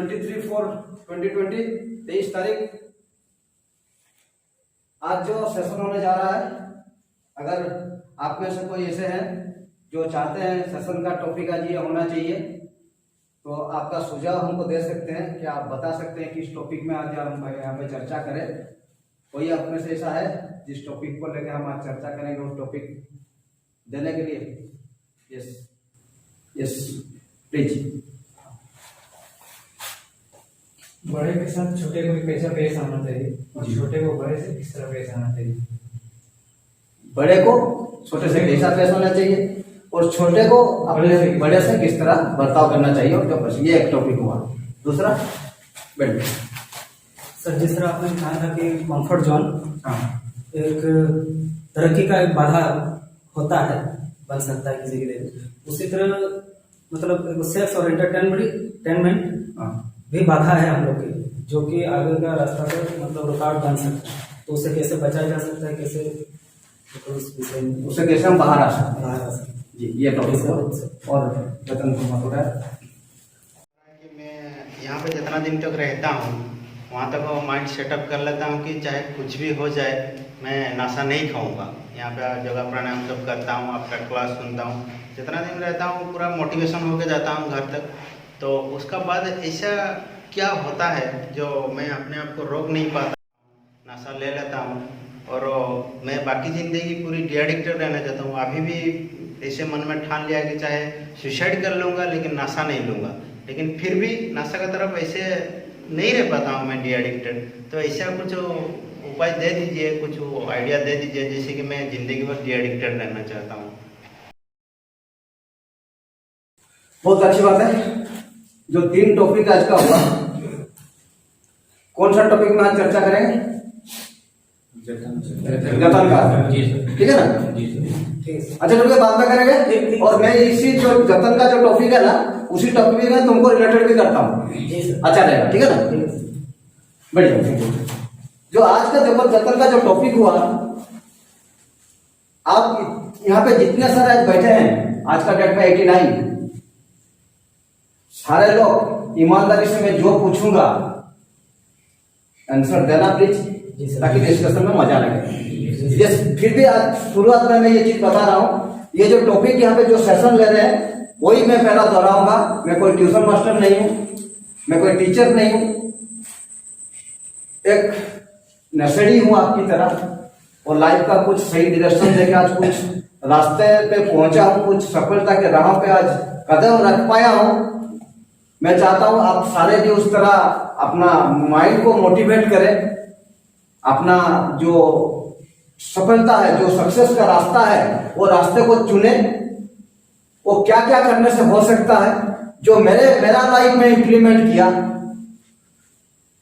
23/4/2020 23 तारीख। आज जो सेशन होने जा रहा है, अगर आप में से कोई ऐसे हैं जो चाहते हैं सेशन का टॉपिक आज ये होना चाहिए, तो आपका सुझाव हमको दे सकते हैं कि आप बता सकते हैं किस टॉपिक में आज हम यहाँ पे चर्चा करें। कोई आप में से ऐसा है जिस टॉपिक को लेकर हम आज चर्चा करेंगे, उस टॉपिक देने के लिए? Yes please. बड़े के साथ छोटे को कैसा पेश आना चाहिए और छोटे को बड़े से किस तरह पेश आना चाहिए? बड़े को छोटे से कैसा पेश होना चाहिए और छोटे को अपने बड़े से किस तरह बर्ताव करना चाहिए, और बस ये एक टॉपिक हुआ। दूसरा बैठ सर, जिस तरह आपने कहा था कि कंफर्ट जोन एक तरक्की का एक बाधा होता है, बन सकता है किसी के लिए, उसी तरह मतलब सेक्स और एंटरटेनमेंट भी बाधा है हम लोग के, जो कि आगे का रास्ता पर मतलब रुकावट बन सकता है। तो उसे कैसे बचाया जा सकता है, कैसे तो उस विषय में उससे कैसे हम बाहर आ सकते हैं जी, ये टॉपिक और जतन को मतलब है कि मैं यहाँ पे जितना दिन तक रहता हूँ वहाँ तक वो माइंड सेटअप कर लेता हूँ कि चाहे कुछ भी हो जाए मैं नशा नहीं खाऊंगा। यहाँ पे योगा प्राणायाम सब करता हूँ, आपका क्लास सुनता हूँ, जितना दिन रहता हूँ पूरा मोटिवेशन होके जाता हूँ घर तक। तो उसका बाद ऐसा क्या होता है जो मैं अपने आप को रोक नहीं पाता, नशा ले लेता हूँ और मैं बाकी ज़िंदगी पूरी डी एडिक्टेड रहना चाहता हूँ। अभी भी ऐसे मन में ठान लिया कि चाहे सुसाइड कर लूँगा लेकिन नशा नहीं लूँगा, लेकिन फिर भी नशा की तरफ ऐसे नहीं रह पाता हूँ मैं डी एडिक्टेड। तो ऐसा कुछ उपाय दे दीजिए, कुछ आइडिया दे दीजिए, जैसे कि मैं ज़िंदगी भर डी एडिक्टेड रहना चाहता हूँ। बहुत अच्छी बात है। जो 3 टॉपिक आज का हुआ, कौन सा टॉपिक में आज चर्चा करेंगे? जतन का, ठीक है ना? अच्छा, तो बाद में करेंगे। और मैं इसी जो जतन का जो टॉपिक है ना, उसी टॉपिक में तुमको रिलेटेड भी करता हूँ। अच्छा रहेगा, ठीक है ना? बढ़िया। जो आज का जतन का जो टॉपिक हुआ, आप यहाँ पे जितने सारे आज बैठे हैं, आज का डेट में 89 सारे लोग ईमानदारी से मैं जो पूछूंगा आंसर देना प्लीज, ताकि डिस्कशन में मजा लगे। यस, फिर भी आज शुरुआत में मैं ये चीज बता रहा हूँ, ये जो टॉपिक यहाँ पे जो सेशन ले रहे हैं वही मैं पहला दोहराऊंगा। मैं कोई ट्यूशन मास्टर नहीं हूँ, मैं कोई टीचर नहीं हूँ, एक नर्सरी हूँ आपकी तरह, और लाइफ का कुछ सही डायरेक्शन देके आज कुछ रास्ते पे पहुंचा हूँ, कुछ सफलता के राह पे आज कदम रख पाया हूँ। मैं चाहता हूँ आप सारे भी उस तरह अपना माइंड को मोटिवेट करें, अपना जो सफलता है, जो सक्सेस का रास्ता है, वो रास्ते को चुने। वो क्या क्या करने से हो सकता है, जो मेरा लाइफ में इंप्लीमेंट किया,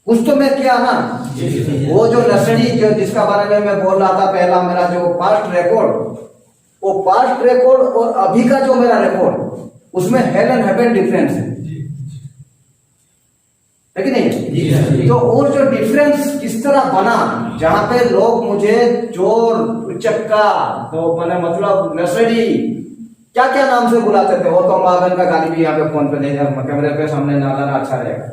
कुछ तो मैं किया ना। वो जो नर्सरी जो जिसका बारे में मैं बोल रहा था पहला, मेरा जो पास्ट रिकॉर्ड, वो पास्ट रिकॉर्ड और अभी का जो मेरा रिकॉर्ड, उसमें हेल एंड हेवन डिफरेंस है कि नहीं? तो और जो डिफरेंस किस तरह बना, जहां पे लोग मुझे चोर, उचक्का, तो मैंने मतलब नर्सरी, क्या क्या नाम से बुलाते थे, वो तो मागन का गाली भी यहाँ पे फोन पे नहीं, कैमरे पे सामने ना लाना अच्छा रहेगा।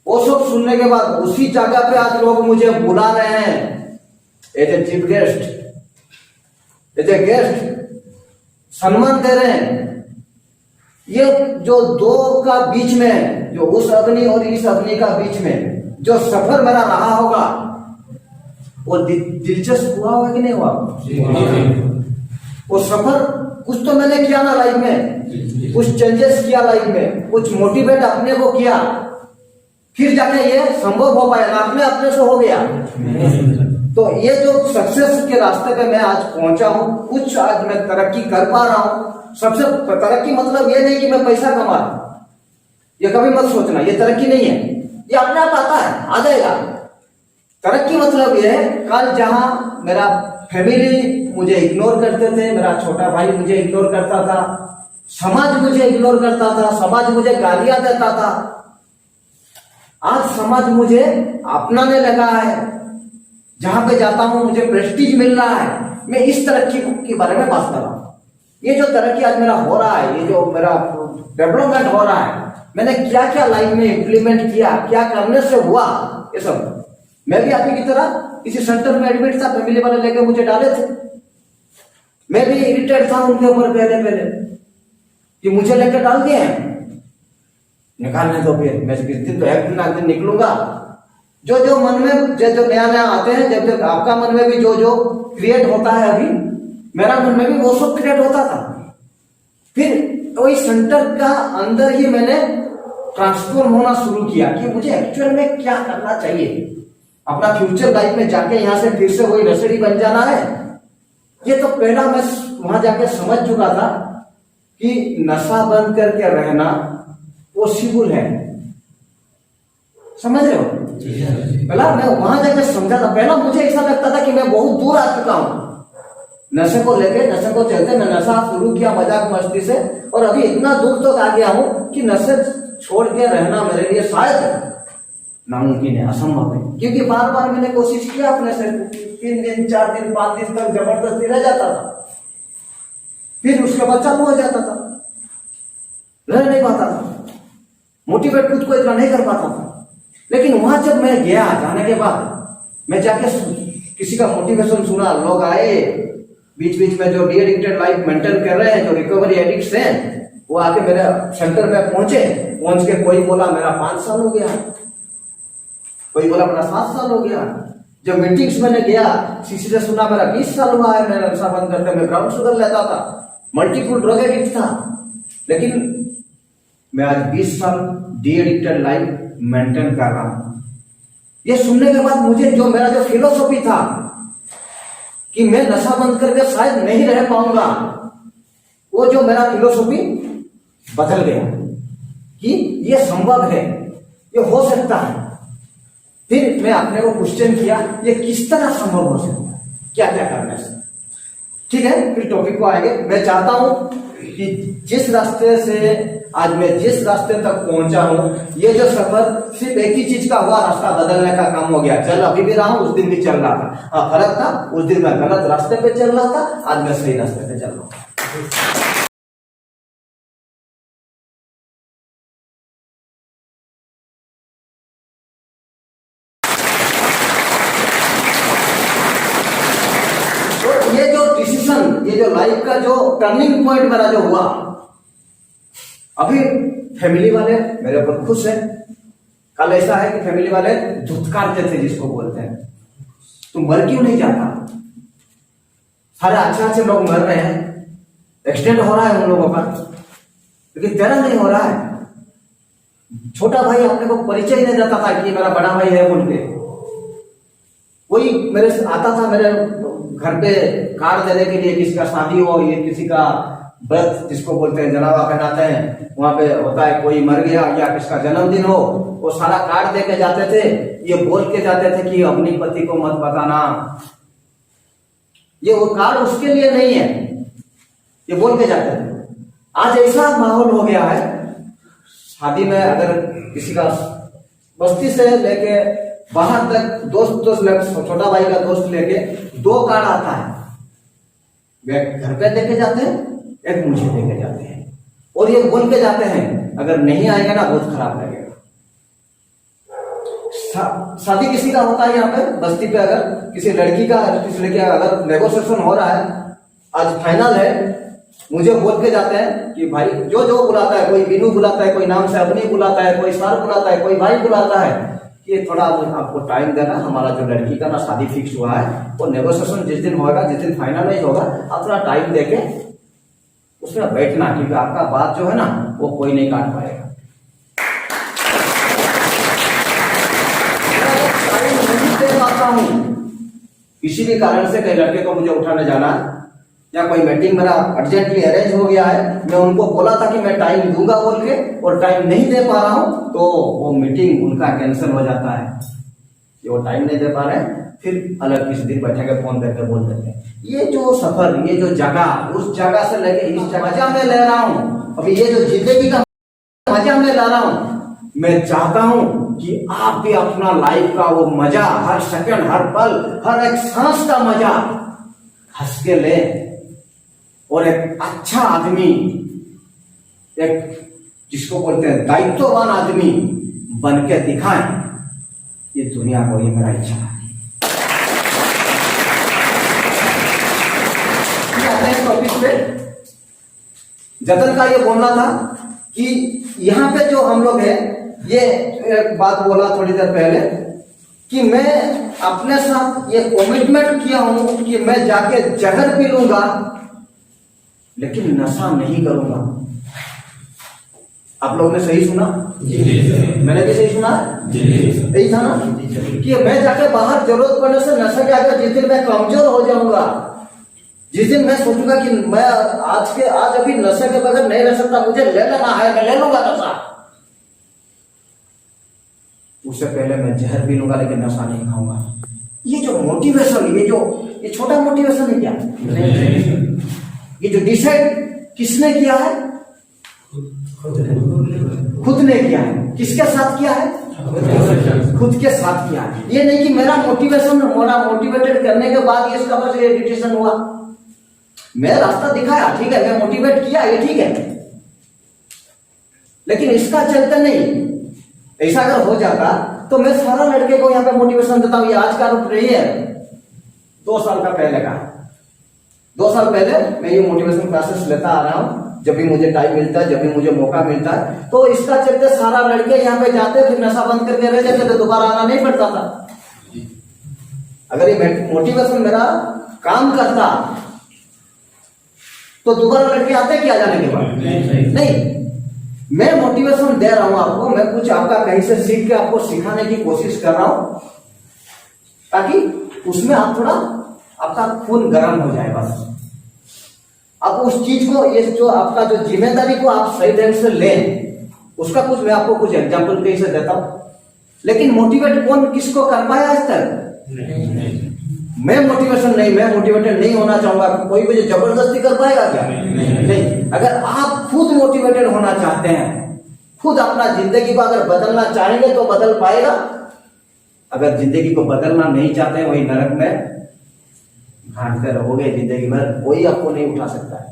वो सब सुनने के बाद उसी जगह पे आज लोग मुझे बुला रहे हैं as a chief guest, as a guest, सम्मान दे रहे हैं। ये जो दो का बीच में, जो उस अग्नि और इस अग्नि का बीच में जो सफर मेरा रहा होगा, वो दिलचस्प हुआ होगा कि नहीं हुआ? वो सफर कुछ तो मैंने किया ना लाइफ में, कुछ चेंजेस किया लाइफ में, कुछ मोटिवेट अपने को किया, फिर जाके ये संभव हो पाया ना, अपने से हो गया। तो ये जो सक्सेस के रास्ते पे मैं आज पहुंचा हूं, कुछ आज मैं तरक्की कर पा रहा हूं। सबसे तरक्की मतलब ये नहीं कि मैं पैसा कमा रहा हूं, ये कभी मत सोचना, ये तरक्की नहीं है, ये अपने आप आता है, आ जाएगा। तरक्की मतलब ये है, कल जहां मेरा फैमिली मुझे इग्नोर करते थे, मेरा छोटा भाई मुझे इग्नोर करता था, समाज मुझे इग्नोर करता था, समाज मुझे गालियां देता था, आज समाज मुझे अपनाने लगा है। जहां पे जाता हूं मुझे प्रेस्टीज मिल रहा है। मैं इस तरक्की के बारे में बात कर रहा हूं। ये जो तरक्की आज मेरा हो रहा है, ये जो मेरा डेवलपमेंट हो रहा है, मैंने क्या क्या लाइफ में इंप्लीमेंट किया, क्या करने से हुआ, ये सब। मैं भी आपकी की तरह किसी सेंटर में एडमिट था, फैमिली वाले लेके मुझे डाले थे। मैं भी इरिटेट था उनके ऊपर पहले कि मुझे लेकर डाल दिए हैं, निकालने दो, फिर मैं किस दिन तो एक दिन निकलूंगा। जो मन में जो नया आते हैं, जब आपका मन में भी जो क्रिएट होता है, अभी मेरा मन में भी वो सब क्रिएट होता था। फिर वही सेंटर का अंदर ही मैंने ट्रांसफॉर्म होना शुरू किया कि मुझे एक्चुअल में क्या करना चाहिए, अपना फ्यूचर लाइफ में जाके यहाँ से फिर से वही नर्सरी बन जाना है। ये तो पहला मैं वहां जाके समझ चुका था कि नशा बंद करके रहना पॉसिबल है। समझ रहे हो? पहला मैं वहां जाके समझा था। पहला मुझे ऐसा लगता था कि मैं बहुत दूर आ चुका हूं नशे को लेके, नशे को चलते मैं नशा शुरू किया मजाक मस्ती से, और अभी इतना दूर तक आ गया हूं कि नशे छोड़ के रहना मेरे लिए शायद नामुमकिन है, असंभव है। क्योंकि बार बार मैंने कोशिश किया अपने से, 3 दिन 4 दिन 5 दिन तक जबरदस्ती रह जाता था, फिर उसके बाद चालू हो जाता था, रह नहीं पाता था, मोटिवेट खुद को इतना नहीं कर पाता था। लेकिन वहां जब मैं गया, जाने के बाद मैं जाके किसी का मोटिवेशन सुना, लोग आए बीच बीच में जो डी एडिक्टेड लाइफ मेंटेन कर रहे हैं, जो रिकवरी एडिक्ट्स हैं, वो आके मेरे सेंटर में पहुंच के कोई बोला मेरा 5 साल हो गया, कोई बोला मेरा 7 साल हो गया। जब मीटिंग्स मैंने गया, किसी से सुना मेरा 20 साल हुआ है, मैं नशा बंद करके मैं ब्राउन शुगर लेता था, मल्टीपल ड्रग एडिक्ट था, लेकिन मैं आज 20 साल डी एडिक्टेड लाइफ मेंटेन कर रहा हूं। ये सुनने के बाद मुझे जो मेरा जो फिलोसॉफी था कि मैं नशा बंद करके शायद नहीं रह पाऊंगा, वो जो मेरा फिलोसॉफी बदल गया कि ये संभव है, ये हो सकता है। फिर मैं अपने को क्वेश्चन किया, ये किस तरह संभव हो सकता है, क्या क्या करने से। ठीक है, फिर टॉपिक को आएंगे। मैं चाहता हूं कि जिस रास्ते से आज मैं जिस रास्ते तक पहुंचा हूं, ये जो सफर सिर्फ एक ही चीज का हुआ, रास्ता बदलने का काम हो गया। चल अभी भी रहा हूं, उस दिन भी चल रहा था। हाँ, फर्क था, उस दिन मैं गलत रास्ते पे चल रहा था, आज मैं सही रास्ते पे चल रहा हूं। तो ये जो डिसीजन, ये जो लाइफ का जो टर्निंग पॉइंट मेरा जो हुआ, अभी फैमिली वाले मेरे ऊपर खुश है। कल ऐसा है कि फैमिली वाले धुतकारते थे, जिसको बोलते हैं तुम मर क्यों नहीं जाता, सारे अच्छे लोग मर रहे हैं, एक्सीडेंट हो रहा है उन लोगों का, लेकिन तेरा नहीं हो रहा है। छोटा भाई अपने को परिचय नहीं देता था कि मेरा बड़ा भाई है बोल के, कोई मेरे से आता था मेरे घर पे कार्ड देने के लिए, किसी का शादी हो, ये किसी का व्रत जिसको बोलते हैं, जनावा पहनाते हैं, वहां पे होता है, कोई मर गया या किसका जन्मदिन हो, वो सारा कार्ड दे के जाते थे, ये बोल के जाते थे कि अपनी पति को मत बताना, ये वो कार्ड उसके लिए नहीं है, ये बोल के जाते थे। आज ऐसा माहौल हो गया है, शादी में अगर किसी का बस्ती से लेके बाहर तक दोस्त छोटा भाई का दोस्त लेके 2 कार्ड आता है, वे घर पे देके जाते हैं, एक मुझे देके जाते हैं, और ये बोल के जाते हैं अगर नहीं आएगा ना बहुत खराब लगेगा। शादी किसी का होता है यहाँ पे बस्ती पे, अगर किसी लड़की का किसी लड़की का अगर नेगोशिएशन हो रहा है, आज फाइनल है, मुझे बोल के जाते हैं कि भाई जो बुलाता है, कोई बीनू बुलाता है, कोई नाम से अपनी बुलाता है, कोई सर बुलाता है, कोई भाई बुलाता है, कि थोड़ा आपको टाइम देना, हमारा जो लड़की का ना शादी फिक्स हुआ है, वो नेगोशिएशन जिस दिन होगा, जिस दिन फाइनलाइज होगा, आप थोड़ा टाइम देके उसमें बैठना, क्योंकि आपका बात जो है ना वो कोई नहीं काट पाएगा। नहीं दे पाता हूं किसी भी कारण से, कई लड़के को मुझे उठाने जाना या कोई मीटिंग मेरा अर्जेंटली अरेंज हो गया है, मैं उनको बोला था कि मैं टाइम दूंगा बोल के, और टाइम नहीं दे पा रहा हूं, तो वो मीटिंग उनका कैंसिल हो जाता है, ये वो टाइम नहीं दे पा रहे हैं, फिर अलग किसी दिन बैठेंगे, फोन करके बोल देते हैं। ये जो सफर, ये जो जगह, उस जगह से लेके इस जगह मजा मैं ले रहा हूं, अभी ये जो जिंदगी का मजा मैं ला रहा हूं, मैं चाहता हूं कि आप भी अपना लाइफ का वो मजा, हर सेकंड, हर पल, हर एक सांस का मजा हंस के ले, और एक अच्छा आदमी, एक जिसको बोलते हैं दायित्ववान आदमी बन के दिखाएं, ये दुनिया को, ये मेरा इच्छा है। टॉपिक पे जतन का ये बोलना था कि यहाँ पे जो हम लोग हैं, ये एक बात बोला थोड़ी देर पहले कि मैं अपने साथ ये कमिटमेंट किया हूं कि मैं जाके जहर पी लूंगा लेकिन नशा नहीं करूंगा। आप लोगों ने सही सुना? मैंने भी सही सुना? यही था ना कि मैं जाके बाहर जरूरत पड़ने से नशा के आगे, जिस दिन मैं कमजोर हो जाऊंगा, जिस दिन मैं सोचूंगा कि मैं आज अभी नशे के बगैर नहीं रह सकता, मुझे ले लेना है, मैं ले लूंगा नशा, उससे पहले मैं जहर पी लूंगा लेकिन नशा नहीं खाऊंगा। ये जो मोटिवेशन, ये छोटा मोटिवेशन है क्या? ये जो डिसाइड किसने किया है? खुद ने किया है। किसके साथ किया है? खुद के साथ किया है। ये नहीं कि मेरा मोटिवेटेड करने के बाद ये इसका बस ये डिसीजन हुआ। मैं रास्ता दिखाया, ठीक है, मैं मोटिवेट किया, ये ठीक है, लेकिन इसका चलते नहीं। ऐसा अगर हो जाता तो मैं सारा लड़के को यहाँ पे मोटिवेशन देता हूँ। ये आज का रूप नहीं है, 2 साल का पहले का। 2 साल पहले मैं ये मोटिवेशन क्लासेस लेता आ रहा हूँ, जब भी मुझे टाइम मिलता है, जब भी मुझे मौका मिलता है, तो इसका चलते सारा लड़के यहाँ पे जाते, फिर नशा बंद करके रह जाते, तो दोबारा आना नहीं पड़ता था। अगर ये मोटिवेशन मेरा काम करता तो दोबारा लड़के आते क्या जाने के बाद? नहीं। मैं मोटिवेशन दे रहा हूं आपको, मैं कुछ आपका कहीं से सीख के आपको सिखाने की कोशिश कर रहा हूं, ताकि उसमें आप थोड़ा आपका खून गर्म हो जाए। बस आप उस चीज को, ये जो आपका जो जिम्मेदारी को आप सही ढंग से लें, उसका कुछ मैं आपको कुछ एग्जाम्पल कहीं से देता हूं। लेकिन मोटिवेट कौन किसको कर पाया आज तक? मैं मोटिवेशन नहीं, मैं मोटिवेटेड नहीं होना चाहूंगा। कोई मुझे जबरदस्ती कर पाएगा क्या? नहीं। अगर आप खुद मोटिवेटेड होना चाहते हैं, खुद अपना जिंदगी को अगर बदलना चाहेंगे तो बदल पाएगा। अगर जिंदगी को बदलना नहीं चाहते, वही नरक में भागते रहोगे जिंदगी भर, कोई आपको नहीं उठा सकता है।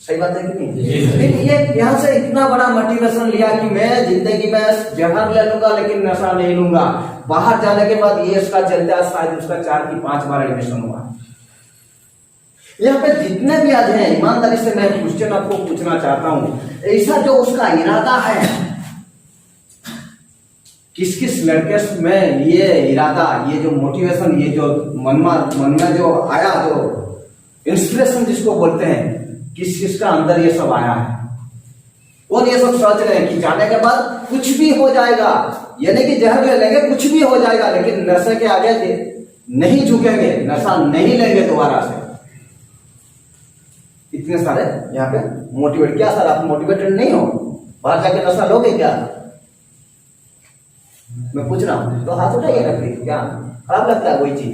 सही बात है कि नहीं? फिर ये यहाँ से इतना बड़ा मोटिवेशन लिया कि मैं जिंदगी में जहर ले लूंगा लेकिन नशा नहीं लूंगा। बाहर जाने के बाद ये इसका चलता है, शायद उसका 4 की 5 बार एडमिशन हुआ। यहाँ पे जितने भी आज हैं, ईमानदारी से मैं क्वेश्चन आपको पूछना चाहता हूँ, ऐसा जो उसका इरादा है, किस किस लड़के में ये इरादा, ये जो मोटिवेशन, ये जो मन में जो आया, जो इंस्पिरेशन जिसको बोलते हैं, किस किस का अंदर ये सब आया है? और ये सब सोच रहे हैं कि जाने के बाद कुछ भी हो जाएगा, ये नहीं कि जहर ले लेंगे, कुछ भी हो जाएगा, लेकिन नशे के आगे नहीं झुकेंगे, नशा नहीं लेंगे दोबारा से। इतने सारे यहाँ पे मोटिवेट। क्या सर आप मोटिवेटेड नहीं हो? बाहर जाके नशा लोगे क्या? मैं पूछ रहा हूँ, तो हाथ उठाइए ना प्लीज। क्या खराब लगता है वही चीज?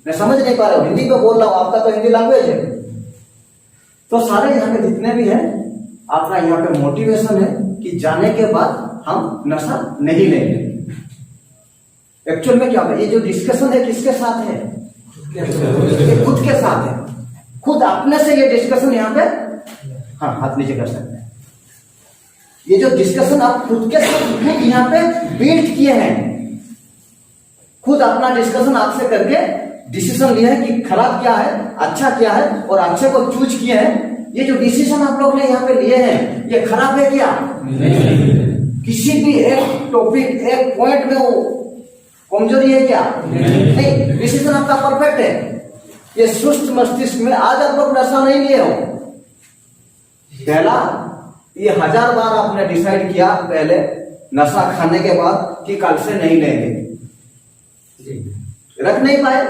मैं समझ नहीं पा रहा हूँ, हिंदी पे बोल रहा हूँ, आपका तो हिंदी लैंग्वेज है। तो सारे यहाँ पे जितने भी हैं, आपका यहाँ पे मोटिवेशन है कि जाने के बाद हम नशा नहीं लेंगे। एक्चुअल में क्या होगा? ये जो डिस्कशन है किसके साथ है? खुद के साथ है। खुद अपने से ये डिस्कशन यहाँ पे, हाँ हाथ नीचे कर सकते हैं। ये जो डिस्कशन आप खुद के साथ खुद यहाँ पे बिल्ड किए हैं, खुद अपना डिस्कशन आपसे करके डिसीजन लिया है कि खराब क्या है, अच्छा क्या है, और अच्छे को चूज किए हैं। ये जो डिसीजन आप लोग ने यहाँ पे लिए हैं, ये खराब है क्या? किसी भी एक टॉपिक, एक पॉइंट में वो कमजोरी है क्या? नहीं। डिसीजन आपका परफेक्ट है। ये सुस्त मस्तिष्क में आज आप लोग नशा नहीं लिए हो। पहला ये 1000 बार आपने डिसाइड किया पहले नशा खाने के बाद कि कल से नहीं लेंगे, रख नहीं पाए।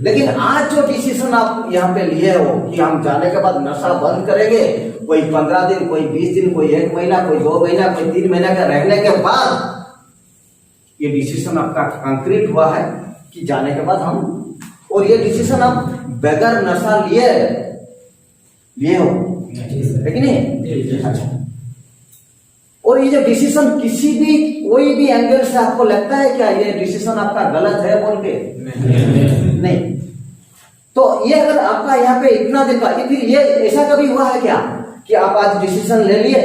लेकिन आज जो डिसीजन आप यहाँ पे लिए हो कि हम जाने के बाद नशा बंद करेंगे, कोई 15 दिन, कोई 20 दिन, कोई 1 महीना, कोई 2 महीना, कोई 3 महीना का रहने के बाद ये डिसीजन आपका कंक्रीट हुआ है कि जाने के बाद हम, और ये डिसीजन आप बगैर नशा लिए हो, है कि नहीं? अच्छा। और ये जो डिसीजन किसी भी कोई भी एंगल से आपको लगता है क्या ये डिसीजन आपका गलत है बोल के? नहीं। तो ये अगर आपका यहाँ पे इतना दिन का, फिर ये ऐसा कभी हुआ है क्या कि आप आज डिसीजन ले लिए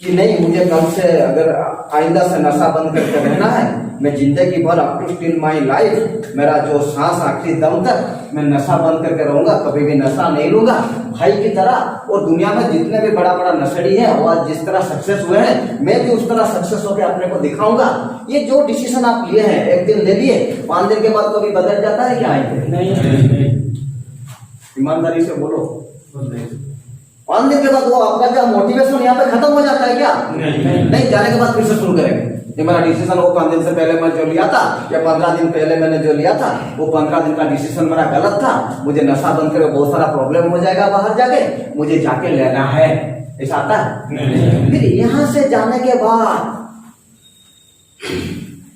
कि नहीं मुझे कल से अगर आइंदा से नशा बंद करके रहना है, मैं जिंदगी भर up to still my life, मेरा जो सांस आखिरी दम तक मैं नशा बंद करके रहूंगा, कभी भी नशा नहीं लूंगा भाई की तरह। और दुनिया में जितने भी बड़ा बड़ा नशेड़ी है वो आज जिस तरह सक्सेस हुए हैं, मैं भी उस तरह सक्सेस होकर अपने को दिखाऊंगा। ये जो डिसीजन आप लिए हैं, एक दिन ले लिए, 5 दिन के बाद कभी बदल जाता है क्या? नहीं। ईमानदारी से बोलो, 5 दिन के बाद वो आपका क्या मोटिवेशन यहाँ पे खत्म हो जाता है क्या? नहीं, जाने के बाद फिर से शुरू करेंगे। ये मेरा डिसीजन वो 5 दिन से पहले मैं जो लिया था या 15 दिन पहले मैंने जो लिया था, वो 15 दिन का डिसीजन मेरा गलत था। मुझे नशा बंद करके बहुत सारा प्रॉब्लम हो जाएगा बाहर जाके, मुझे जाके लेना है। ऐसा आता है? फिर यहाँ से जाने के बाद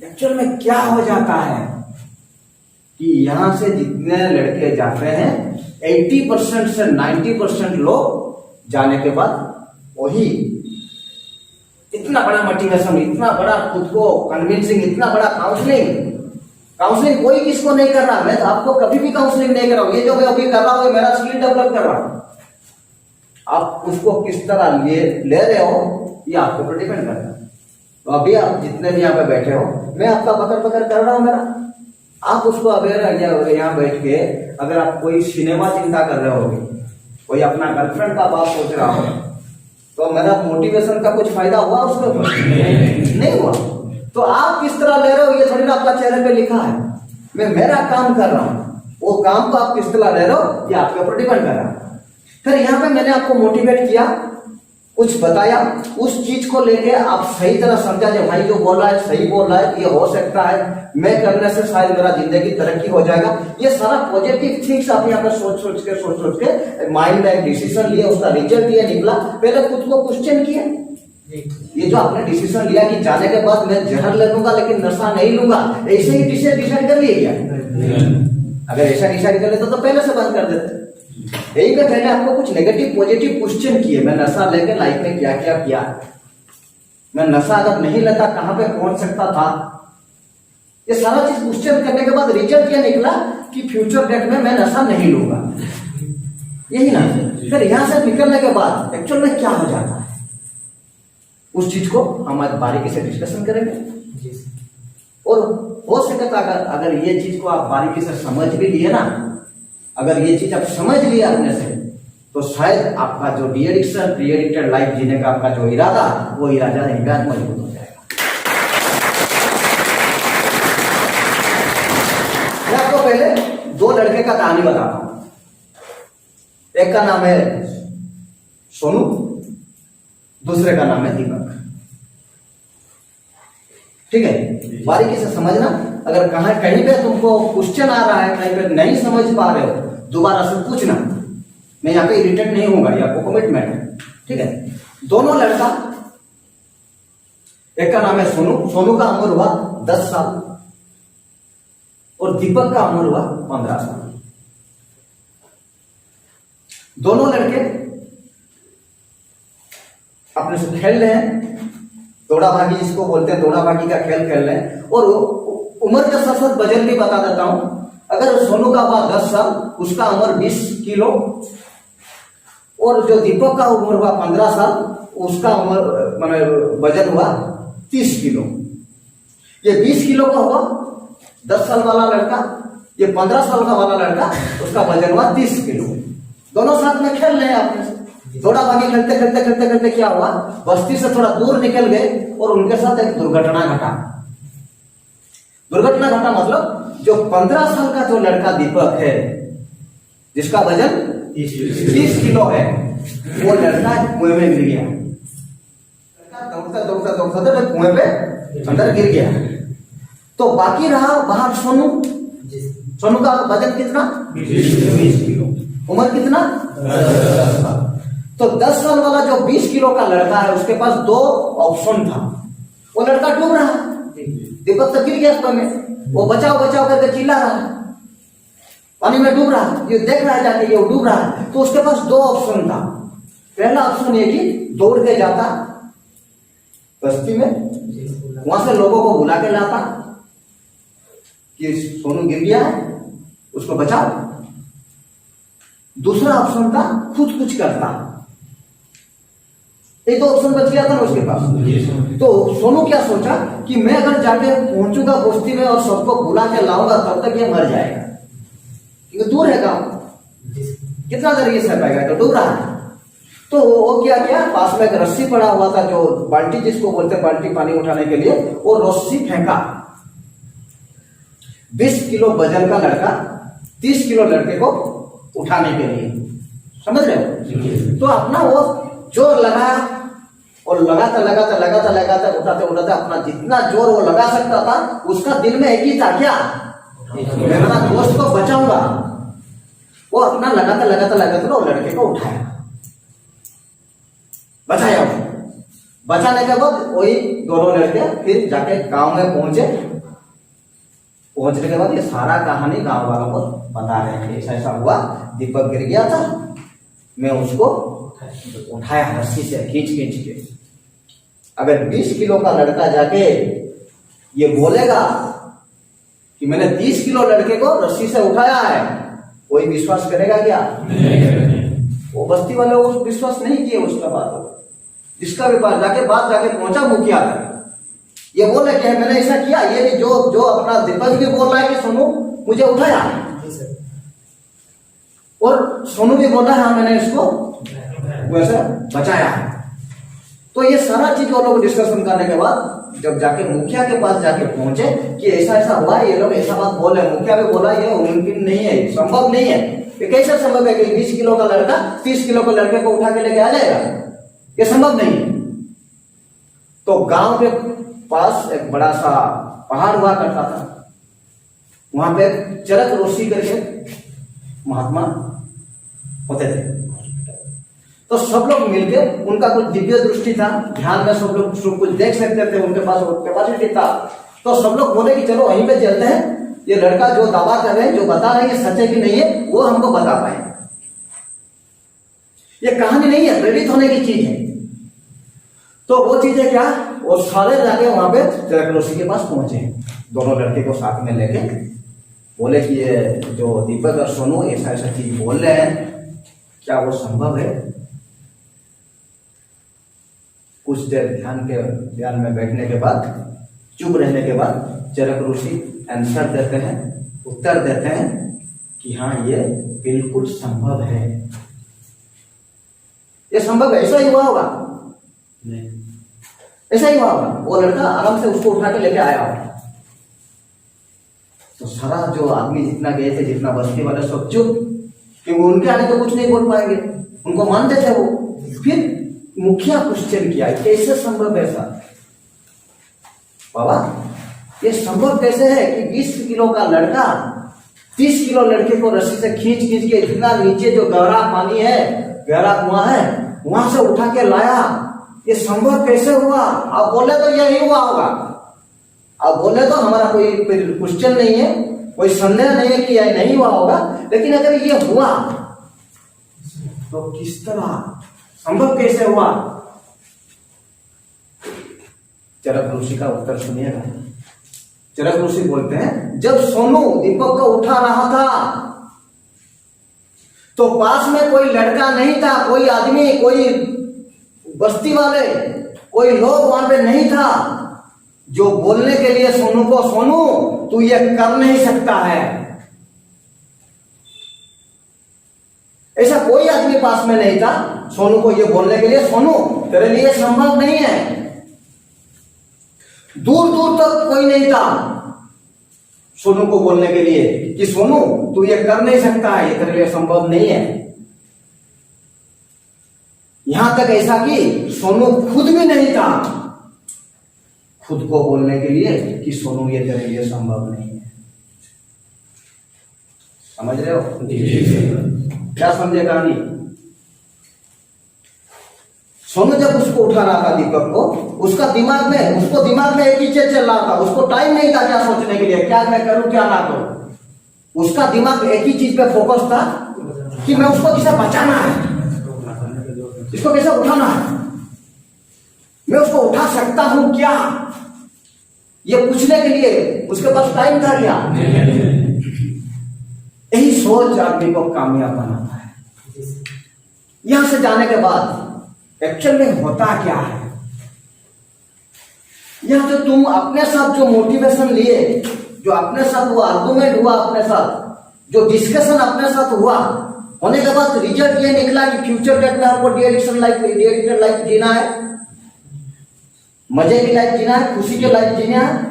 एक्चुअल में क्या हो जाता है कि यहाँ से जितने लड़के जाते हैं 80% से 90% लोग जाने के बाद वही इतना बड़ा मोटिवेशन, इतना बड़ा खुद को कन्विंसिंग, इतना बड़ा काउंसलिंग कोई किसको नहीं कर रहा। मैं तो आपको कभी भी काउंसलिंग नहीं कर रहा हूं। ये जो मैं अभी कर रहा हूं मेरा स्किल डेवलप कर रहा हूं। आप उसको किस तरह ले रहे हो ये आपके ऊपर डिपेंड करता है। तो अभी आप जितने भी यहाँ पे बैठे हो, मैं आपका पकड़ कर रहा हूँ मेरा, आप उसको अगर यहाँ बैठ के अगर आप कोई सिनेमा चिंता कर रहे होगे, कोई अपना गर्लफ्रेंड का बात सोच रहा हो, तो मेरा मोटिवेशन का कुछ फायदा हुआ उसके ऊपर? नहीं हुआ। तो आप किस तरह ले रहे हो ये थोड़ी ना आपका चेहरे पे लिखा है। मैं मेरा काम कर रहा हूँ, वो काम को आप किस तरह ले रहे हो ये आपके ऊपर डिपेंड कर रहा है। फिर यहाँ पे मैंने आपको मोटिवेट किया, कुछ बताया, उस चीज को लेके आप सही तरह समझा जो भाई जो बोल रहा है सही बोल रहा है, ये हो सकता है, मैं करने से शायद मेरा जिंदगी तरक्की हो जाएगा। ये सारा पॉजिटिव थिंग्स आप यहाँ पे सोच सोच के माइंड में एक डिसीजन लिया, उसका रिजल्ट ये निकला। पहले खुद को क्वेश्चन किया, ये जो आपने डिसीजन लिया कि जाने के बाद मैं जहर ले लूंगा लेकिन नशा नहीं लूंगा, ऐसे ही डिसाइड कर लिया क्या? अगर ऐसा डिसाइड कर लेते तो पहले से बंद कर देते। यही मैं पहले आपको कुछ नेगेटिव पॉजिटिव क्वेश्चन किए, मैं नशा लेके लाइफ में क्या क्या किया, मैं नशा अगर नहीं लेता कहां पे पहुंच सकता था, ये सारा चीज क्वेश्चन करने के बाद रिजल्ट क्या निकला कि फ्यूचर डेट में मैं नशा नहीं लूंगा। यही ना। फिर यहां से निकलने के बाद एक्चुअल में क्या हो जाता है उस चीज को हम आज बारीकी से डिस्कशन करेंगे। और हो सके तो अगर ये चीज को आप बारीकी से समझ भी लिए ना, अगर ये चीज आप समझ लिए अपने से, तो शायद आपका जो डी-एडिक्टेड लाइफ जीने का आपका जो इरादा, वो इरादा मजबूत हो जाएगा। मैं आपको पहले 2 लड़के का कहानी बताता हूं। एक का नाम है सोनू, दूसरे का नाम है दीपक। ठीक है, बारीकी से समझना। अगर कहीं पे तुमको क्वेश्चन आ रहा है, कहीं पे नहीं समझ पा रहे हो, दोबारा से पूछना। मैं यहाँ पे इरिटेट नहीं होगा, ये आपको कमिटमेंट है। ठीक है, दोनों लड़का, एक का नाम है सोनू, सोनू का उम्र हुआ 10 साल और दीपक का उम्र हुआ 15 साल। दोनों लड़के अपने से खेल रहे हैं, दौड़ा भागी जिसको बोलते हैं, दौड़ा भागी का खेल खेल रहे हैं। और उम्र के साथ साथ वजन भी बता देता हूं। अगर सोनू का हुआ 10 साल, उसका उम्र 20 किलो, और जो दीपक का उम्र हुआ 15 साल, उसका उम्र माने वजन हुआ 30 किलो। ये 20 किलो का हुआ 10 साल वाला लड़का, ये 15 साल का वाला लड़का, उसका वजन हुआ 30 किलो। दोनों साथ में खेल रहे हैं आपने से। दौड़ा भागी खेलते क्या हुआ, बस्ती से थोड़ा दूर निकल गए और उनके साथ एक दुर्घटना घटा। दुर्घटना घटा मतलब जो 15 साल का जो लड़का दीपक है, जिसका वजन 30 किलो है, वो लड़का कुएं में गिर गया। लड़का दौड़ता कुएं पे अंदर गिर गया। तो बाकी रहा बाहर सोनू। सोनू का वजन कितना? 20 किलो। उम्र कितना? 10 साल। तो 10 साल वाला जो 20 किलो का लड़का है, उसके पास 2 ऑप्शन था। वो लड़का डूब रहा, दीपक तो गिर गया में, वो बचाओ करके चिल्ला रहा है, पानी में डूब रहा, ये देख रहा है जाके ये डूब रहा है। तो उसके पास 2 ऑप्शन था। पहला ऑप्शन ये कि दौड़ के जाता बस्ती में, वहां से लोगों को बुला के लाता कि सोनू गिर गया है, उसको बचाओ। दूसरा ऑप्शन था खुद कुछ करता। ये तो ऑप्शन बच गया था ना उसके पास। तो सोनू क्या सोचा कि मैं अगर जाके पहुंचूंगा बस्ती में और सबको बुला के लाऊंगा तब तक ये मर जाएगा, क्योंकि दूर है गांव, कितना देर ये सह पाएगा, तो डूब रहा है। तो वो क्या किया, पास में एक रस्सी पड़ा हुआ था, जो बाल्टी जिसको बोलते हैं बाल्टी पानी उठाने के लिए, वो रस्सी फेंका। 20 किलो वजन का लड़का 30 किलो लड़के को उठाने के लिए, समझ रहे हो। तो अपना वो जोर लगाया और लगाता उठाते अपना जितना जोर वो लगा सकता था, उसका दिल में एक ही था, क्या, मैं अपना दोस्त को बचाऊंगा। वो अपना लगाता वो लड़के को उठाया, बचाया। बचाने के बाद वही दोनों लड़के फिर जाके गांव में पहुंचे। पहुंचने के बाद ये सारा कहानी गांव वालों को बता रहे हैं, ऐसा ऐसा हुआ, दीपक गिर गया था, मैं उसको उठाया रस्सी से खींच के। अगर 20 किलो का लड़का जाके ये बोलेगा कि मैंने 30 किलो लड़के को रस्सी से उठाया है, कोई विश्वास करेगा क्या? वो बस्ती वाले वो विश्वास नहीं किए उसका बात को। जिसका भी बात जाके पहुंचा मुखिया तक, ये बोले कि मैंने ऐसा किया, ये जो अपना दीपक भी बोल रहा है कि सोनू मुझे उठाया, और सोनू भी बोल रहा है हाँ मैंने इसको वैसे बचाया। तो ये सारा चीज वो लोग डिस्कशन करने के बाद जब जाके मुखिया के पास जाके पहुंचे कि ऐसा ऐसा हुआ, ये लोग ऐसा बात बोल रहे, मुखिया भी बोला ये मुमकिन नहीं है, संभव नहीं है, ये कैसे संभव है कि 20 किलो का लड़का 30 किलो के लड़के को उठा के लेके आ जाएगा, ये संभव नहीं है। तो गांव के पास एक बड़ा सा पहाड़ हुआ करता था, वहां पे चरक ऋषि करके महात्मा होते थे। तो सब लोग मिलके, उनका कुछ दिव्य दृष्टि था, ध्यान में सब लोग सब कुछ देख सकते थे, उनके पास कैपेसिटी था। तो सब लोग बोले कि चलो वहीं पे चलते हैं, ये लड़का जो दावा कर रहे हैं, जो बता रहे हैं, ये सच है कि नहीं है, वो हमको बता पाए। ये कहानी नहीं है, प्रेरित होने की चीज है। तो वो चीज है क्या, वो सारे जाके वहां पे चरक ऋषि के पास पहुंचे, दोनों लड़के को साथ में लेके बोले कि ये जो दीपक और सोनू ऐसा ऐसा चीज बोल रहे हैं, क्या वो संभव है? कुछ देर ध्यान में बैठने के बाद, चुप रहने के बाद चरक ऋषि आंसर देते हैं, उत्तर देते हैं कि हाँ ये बिल्कुल संभव है, ये संभव है। ऐसा ही हुआ होगा, ऐसा ही हुआ होगा, वो लड़का आराम से उसको उठा के लेके आया होगा। तो सारा जो आदमी जितना गए थे, जितना बस्ती वाले सब चुप, क्योंकि उनके आगे तो कुछ नहीं बोल पाएंगे, उनको मानते थे वो। फिर मुखिया क्वेश्चन किया, कैसे संभव है ऐसा बाबा, ये संभव कैसे है कि 20 किलो का लड़का 30 किलो लड़के को रस्सी से खींच के इतना नीचे जो गहरा पानी है, गहरा कुआं है, वहां से उठा के लाया, ये संभव कैसे हुआ? आप बोले तो यही हुआ होगा, आप बोले तो हमारा कोई क्वेश्चन नहीं है, कोई संदेह नहीं है कि यह नहीं हुआ होगा, लेकिन अगर ये हुआ तो किस तरह, संभव कैसे हुआ? चरक ऋषि का उत्तर सुनिएगा। चरक ऋषि बोलते हैं, जब सोनू दीपक को उठा रहा था तो पास में कोई लड़का नहीं था, कोई आदमी, कोई बस्ती वाले, कोई लोग वहां पे नहीं था जो बोलने के लिए सोनू को, सोनू तू ये कर नहीं सकता है, ऐसा कोई आदमी पास में नहीं था सोनू को ये बोलने के लिए, सोनू तेरे लिए संभव नहीं है। दूर दूर तक कोई नहीं था सोनू को बोलने के लिए कि सोनू तू ये कर नहीं सकता है, ये तेरे लिए संभव नहीं है। यहां तक ऐसा कि सोनू खुद भी नहीं था खुद को बोलने के लिए कि सोनू ये तेरे लिए संभव नहीं है। समझ रहे हो? क्या समझे कहानी? सोनू जब उसको उठा रहा था दीपक को, उसको दिमाग में एक ही चीज चल रहा था, उसको टाइम नहीं था क्या सोचने के लिए, क्या मैं करूं क्या ना करूं। उसका दिमाग एक ही चीज पे फोकस था कि मैं उसको कैसे बचाना है, इसको कैसे उठाना है, मैं उसको उठा सकता हूं क्या, ये पूछने के लिए उसके पास टाइम था क्या? यही सोच आदमी को कामयाब बनाता है। यहां से जाने के बाद एक्चुअल में होता क्या है। यह जो तुम अपने साथ जो मोटिवेशन लिए, जो अपने साथ वो आर्गुमेंट हुआ, अपने साथ जो डिस्कशन अपने साथ हुआ, होने के बाद रिजल्ट ये निकला कि फ्यूचर डेट में हमको डी-एडिक्शन लाइफ जीना है, मजे की लाइफ जीना है, खुशी की लाइफ जीना है,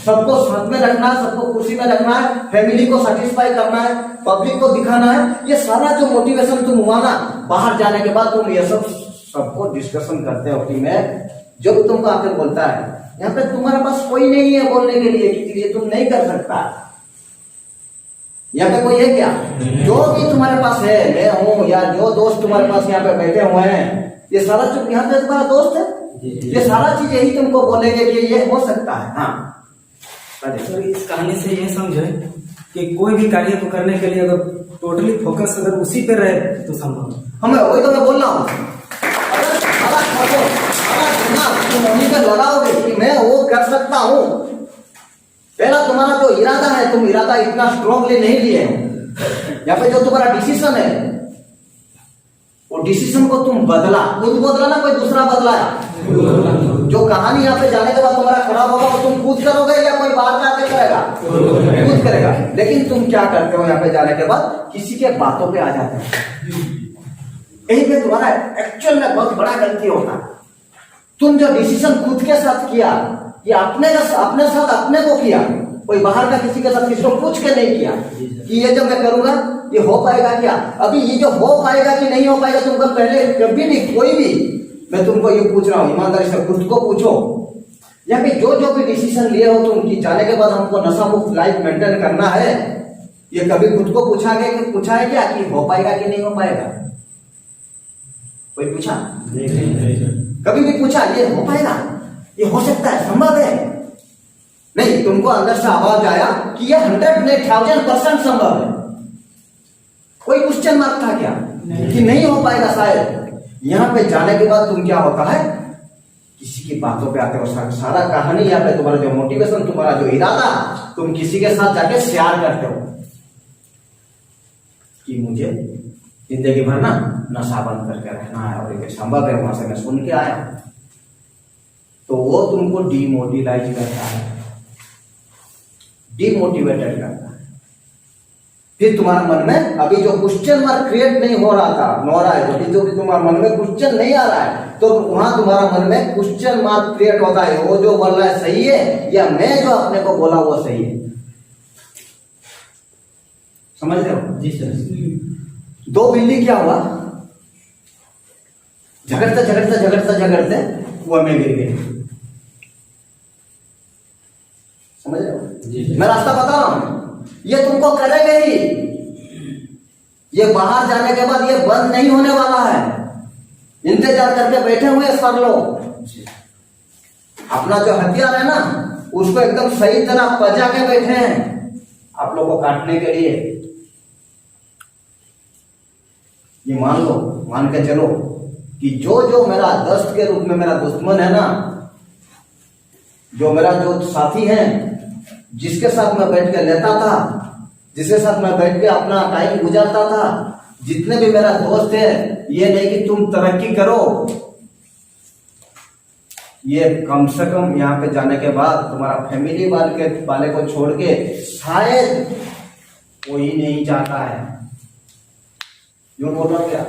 सबको साथ में रखना है, सबको खुशी में रखना है, फैमिली को सेटिस्फाई करना है, पब्लिक को दिखाना है। ये सारा जो मोटिवेशन तुम हुआ ना, बाहर जाने के बाद तुम ये सबको डिस्कशन करते हो कि मैं जो भी तुमको आकर बोलता है, यहाँ पे तुम्हारे पास कोई नहीं है बोलने के लिए कि ये तुम नहीं कर सकता। यहाँ पे कोई है क्या? जो भी तुम्हारे पास है, मैं हूँ या जो दोस्त तुम्हारे पास यहाँ पे बैठे हुए हैं, ये सारा जो यहाँ पे तुम्हारा दोस्त है, ये सारा चीज यही तुमको बोलेंगे कि ये हो सकता है। हाँ सर, इस कहानी से ये समझे कि कोई भी कार्य को करने के लिए अगर टोटली फोकस अगर उसी पे रहे तो संभव। हमें वही तो मैं बोल रहा हूँ, तुम उन्हीं पे लगाओगे कि मैं वो कर सकता हूँ। पहला तुम्हारा जो इरादा है, तुम इरादा इतना स्ट्रांगली नहीं लिए हो। यहाँ पे जो तुम्हारा डिसीजन है, वो डिसीजन को तुम बदला, खुद बदला ना कोई दूसरा बदलाया। जो कहानी यहाँ पे जाने के बाद तुम्हारा खराब होगा वो तुम खुद करोगे या कोई बाहर का आके करेगा? खुद करेगा। लेकिन तुम क्या करते हो यहाँ पे जाने के बाद? किसी के बातों पे आ जाते हो। यही पे तुम्हारा एक्चुअल में बहुत बड़ा गलती होता है। तुम जो डिसीजन खुद के साथ किया, ये अपने साथ अपने को किया, कोई बाहर का किसी के साथ किसी को पूछ के नहीं किया कि ये जो मैं करूंगा ये हो पाएगा क्या। अभी ये जो हो पाएगा कि नहीं हो पाएगा तुमको पहले कभी भी कोई भी, मैं तुमको ये पूछ रहा हूँ ईमानदारी से खुद को पूछो, या फिर जो भी डिसीजन लिए हो तुम कि जाने के बाद हमको नशा मुक्त लाइफ मेंटेन करना है, ये कभी खुद को पूछा है क्या कि हो पाएगा कि नहीं हो पाएगा? कोई पूछा? कभी भी पूछा ये हो पाएगा, ये हो सकता है, संभव है? नहीं, तुमको अंदर से आवाज आया कि ये 100% संभव है। कोई क्वेश्चन मार्क था क्या कि नहीं हो पाएगा शायद? यहाँ पे जाने के बाद तुम क्या होता है, किसी की बातों पे आते हो। सारा कहानी यहाँ पे तुम्हारा जो मोटिवेशन, तुम्हारा जो इरादा, तुम किसी के साथ जाके शेयर करते हो कि मुझे जिंदगी भर ना नशा बंद करके रहना है और ये संभव है, वहां से मैं सुन के आया। तो वो तुमको डिमोटिवेट करता है, डिमोटिवेटेड करता है। फिर तुम्हारे मन में अभी जो क्वेश्चन मार्क क्रिएट नहीं हो रहा है, जो भी तुम्हारे मन में क्वेश्चन नहीं आ रहा है, तो वहां तुम्हारा मन में क्वेश्चन मार्क क्रिएट होता है, वो जो बोल रहा है सही है या मैं जो अपने को बोला वो सही है। समझ रहे हो? जी सर। दो बिल्ली क्या हुआ, झगड़ते वो में गिर गई। समझ रहे हो? मैं रास्ता बता रहा हूं, ये तुमको करेंगे ही। ये बाहर जाने के बाद ये बंद नहीं होने वाला है। इंतजार करके बैठे हुए सर लोग, अपना जो हथियार है ना उसको एकदम सही तरह पजा के बैठे हैं आप लोगों को काटने के लिए। ये मान के चलो कि जो मेरा दस्त के रूप में मेरा दुश्मन है ना, जो मेरा जो साथी है, जिसके साथ मैं बैठ के लेता था, जिसके साथ मैं बैठ के अपना टाइम गुजारता था, जितने भी मेरा दोस्त है, ये नहीं कि तुम तरक्की करो, ये कम से कम यहाँ पे जाने के बाद तुम्हारा फैमिली वाले को छोड़ के शायद कोई नहीं चाहता है। बोल रहा हूँ क्या?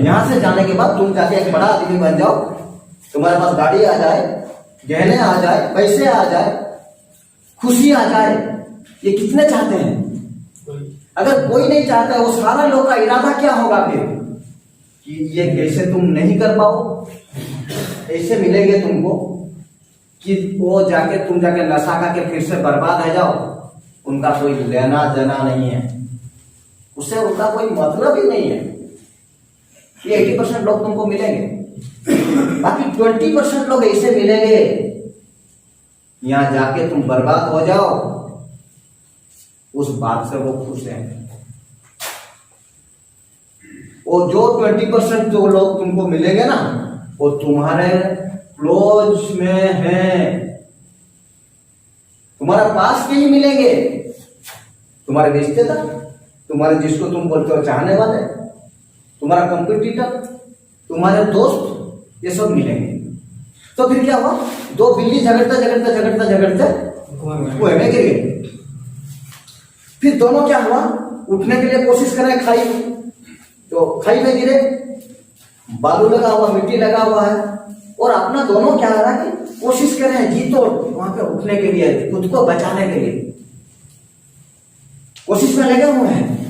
यहाँ से जाने के बाद तुम जाके एक बड़ा आदमी बन जाओ, तुम्हारे पास गाड़ी आ जाए, गहने आ जाए, पैसे आ जाए, खुशी आ जाए, ये कितने चाहते हैं? अगर कोई नहीं चाहता है, वो सारा लोग का इरादा क्या होगा फिर कि ये कैसे तुम नहीं कर पाओ, ऐसे मिलेंगे तुमको कि वो तुम जाके नशा खा के फिर से बर्बाद हो जाओ। उनका कोई लेना देना नहीं है, उससे उनका कोई मतलब ही नहीं है। ये 80% लोग तुमको मिलेंगे, बाकी 20% लोग ऐसे मिलेंगे, यहां जाके तुम बर्बाद हो जाओ, उस बात से वो खुश हैं। वो जो 20% जो लोग तुमको मिलेंगे ना, वो तुम्हारे क्लोज में हैं, तुम्हारे पास के ही मिलेंगे, तुम्हारे रिश्तेदार, तुम्हारे जिसको तुम बोलते हो चाहने वाले, तुम्हारा कंपटीटर, तुम्हारे दोस्त, ये सब मिलेंगे। तो फिर क्या हुआ, दो बिल्ली झगड़ते झगड़ते झगड़ते झगड़ते कुएं में गिर गए। फिर दोनों क्या हुआ, उठने के लिए कोशिश कर रहे हैं खाई, तो खाई में गिरे, बालू लगा हुआ, मिट्टी लगा हुआ है, और अपना दोनों क्या रहा है कि कोशिश कर रहे हैं जी तोड़ वहां पे उठने के लिए, खुद को बचाने के लिए कोशिश में लगे हुए हैं।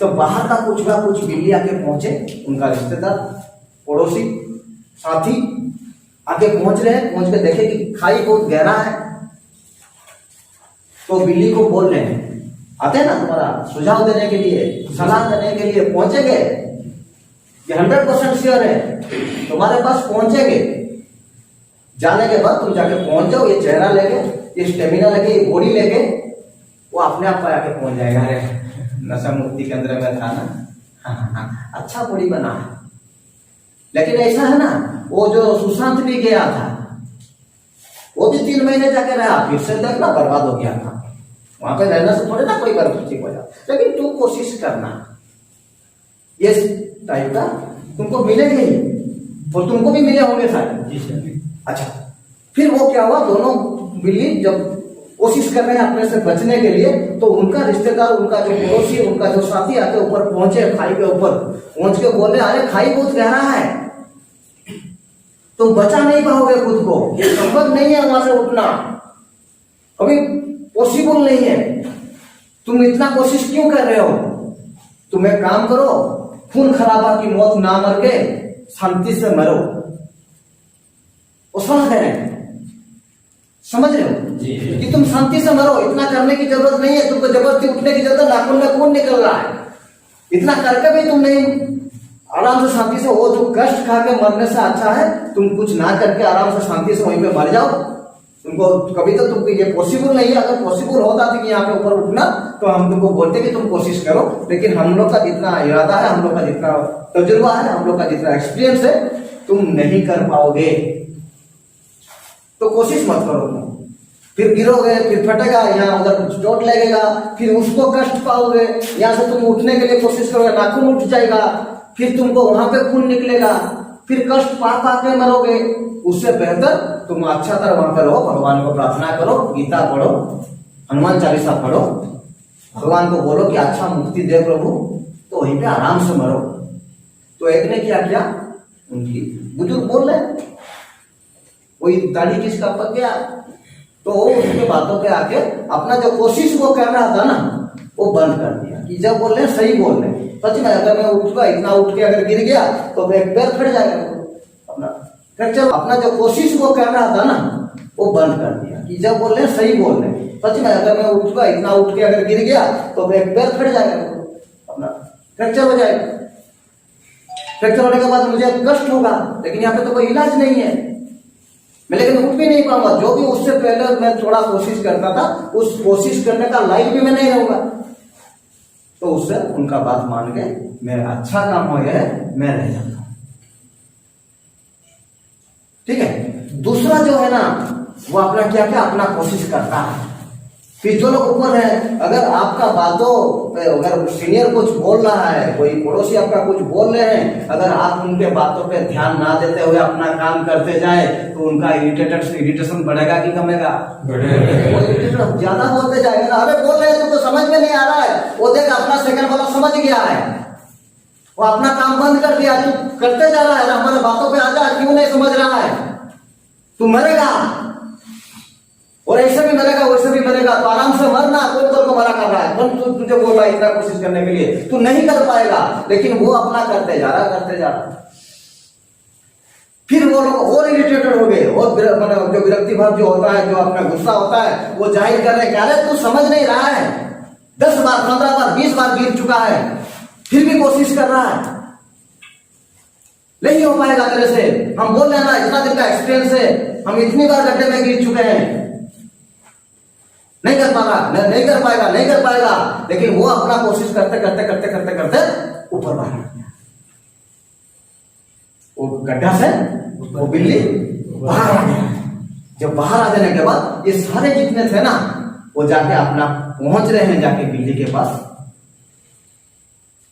तो बाहर का कुछ बिल्ली आके पहुंचे, उनका रिश्तेदार, पड़ोसी, साथी आके पहुंच रहे हैं, पहुंच के देखे कि खाई बहुत गहरा है। तो बिल्ली को बोल रहे हैं, आते हैं ना तुम्हारा सुझाव देने के लिए, सलाह देने के लिए, पहुंचेंगे, ये 100% श्योर है तुम्हारे पास पहुंचेंगे। जाने के बाद तुम जाके पहुंच जाओ, ये चेहरा लेके, ये स्टेमिना लेके, ये बॉडी लेके, वो अपने आप आके पहुंच जाएगा। अरे नशा मुक्ति केंद्र में था ना, हाँ, अच्छा बॉडी बना है। लेकिन ऐसा है ना, वो जो सुशांत भी गया था, वो भी 3 महीने जाके रहा, फिर से देखना बर्बाद हो गया था। वहां पे रहने से थोड़े ना कोई बार ठीक हो जाता, लेकिन तुम कोशिश करना, ये टाइप का तुमको मिलेंगे ही, और तुमको भी मिले होंगे शायद। अच्छा, फिर वो क्या हुआ, दोनों बिल्ली जब कोशिश कर रहे हैं अपने से बचने के लिए, तो उनका रिश्तेदार, उनका जो पड़ोसी, उनका जो साथी आके ऊपर पहुंचे, खाई के ऊपर पहुंच के बोले, अरे खाई बहुत गहरा है, तुम बचा नहीं पाओगे खुद को, ये संभव नहीं है वहां से उठना, अभी पॉसिबल नहीं है, तुम इतना कोशिश क्यों कर रहे हो, तुम एक काम करो, खून खराबा की मौत ना मर के शांति से मरो। वो सलाह दे रहे हैं, समझ रहे हो कि तुम शांति से मरो, इतना करने की जरूरत नहीं है, तुमको जबरदस्ती उठने की जरूरत, नाखून में खून निकल रहा है, इतना करके भी तुम नहीं, आराम से शांति से, वो जो कष्ट खा के मरने से अच्छा है तुम कुछ ना करके आराम से शांति से वहीं पे मर जाओ। तुमको कभी तो तुमको ये पॉसिबल नहीं है, अगर पॉसिबल होता था कि यहाँ पे ऊपर उठना, तो हम तुमको बोलते कि तुम कोशिश करो, लेकिन हम लोग का जितना इरादा है, हम लोग का जितना तजुर्बा है, हम लोग का जितना एक्सपीरियंस है, तुम नहीं कर पाओगे, तो कोशिश मत करो तुम, फिर गिरोगे, फिर फटेगा, यहाँ उधर चोट लगेगा, फिर उसको कष्ट पाओगे, यहाँ से तुम उठने के लिए कोशिश करोगे, नाखून उठ जाएगा, फिर तुमको वहां पे खून निकलेगा, फिर कष्ट पा के मरोगे। उससे बेहतर तुम अच्छा तरह वहां पर रहो, भगवान को प्रार्थना करो, गीता पढ़ो, हनुमान चालीसा पढ़ो, भगवान को बोलो कि अच्छा मुक्ति दे प्रभु, तो वहीं पे आराम से मरो। तो एक ने क्या, उनकी बुजुर्ग बोल रहे, कोई दाढ़ी किसका पक गया, तो उसके बातों पे आके अपना जो कोशिश वो कर रहा था ना, वो बंद कर दिया, कि जब बोल रहे सही बोल रहे, सच में अगर मैं उठूंगा, इतना उठ के अगर गिर गया तो एक पैर फट जाएगा अपना फ्रैक्चर। अपना जो कोशिश वो कर रहा था ना, वो बंद कर दिया, कि जब बोल रहे सही बोल रहे, सच में अगर मैं उठूंगा, इतना उठ के अगर गिर गया तो एक पैर फट जाएगा अपना फ्रैक्चर हो जाएगा। फ्रैक्चर होने के बाद मुझे कष्ट होगा, लेकिन यहाँ पे तो कोई इलाज नहीं है, मैं लेकिन उठ भी नहीं पाऊंगा। जो भी उससे पहले मैं थोड़ा कोशिश करता था, उस कोशिश करने का लायक भी मैं नहीं रहूंगा। तो उससे उनका बात मान के मेरा अच्छा काम हो गया है, मैं रह जाता हूं। ठीक है। दूसरा जो है ना, वो अपना क्या अपना कोशिश करता है। फिर जो लोग ऊपर है, अगर आपका बातों अगर सीनियर कुछ बोल रहा है, कोई पड़ोसी आपका कुछ बोल रहे हैं, अगर आप उनके बातों पे ध्यान ना देते हुए अपना काम करते जाए, तो उनका इरिटेशन बढ़ेगा कि कमेगा? बढ़ेगा। ज्यादा बोलते जाएगा ना, अरे बोल रहे हैं तुमको समझ में नहीं आ रहा है, वो देख अपना सेकंड वाला समझ गया है, वो अपना काम बंद कर दिया, तू करते जा रहा है, हमारे बातों पे आ जा, क्यों नहीं समझ रहा है? तू मरेगा, और ऐसे भी मरेगा वैसे भी मरेगा, तो आराम से मरना। कोई को मना कर रहा है, कौन तुझे बोल रहा है इतना कोशिश करने के लिए? तू नहीं कर पाएगा, लेकिन वो अपना करते जा रहा। फिर वो लोग और इरिटेटेड हो गए, और जो विरक्ति भाव जो होता है, जो अपना गुस्सा होता है, वो जाहिर कर रहे हैं, अरे तू समझ नहीं रहा है, 10 बार 15 बार 20 बार गिर चुका है, फिर भी कोशिश कर रहा है, नहीं हो पाएगा तेरे से। हम बोल रहे हैं ना, इतना दिन का एक्सपीरियंस है, हम इतनी बार गड्ढे में गिर चुके हैं, नहीं कर पाएगा। लेकिन वो अपना कोशिश करते ऊपर बाहर आ गया, वो गड्ढा से वो बिल्ली बाहर आ गया। जब बाहर आ जाने के बाद ये सारे जितने थे ना, वो जाके अपना पहुंच रहे हैं, जाके बिल्ली के पास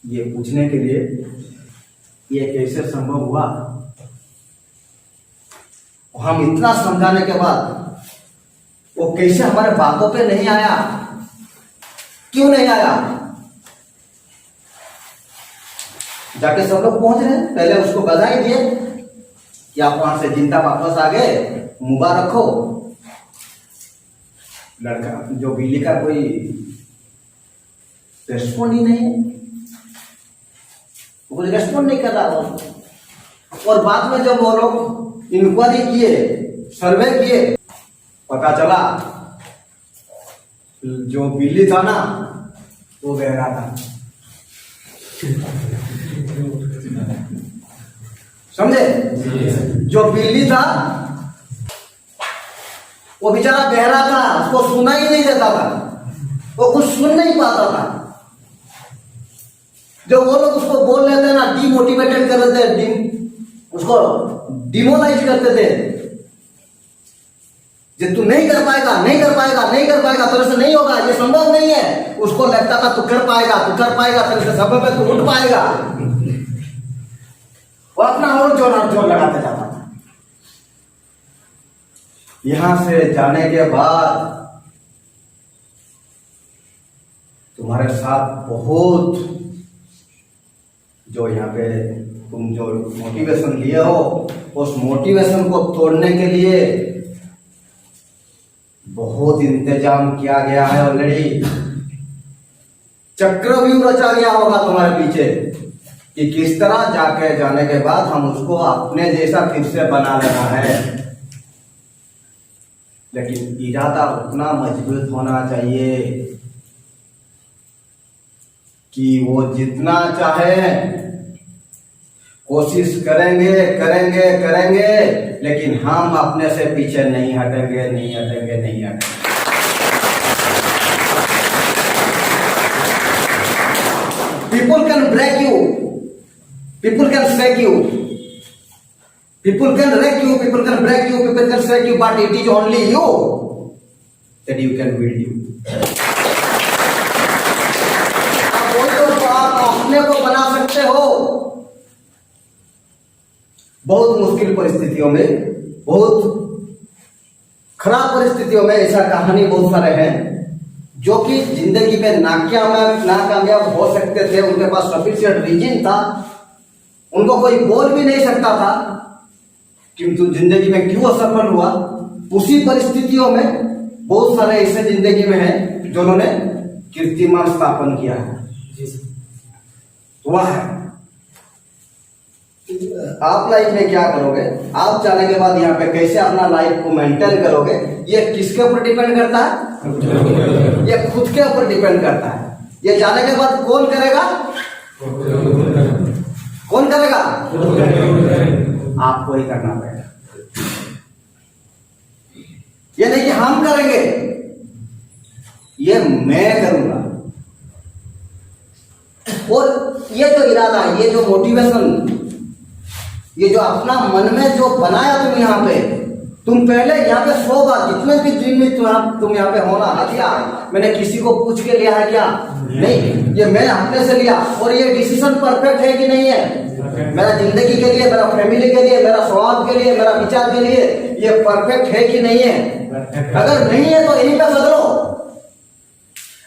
ये पूछने के लिए ये कैसे संभव हुआ? हम इतना समझाने के बाद वो कैसे हमारे बातों पे नहीं आया? क्यों नहीं आया? जाके सब लोग पहुंच रहे, पहले उसको बधाई दिए कि आप वहां से जिंदा वापस आ गए, मुबारक हो। लड़का जो बिल्ली का कोई रेस्पॉन्ड ही नहीं है, वो रेस्पॉन्ड नहीं कर रहा वो। और बाद में जब वो लोग इंक्वायरी किए, सर्वे किए, पता चला जो बिल्ली था ना वो बहरा था। समझे? जो बिल्ली था वो बेचारा बहरा था, उसको सुना ही नहीं देता था, वो कुछ सुन नहीं पाता था। जो वो लोग उसको बोल रहे थे ना, डीमोटिवेटेड कर रहे थे, उसको डिमोलाइज करते थे, जे तू नहीं कर पाएगा, नहीं कर पाएगा, नहीं कर पाएगा, तेरे से नहीं होगा, ये संभव नहीं है। उसको लगता था तू कर पाएगा, तू कर पाएगा, तेरे से सब पे तू उठ पाएगा। वो अपना और जोर लगाते जाता था। यहां से जाने के बाद तुम्हारे साथ बहुत जो यहाँ पे तुम जो मोटिवेशन लिए हो, उस मोटिवेशन को तोड़ने के लिए बहुत इंतजाम किया गया है ऑलरेडी। चक्रव्यूह रचा गया होगा तुम्हारे पीछे कि किस तरह जाके जाने के बाद हम उसको अपने जैसा फिर से बना लेना है। लेकिन इरादा उतना मजबूत होना चाहिए कि वो जितना चाहे कोशिश करेंगे करेंगे करेंगे, लेकिन हम अपने से पीछे नहीं हटेंगे, नहीं हटेंगे, नहीं हटेंगे। People can break you, people can shake you, people can wreck you, people can break you, people can shake you, but it is only you that you can build you. आप अपने को बना सकते हो। बहुत मुश्किल परिस्थितियों में, बहुत खराब परिस्थितियों में ऐसा कहानी बहुत सारे हैं जो कि जिंदगी में नाकामयाब हो सकते थे। उनके पास सफिशिएंट रीजन था, उनको कोई बोल भी नहीं सकता था, किंतु जिंदगी में क्यों असफल हुआ। उसी परिस्थितियों में बहुत सारे ऐसे जिंदगी में हैं जिन्होंने कीर्तिमान स्थापन किया है। वह आप लाइफ में क्या करोगे, आप जाने के बाद यहाँ पे कैसे अपना लाइफ को मेंटेन करोगे, ये किसके ऊपर डिपेंड करता है? ये खुद के ऊपर डिपेंड करता है। ये जाने के बाद कौन करेगा? कौन करेगा? आपको ही करना पड़ेगा। ये नहीं कि हम करेंगे, ये मैं करूंगा। और ये जो इरादा, ये जो मोटिवेशन, ये जो अपना मन में जो बनाया तुम यहाँ पे, तुम पहले यहाँ पे 100 बार जितने भी दिन में तुम यहाँ पे होना क्या, मैंने किसी को पूछ के लिया है क्या? नहीं, ये मैं अपने से लिया। और ये डिसीजन परफेक्ट है कि नहीं है? मेरा जिंदगी के लिए, मेरा फैमिली के लिए, मेरा स्वभाव के लिए, मेरा विचार के लिए ये परफेक्ट है कि नहीं है? अगर नहीं है तो यहीं पे बदलो।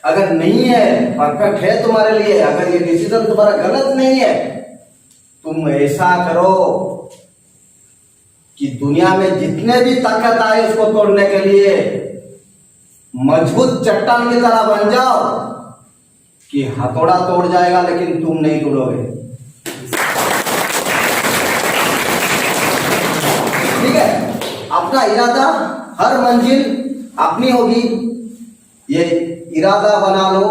अगर नहीं है, परफेक्ट है तुम्हारे लिए, अगर ये डिसीजन तुम्हारा गलत नहीं है, तुम ऐसा करो कि दुनिया में जितने भी ताकत आए उसको तोड़ने के लिए मजबूत चट्टान की तरह बन जाओ कि हथौड़ा तोड़ जाएगा लेकिन तुम नहीं तोड़ोगे। ठीक है? अपना इरादा, हर मंजिल अपनी होगी, ये इरादा बना लो।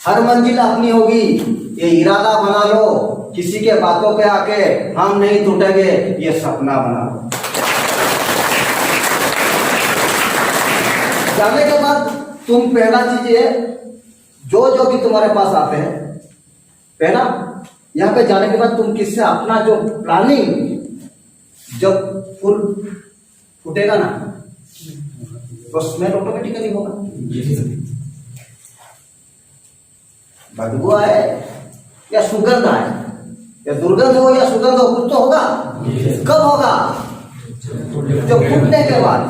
हर मंजिल अपनी होगी, ये इरादा बना लो। किसी के बातों पे आके हम नहीं टूटेंगे, ये सपना बना लो। जाने के बाद तुम पहला चीज ये, जो भी तुम्हारे पास आते हैं, पहला यहाँ पे जाने के बाद तुम किससे अपना जो प्लानिंग जब फुल फूटेगा ना तो स्मेल ऑटोमेटिकली होगा। बदबू आए या सुगंध आए, या दुर्गंध हो या सुगंध हो, कुछ तो होगा। कब होगा? जब फूटने के बाद।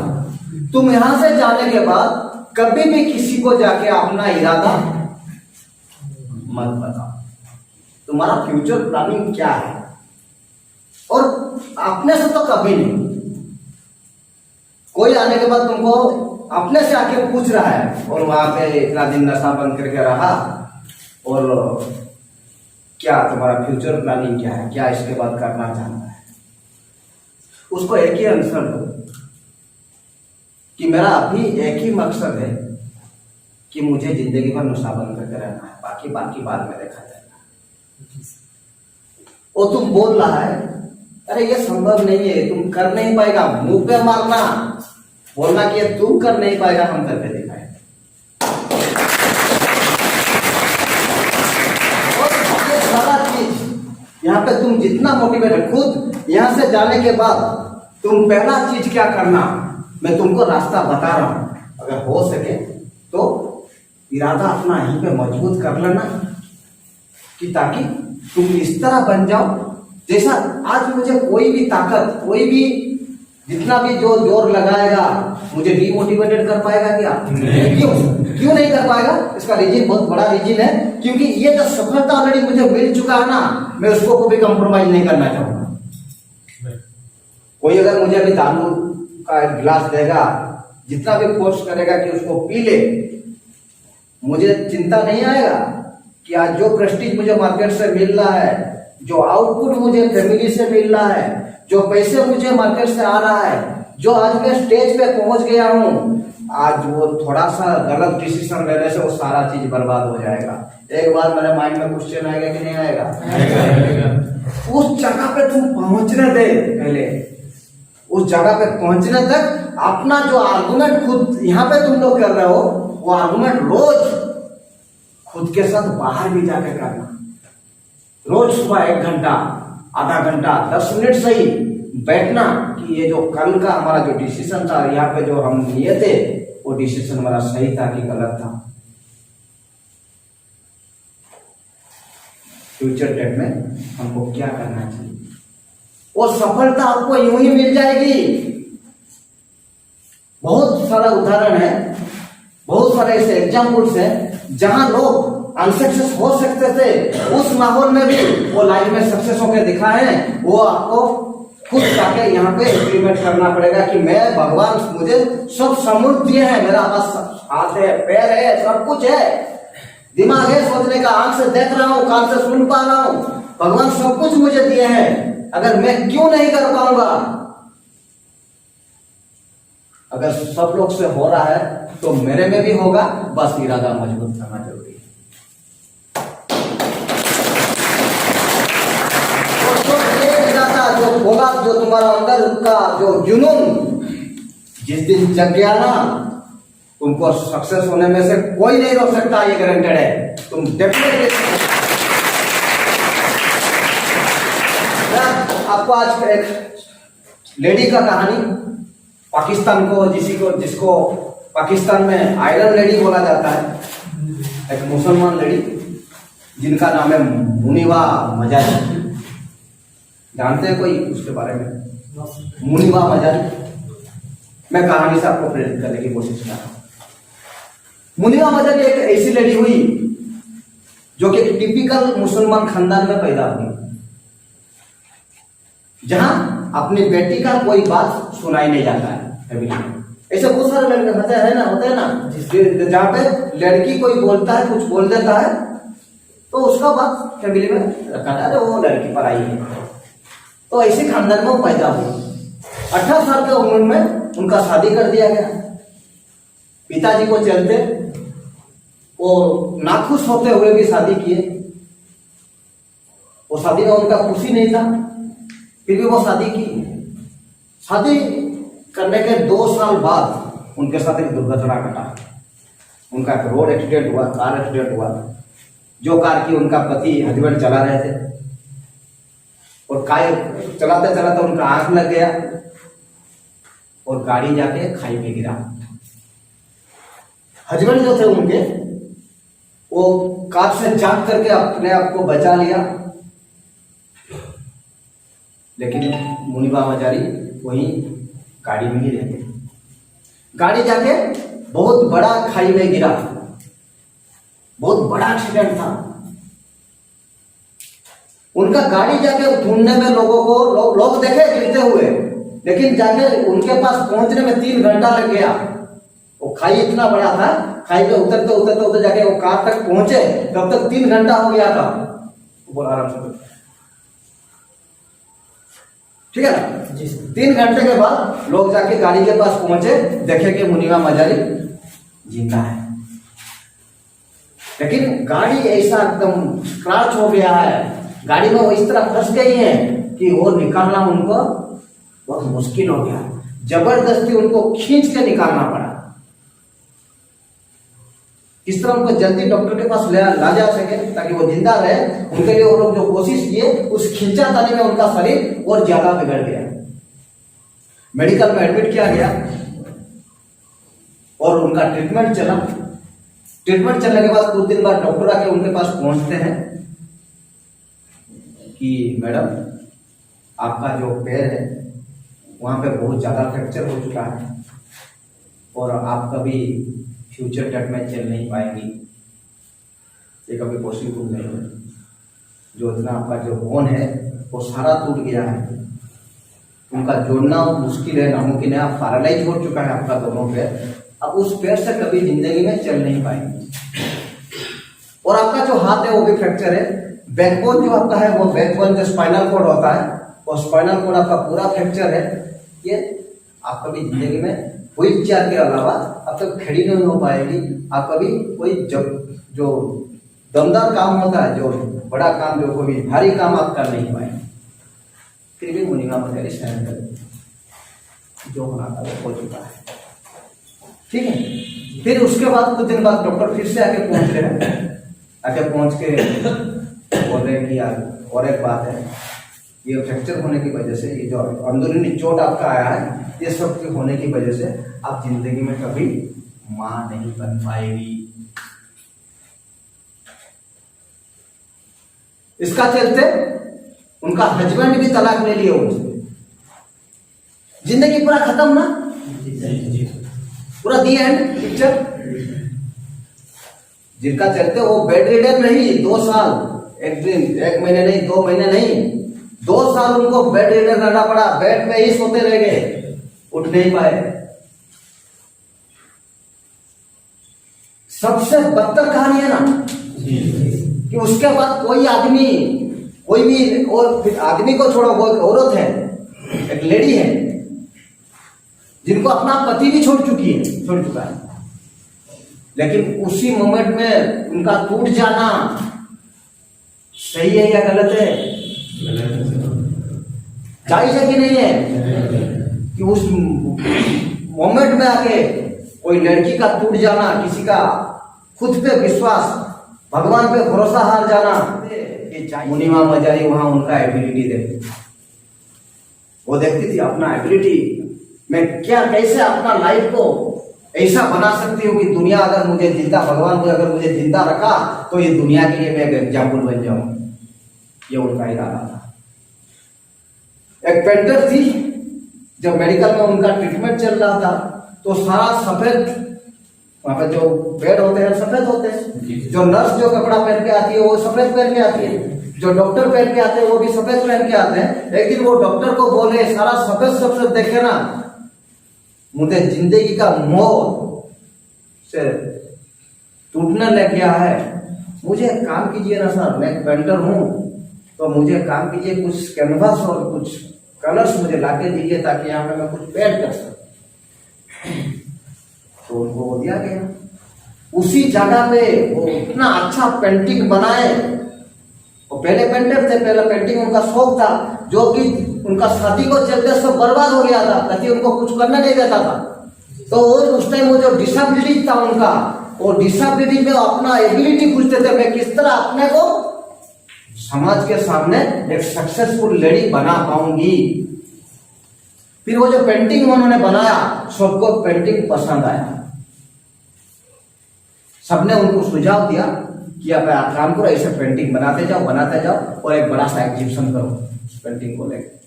तुम यहां से जाने के बाद कभी भी किसी को जाके अपना इरादा मत बताओ। तुम्हारा फ्यूचर प्लानिंग क्या है, और अपने से तो कभी नहीं। कोई आने के बाद तुमको अपने से आके पूछ रहा है और वहां पे इतना दिन नशा बंद करके रहा, और क्या तुम्हारा फ्यूचर प्लानिंग क्या है, क्या इसके बाद करना चाहता है, उसको एक ही आंसर दो कि मेरा अभी एक ही मकसद है कि मुझे जिंदगी भर नशा बंद करके रहना है, बाकी बाद में देखा जाएगा। और तुम बोल रहा है अरे ये संभव नहीं है, तुम कर नहीं पाएगा, मुंह पे मारना, बोलना कि तुम कर नहीं पाएगा, हम करके दिखाएंगे। और ये सारा चीज यहाँ पे तुम जितना मोटिवेटेड, खुद यहाँ से जाने के बाद तुम पहला चीज क्या करना, मैं तुमको रास्ता बता रहा हूं, अगर हो सके तो इरादा अपना यहीं पे मजबूत कर लेना, कि ताकि तुम इस तरह बन जाओ जैसा आज मुझे कोई भी ताकत, कोई भी जितना भी जो जोर लगाएगा मुझे डीमोटिवेटेड कर पाएगा क्या? क्यों नहीं कर पाएगा? इसका रीजन बहुत बड़ा रीजन है, क्योंकि ये जो सफलता ऑलरेडी मुझे मिल चुका है ना, मैं उसको कभी कंप्रोमाइज नहीं करना चाहूंगा। कोई अगर मुझे अभी दारू का गिलास देगा, जितना भी फोर्स करेगा कि उसको पी ले, मुझे चिंता नहीं आएगा कि आज जो प्रेस्टीज मुझे मार्केट से मिल रहा है, जो आउटपुट मुझे फैमिली से मिल रहा है, जो पैसे मुझे मार्केट से आ रहा है, जो आज मैं स्टेज पे पहुंच गया हूं, आज वो थोड़ा सा गलत डिसीजन लेने से वो सारा चीज बर्बाद हो जाएगा। एक बार मेरे माइंड में क्वेश्चन आएगा कि नहीं आएगा? उस जगह पे तुम पहुंचने दे, पहले उस जगह पे पहुंचने तक अपना जो आर्गुमेंट खुद यहाँ पे तुम लोग कर रहे हो, वो आर्गुमेंट रोज खुद के साथ बाहर भी जाके करना। रोज सुबह 1 घंटा, आधा घंटा, 10 मिनट सही बैठना कि ये जो कल का हमारा जो डिसीजन था, यहाँ पे जो हम लिए थे, वो डिसीजन हमारा सही था कि गलत था। फ्यूचर डेट में हमको क्या करना चाहिए, वो सफलता आपको यूं ही मिल जाएगी। बहुत सारा उदाहरण है, बहुत सारे ऐसे एग्जाम्पल्स हैं जहां लोग अनसक्सेस हो सकते थे, उस माहौल में भी वो लाइफ में सक्सेस होकर दिखाए हैं। वो आपको खुद जाके यहाँ पे एक्सपेरिमेंट करना पड़ेगा कि मैं, भगवान मुझे सब समृद्ध दिए हैं, मेरा बस हाथ है, पैर है, सब कुछ है, दिमाग है सोचने का, आंख से देख रहा हूँ, कान से सुन पा रहा हूँ, भगवान सब कुछ मुझे दिए हैं, अगर मैं क्यों नहीं कर पाऊंगा? अगर सब लोग से हो रहा है तो मेरे में भी होगा, बस इरादा मजबूत करना जरूरी है। जो होगा, जो तुम्हारा अंदर का जो जुनून जिस दिन जग गया ना, तुमको सक्सेस होने में से कोई नहीं रोक सकता, ये गारंटेड है। तुम डेफिनेटली। आपको आज एक लेडी का कहानी, पाकिस्तान को जिसको पाकिस्तान में आयरन लेडी बोला जाता है, एक मुसलमान लेडी जिनका नाम है मुनीबा मजारी। जानते हैं कोई उसके बारे में? मुनीबा मजारी। मैं कहानी से आपको प्रेरित करने की कोशिश कर रहा हूं। मुनीबा मजारी एक ऐसी लेडी हुई जो कि टिपिकल मुसलमान खानदान में पैदा हुई, जहां अपनी बेटी का कोई बात सुनाई नहीं जाता है। ऐसे बहुत सारे लड़के होते हैं ना, जहाँ पे लड़की कोई बोलता है, कुछ बोल देता है, तो उसका बात फैमिली में रखा जाता है, वो लड़की पर आई है। तो ऐसे खानदान में वो पैदा हुआ। 18 साल की उम्र में उनका शादी कर दिया गया। पिताजी को चलते वो नाखुश होते हुए भी शादी किए। वो शादी में उनका खुशी नहीं था, फिर भी वो शादी की। शादी करने के 2 साल बाद उनके साथ एक दुर्घटना घटा। उनका एक रोड एक्सीडेंट हुआ, कार एक्सीडेंट हुआ। जो कार की उनका पति हस्बैंड चला रहे थे, और कार चलाते चलाते उनका आंख लग गया और गाड़ी जाके खाई में गिरा। हस्बैंड जो थे उनके, वो कार से झांक करके अपने आप को बचा लिया। लेकिन मुनिबा मजारी वहीं गाड़ी में ही रहते। गाड़ी जाके बहुत बड़ा खाई में गिरा, बहुत बड़ा एक्सीडेंट था। उनका गाड़ी जाके ढूंढने में लोगों को लोग देखे गिरते हुए, लेकिन जाके उनके पास पहुंचने में 3 घंटा लग गया। वो खाई इतना बड़ा था, खाई पे उतरते उतरते उतर जाके वो कार तक पहुंचे, तब तक 3 घंटा हो गया था। बोल आराम से, ठीक है ना जी। 3 घंटे के बाद लोग जाके गाड़ी के पास पहुंचे, देखे कि मुनिबा मजारी जिंदा है, लेकिन गाड़ी ऐसा एकदम स्क्रैच हो गया है, गाड़ी में वो इस तरह फंस गई है कि वो निकालना उनको बहुत मुश्किल हो गया। जबरदस्ती उनको खींच के निकालना पड़ा। इस तरह उनको जल्दी डॉक्टर के पास ला जा सके ताकि वो जिंदा रहे, उनके लिए वो लोग जो कोशिश किए, उस खींचातानी में उनका शरीर और ज्यादा बिगड़ गया। मेडिकल में एडमिट किया गया और उनका ट्रीटमेंट चला। ट्रीटमेंट चलने के बाद कुछ दिन बाद डॉक्टर आके उनके पास पहुंचते हैं कि मैडम, आपका जो पैर है वहां पे बहुत ज्यादा फ्रैक्चर हो चुका है और आप कभी फ्यूचर डेट में चल नहीं पाएंगी, ये कभी पॉसिबल नहीं है। जो इतना आपका जो बोन है वो सारा टूट गया है, उनका जोड़ना मुश्किल है, नामुमकिन है। आप पैरालाइज हो चुका है आपका दोनों पैर, अब उस पैर से कभी जिंदगी में चल नहीं पाएंगे। और आपका जो हाथ है वो भी फ्रैक्चर है। बैकबोन जो आपका है वो बैकबोन जो स्पाइनल कॉर्ड होता है, वो स्पाइनल कॉर्ड आपका पूरा फ्रैक्चर है। ये आप कभी जिंदगी में व्हील चेयर के अलावा अब तक खड़ी नहीं हो पाएगी। आप कभी कोई जो दमदार काम होता है, जो बड़ा काम, जो कोई भारी काम आप कर नहीं पाएंगे। फिर भी मुनिबा मजारी सहन करें, जो होना था वो हो चुका है, ठीक है। फिर उसके बाद कुछ दिन बाद डॉक्टर फिर से आके पहुंच रहे हैं, आके पहुंच के बोल रहे हैं कि यार और एक बात है, ये फ्रैक्चर होने की वजह से, ये जो अंदरूनी चोट आपका आया है, ये सब होने की वजह से आप जिंदगी में कभी मां नहीं बन पाएगी। इसका चलते उनका हस्बैंड भी तलाक ले लिया उनसे, जिंदगी पूरा खत्म ना, पूरा दी एंड पिक्चर। जिनका चलते वो बेड रिडन रही 2 साल, एक दिन, 1 महीने नहीं, 2 महीने नहीं, 2 साल उनको बेड रिडन रहना पड़ा। बेड पे ही सोते रह गए, उठ नहीं पाए। सबसे बदतर कहानी है ना कि उसके बाद कोई आदमी, कोई भी, और आदमी को छोड़ो, वो एक औरत है, एक लेडी है, जिनको अपना पति भी छोड़ चुका है, लेकिन उसी मोमेंट में उनका टूट जाना सही है या गलत है? जायज है कि नहीं है? कि उस मोमेंट में आके कोई लड़की का टूट जाना, किसी का खुद पे विश्वास, भगवान पे भरोसा हार जाना, मुनिबा मजारी वहां उनका एबिलिटी देखती, वो देखती थी अपना एबिलिटी, मैं क्या कैसे अपना लाइफ को ऐसा बना सकती हूँ कि दुनिया अगर मुझे जिंदा, भगवान मुझे अगर मुझे जिंदा रखा तो ये दुनिया के लिए मैं एक एग्जाम्पल बन जाऊं। ये उनका इरादा था। एक पेंटर थी, जब मेडिकल में उनका ट्रीटमेंट चल रहा था तो सारा सफेद, वहां पे जो बेड होते हैं सफेद होते हैं, जो नर्स जो कपड़ा पहन के आती है वो सफेद पहन के आती है, जो डॉक्टर पहन के आते हैं वो भी सफेद पहन के आते हैं। एक दिन वो डॉक्टर को बोले, सारा सफेद सफेद देखे ना, मुझे जिंदगी का मोह से टूटने लग गया है, मुझे काम कीजिए ना सर, मैं पेंटर हूं, तो मुझे काम कीजिए, कुछ कैनवास और कुछ कलर्स मुझे लाके दीजिए ताकि यहाँ पे मैं कुछ पेंट कर सकूं। तो उनको वो दिया गया। उसी जगह पे वो इतना अच्छा पेंटिंग बनाए। वो पहले पेंटर थे, पहले पेंटिंग उनका शौक था, जो कि उनका शादी को चलते सब बर्बाद हो गया था, ताकि उनको कुछ करने नहीं देता था। तो उस टाइम वो जो डिसेबिलिटी था उनका, वो डिसेबिलिटी में अपना एबिलिटी पूछते थे, मैं किस तरह अपने को समाज के सामने एक सक्सेसफुल लेडी बना पाऊंगी। फिर वो जो पेंटिंग उन्होंने बनाया, सबको पेंटिंग पसंद आया। सबने उनको सुझाव दिया कि आप काम करो, ऐसे पेंटिंग बनाते जाओ और एक बड़ा सा एग्जीबिशन करो पेंटिंग को लेकर।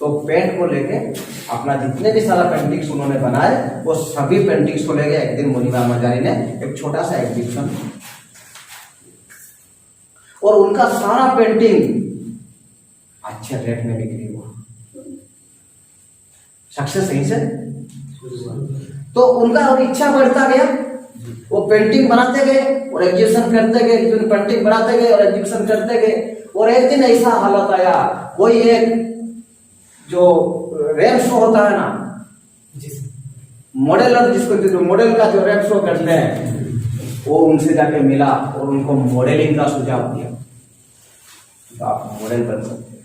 तो पेंट को लेके अपना जितने भी सारा पेंटिंग्स उन्होंने बनाए वो सभी पेंटिंग्स को लेके एक दिन मुनीबा मजारी ने एक छोटा सा एग्जीबिशन, और उनका सारा पेंटिंग अच्छे रेट में बिक्री हुआ, सक्सेस सही से। तो उनका और इच्छा बढ़ता गया, वो पेंटिंग बनाते गए और एग्जीबिशन करते गए, पेंटिंग बनाते गए और एग्जीबिशन करते गए। और एक दिन ऐसा हालत आया, कोई एक जो रैंप शो होता है ना, मॉडलर जिसको मॉडल का जो रैंप शो करते हैं, वो उनसे जाके मिला और उनको मॉडलिंग का सुझाव दिया, तो आप मॉडल बन सकते हैं।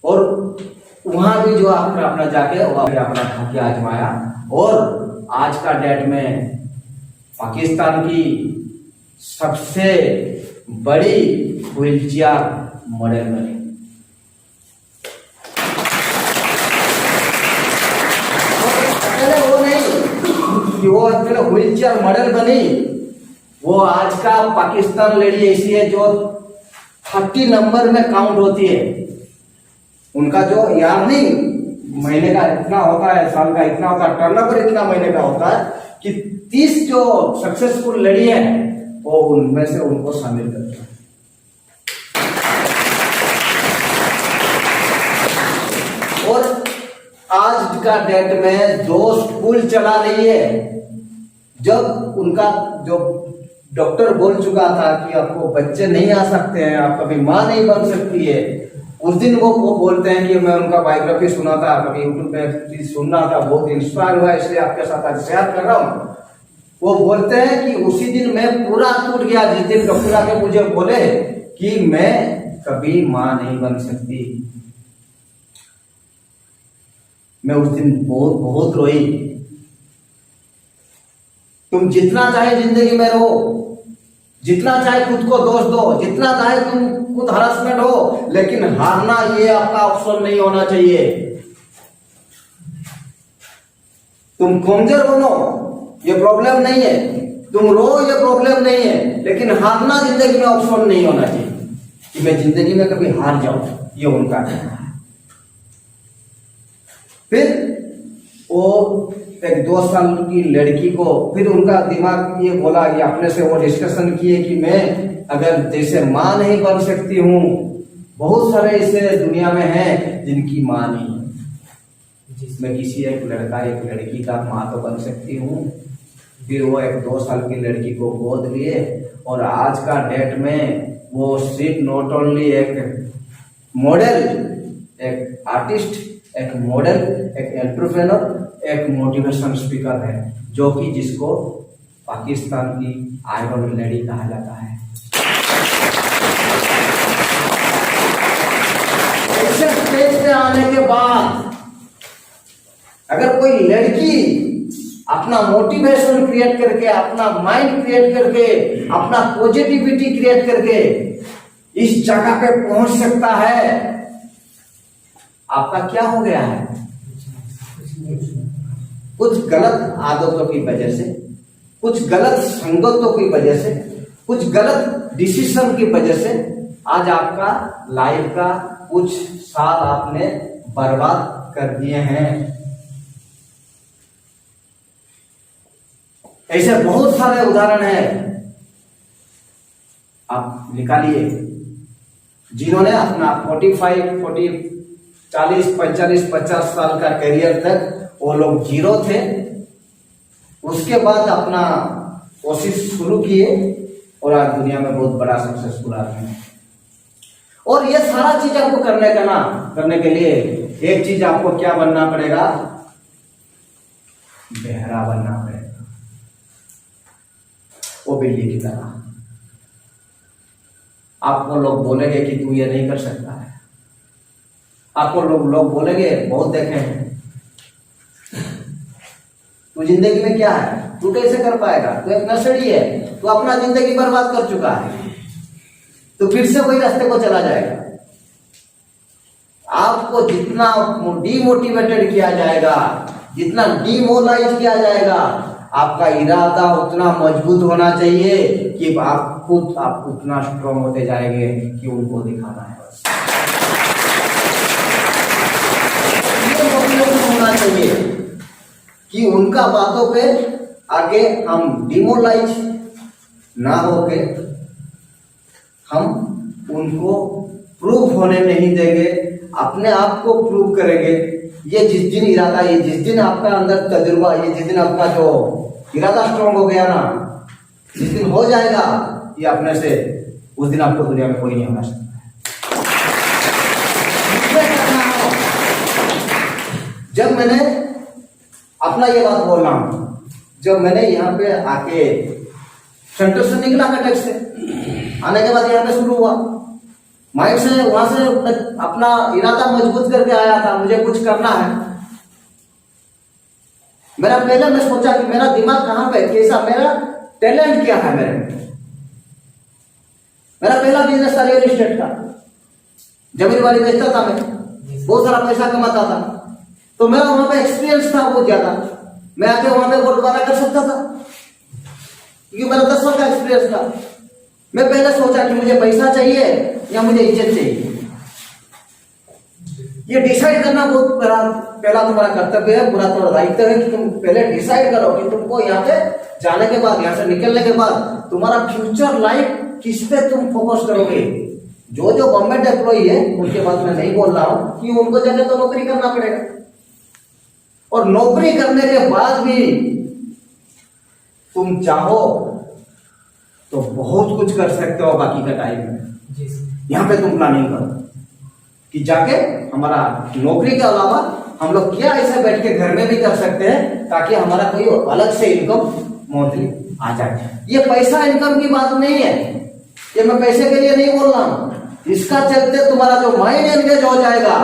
और वहां भी जो आपने अपना जाके अपना भाग्य आजमाया और आज का डेट में पाकिस्तान की सबसे बड़ी व्हीलचेयर मॉडल बनी। वो नहीं कि वो पहले व्हीलचेयर मॉडल बनी, वो आज का पाकिस्तान लेडी ऐसी है जो 30 नंबर में काउंट होती है। उनका जो अर्निंग महीने का इतना होता है, साल का इतना होता है, टर्नओवर इतना महीने का होता है कि 30 जो सक्सेसफुल लेडी है वो उनमें से उनको शामिल करते हैं। और आज का डेट में जो स्कूल चला रही है, जब उनका जो डॉक्टर बोल चुका था कि आपको बच्चे नहीं आ सकते हैं, आप कभी माँ नहीं बन सकती है, उस दिन वो बोलते हैं कि मैं उनका बायोग्राफी सुना था, कभी यूट्यूब पे सुनना था, बहुत इंस्पायर हुआ, इसलिए आपके साथ आज शेयर कर रहा हूँ। वो बोलते हैं कि उसी दिन मैं पूरा टूट गया जिस दिन डॉक्टर आके मुझे बोले कि मैं कभी माँ नहीं बन सकती। मैं उस दिन बहुत रोई। तुम जितना चाहे जिंदगी में रहो, जितना चाहे खुद को दोष दो, जितना चाहे तुम खुद हरासमेंट हो, लेकिन हारना ये आपका ऑप्शन नहीं होना चाहिए। तुम कमजोर बनो ये प्रॉब्लम नहीं है, तुम रो ये प्रॉब्लम नहीं है, लेकिन हारना जिंदगी में ऑप्शन नहीं होना चाहिए कि मैं जिंदगी में कभी हार जाऊं, ये उनका कहना है। फिर वो एक 2 साल की लड़की को, फिर उनका दिमाग ये बोला कि अपने से वो डिस्कशन किए कि मैं अगर जैसे माँ नहीं बन सकती हूँ, बहुत सारे ऐसे दुनिया में हैं जिनकी माँ नहीं है, मैं किसी एक लड़का एक लड़की का माँ तो बन सकती हूँ। फिर वो एक 2 साल की लड़की को गोद लिए और आज का डेट में वो सिर्फ नॉट ओनली एक मॉडल, एक आर्टिस्ट, एक मॉडल, एक एंटरप्रेन्योर, एक मोटिवेशन स्पीकर है, जो कि जिसको पाकिस्तान की आयरन लेडी कहा जाता है। ऐसे स्टेज पे आने के बाद अगर कोई लड़की अपना मोटिवेशन क्रिएट करके, अपना माइंड क्रिएट करके, अपना पॉजिटिविटी क्रिएट करके इस जगह पे पहुंच सकता है, आपका क्या हो गया है? कुछ गलत आदतों की वजह से, कुछ गलत संगतों की वजह से, कुछ गलत डिसीजन की वजह से आज आपका लाइफ का कुछ साल आपने बर्बाद कर दिए हैं। ऐसे बहुत सारे उदाहरण हैं, आप निकालिए, जिन्होंने अपना 45, 40, 45, 50 साल का करियर तक वो लोग जीरो थे, उसके बाद अपना कोशिश शुरू किए और आज दुनिया में बहुत बड़ा सक्सेसफुल आदमी है। और ये सारा चीज आपको करने के लिए एक चीज आपको क्या बनना पड़ेगा? बहरा बनना पड़ेगा, वो बिल्ली की तरह। आपको लोग बोलेंगे कि तू ये नहीं कर सकता है, आपको लोग बोलेंगे, बहुत देखे हैं, तू जिंदगी में क्या है, तू कैसे कर पाएगा, तू एक नशेड़ी है, तू अपना जिंदगी बर्बाद कर चुका है, तो फिर से वही रास्ते को चला जाएगा। आपको जितना डीमोटिवेटेड किया जाएगा, जितना डिमोरलाइज किया जाएगा, आपका इरादा उतना मजबूत होना चाहिए कि आप उतना स्ट्रॉन्ग होते जाएंगे कि उनको दिखाना है बस। ये मोटिवेशन होना चाहिए कि उनका बातों पे आगे हम डिमोरलाइज ना होके हम उनको प्रूफ होने नहीं देंगे, अपने आप को प्रूव करेंगे। ये जिस दिन इरादा, ये जिस दिन आपका अंदर तजुर्बा, ये जिस दिन आपका जो इरादा स्ट्रॉन्ग हो गया ना, जिस दिन हो जाएगा ये अपने से, उस दिन आपको दुनिया में कोई नहीं होना सकता। जब मैंने अपना ये बात बोल रहा हूं, जब मैंने यहाँ पे आके सेंटर से निकला कटक से, आने के बाद यहाँ पे शुरू हुआ, माइंड से वहां से अपना इरादा मजबूत करके आया था, मुझे कुछ करना है। मेरा पहले मैं सोचा कि मेरा दिमाग कहाँ पे, कैसा, मेरा टैलेंट क्या है मेरे में। मेरा पहला बिजनेस था रियल एस्टेट का, जमीन वाली बेचता था मैं, बहुत सारा पैसा कमाता था, तो मेरा वहां पे एक्सपीरियंस था बहुत ज्यादा। मैं आके वहां पे वो दोबारा कर सकता था क्योंकि मेरा 10 साल का एक्सपीरियंस था। मैं पहले सोचा कि मुझे पैसा चाहिए या मुझे इज्जत चाहिए, ये डिसाइड करना बहुत पहला तुम्हारा कर्तव्य है, पूरा तुम्हारा दायित्व है कि तुम पहले डिसाइड करो कि तुमको यहाँ पे जाने के बाद, यहाँ से निकलने के बाद तुम्हारा फ्यूचर लाइफ किस पे तुम फोकस करोगे। जो जो गवर्नमेंट एम्प्लॉई है उनके बाद मैं नहीं बोल रहा हूं कि उनको जाके तो नौकरी करना पड़ेगा, और नौकरी करने के बाद भी तुम चाहो तो बहुत कुछ कर सकते हो बाकी का टाइम में। यहाँ पे तुम प्लानिंग करो कि जाके हमारा नौकरी के अलावा हम लोग क्या ऐसे बैठ के घर में भी कर सकते हैं ताकि हमारा कोई अलग से इनकम मंथली आ जाए। ये पैसा इनकम की बात नहीं है, ये मैं पैसे के लिए नहीं बोल रहा हूं, इसका चलते तुम्हारा जो माइंड एंगेज हो जाएगा,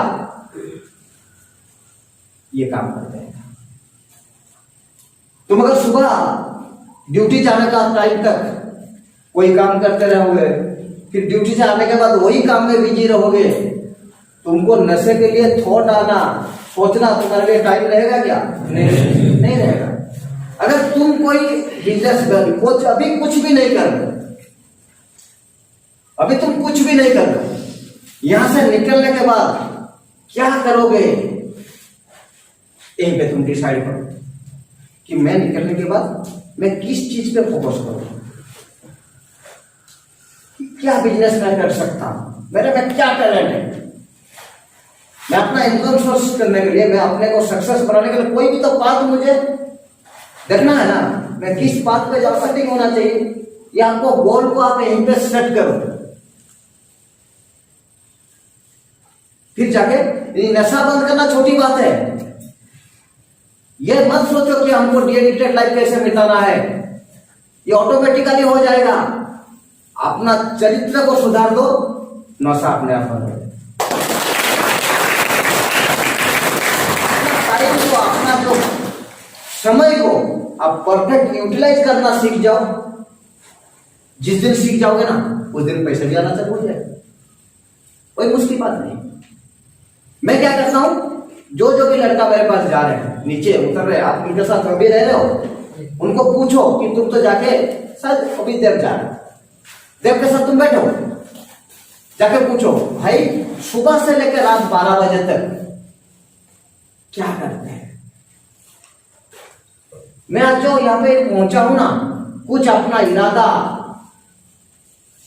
ये काम कर जाएगा। तुम अगर सुबह ड्यूटी जाने का टाइम तक कोई काम करते रहोगे, फिर ड्यूटी से आने के बाद वही काम में बिजी रहोगे, तुमको नशे के लिए थॉट आना, सोचना तुम्हारे लिए टाइम रहेगा क्या? नहीं रहेगा। अगर तुम कोई बिजनेस कुछ अभी कुछ भी नहीं कर रहे, अभी तुम कुछ भी नहीं कर रहे, यहां से निकलने के बाद क्या करोगे, यहीं पे तुम डिसाइड करो कि मैं निकलने के बाद मैं किस चीज पे फोकस करूं, क्या बिजनेस मैं कर सकता हूं, मेरे में क्या टैलेंट है। मैं अपना इनकम सोर्स करने के लिए, मैं अपने को सक्सेस बनाने के लिए कोई भी तो पाथ मुझे देखना है ना, मैं किस पाथ पे जा सकती होना चाहिए। या आपको गोल को आप यहीं पे सेट करो, फिर जाके नशा बंद करना छोटी बात है। ये मत सोचो कि हमको डिएडिक्टेड लाइफ कैसे मिटाना है, ये ऑटोमेटिकली हो जाएगा। अपना चरित्र को सुधार दो, नशा अपने आप बंद हो जाएगा। अपना जो समय को आप परफेक्ट यूटिलाइज करना सीख जाओ। जिस दिन सीख जाओगे ना, उस दिन पैसे भी आना चालू हो जाएगा, कोई मुश्किल बात नहीं। मैं क्या करता हूं, जो जो भी लड़का मेरे पास जा रहे हैं, नीचे उतर रहे, आप उनके साथ अभी रह रहे हो, उनको पूछो कि तुम तो जाके शायद अभी देव जा रहे, देव के साथ तुम बैठो, जाके पूछो भाई सुबह से लेकर रात 12 बजे तक क्या करते हैं। मैं आज जो यहाँ पे पहुंचा हूं ना, कुछ अपना इरादा,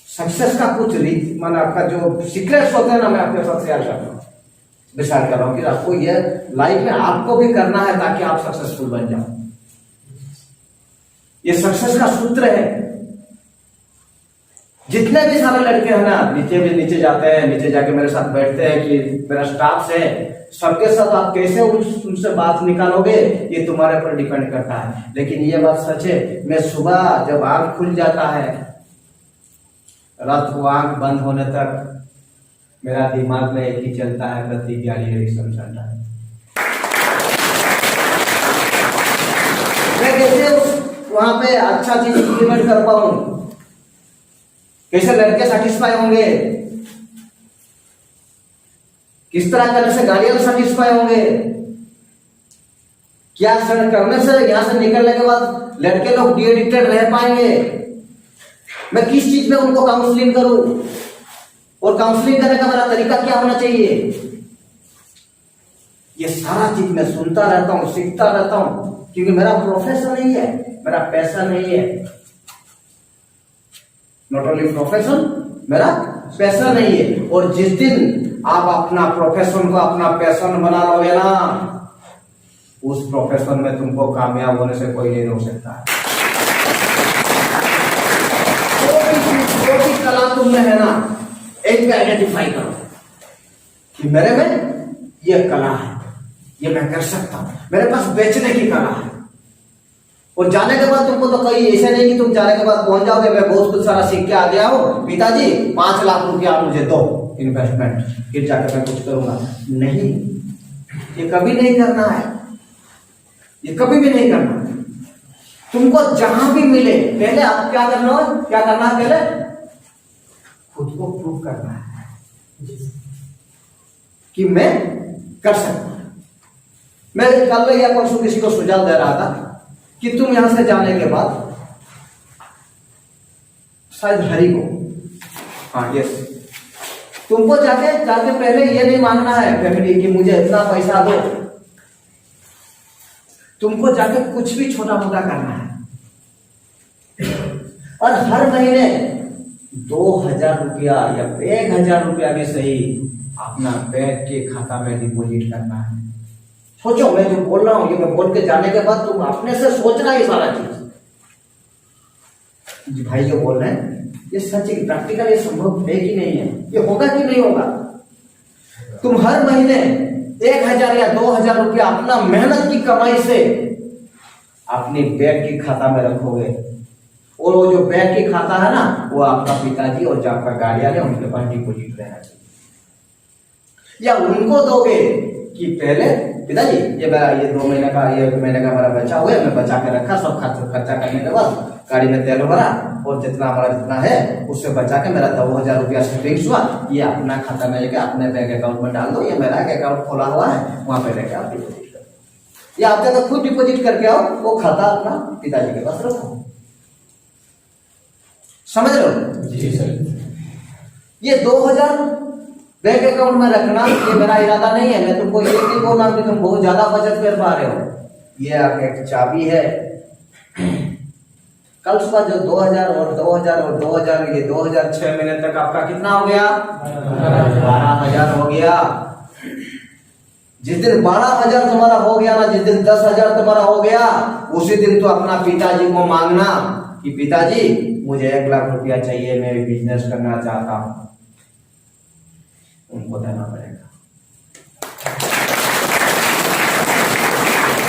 सक्सेस का कुछ माना आपका जो सीक्रेट्स होते हैं ना, मैं आपके साथ शेयर करता हूं, डिसाइड कर रहा हूं कि आपको ये लाइफ में आपको भी करना है ताकि आप सक्सेसफुल बन जाओ। ये सक्सेस का सूत्र है। जितने भी सारे लड़के हैं ना, नीचे जाते हैं, नीचे जाके मेरे साथ बैठते हैं कि मेरा स्टाफ है, सबके साथ आप कैसे उनसे बात निकालोगे, ये तुम्हारे पर डिपेंड करता है। लेकिन ये बात सच है, मैं सुबह जब आंख खुल जाता है, रात को आंख बंद होने तक मेरा दिमाग में एक ही चलता है, प्रतीक ज्ञानी एडिक्शन चलता है। मैं कैसे वहां पे अच्छा चीज इम्प्लीमेंट कर पाऊं, कैसे लड़के सेटिस्फाई होंगे, किस तरह करने से गार्डियन सेटिस्फाई होंगे, क्या करने से यहां से निकलने के बाद लड़के लोग डिएडिक्टेड रह पाएंगे, मैं किस चीज में उनको काउंसलिंग करूं, और काउंसलिंग करने का मेरा तरीका क्या होना चाहिए, ये सारा चीज मैं सुनता रहता हूँ, सीखता रहता हूँ, क्योंकि मेरा प्रोफेशन नहीं है, मेरा पैसा नहीं है। नॉट ओनली प्रोफेशन, मेरा पैसा नहीं है। और जिस दिन आप अपना प्रोफेशन को अपना पैशन बना लोगे ना, उस प्रोफेशन में तुमको कामयाब होने से कोई नहीं रोक सकता। जो भी कला तुम में है ना, एक पे आइडेंटिफाई करो कि मेरे में ये कला है, ये मैं कर सकता हूं, मेरे पास बेचने की कला है। और जाने के बाद तुमको तो कहीं ऐसे नहीं कि तुम जाने के बाद पहुंच जाओगे मैं बहुत कुछ सारा सीख के आ गया हूं, पिताजी 5 लाख रुपया मुझे दो इन्वेस्टमेंट, फिर जाकर मैं कुछ करूंगा। नहीं, ये कभी नहीं करना है, ये कभी भी नहीं करना। तुमको जहां भी मिले पहले आप क्या करना है, क्या करना है, पहले खुद को प्रूव करना है कि मैं कर सकता हूं। मैं कल या परसों किसी को सुझाव दे रहा था कि तुम यहां से जाने के बाद शायद हरि को, हाँ यस, तुमको जाके पहले ये नहीं मांगना है फैमिली कि मुझे इतना पैसा दो, तुमको जाके कुछ भी छोटा मोटा करना है और हर महीने 2000 रुपया या 1000 रुपया भी सही अपना बैंक के खाता में डिपॉजिट करना है। सोचो, मैं जो बोल रहा हूं ये मैं बोल के जाने के बाद तुम अपने से सोचना ये सारा चीज। भाई जो बोल रहे हैं ये सच है, प्रैक्टिकल ये संभव है कि नहीं है, ये होगा कि नहीं होगा। तुम हर महीने 1000 या 2000 रुपया अपना मेहनत की कमाई से अपनी बैंक की खाता में रखोगे, और वो जो बैंक की खाता है ना, वो आपका पिताजी और जो आपका गार्डियन है उनके पास डिपॉजिट रहना चाहिए। या उनको दोगे कि पहले पिताजी ये मेरा ये 2 महीने का, ये 1 महीने का मेरा बचा हुआ है, मैं बचा के रखा, सब खर्चा करने के बाद गाड़ी में तेल भरा और जितना हमारा जितना है उससे बचा के मेरा 2000 रुपया सेविंग्स हुआ, ये अपना खाता में लेके अपने बैंक अकाउंट में डाल दो, ये मेरा एक अकाउंट खोला हुआ है, वहां पे लेके आप डिपॉजिट करो। या आप जगह खुद डिपॉजिट करके आओ, वो खाता अपना पिताजी के पास रखो। समझ रहे हो? जी सर। ये 2000 बैंक अकाउंट में रखना ये मेरा इरादा नहीं है। मैं तुमको ये नहीं बोल रहा कि तुम बहुत ज्यादा बचत कर पा रहे हो, ये एक चाबी है। कल सुबह जो 2000 और 2000 और 2000 ये 2006 महीने तक आपका कितना हो गया? 12000 हो गया। जिस दिन 12000 तुम्हारा हो गया ना, जिस दिन 10000 तुम्हारा हो गया, उसी दिन तो अपना पिताजी को मांगना कि पिताजी मुझे 1 लाख रुपया चाहिए, मैं बिजनेस करना चाहता हूं। उनको देना पड़ेगा।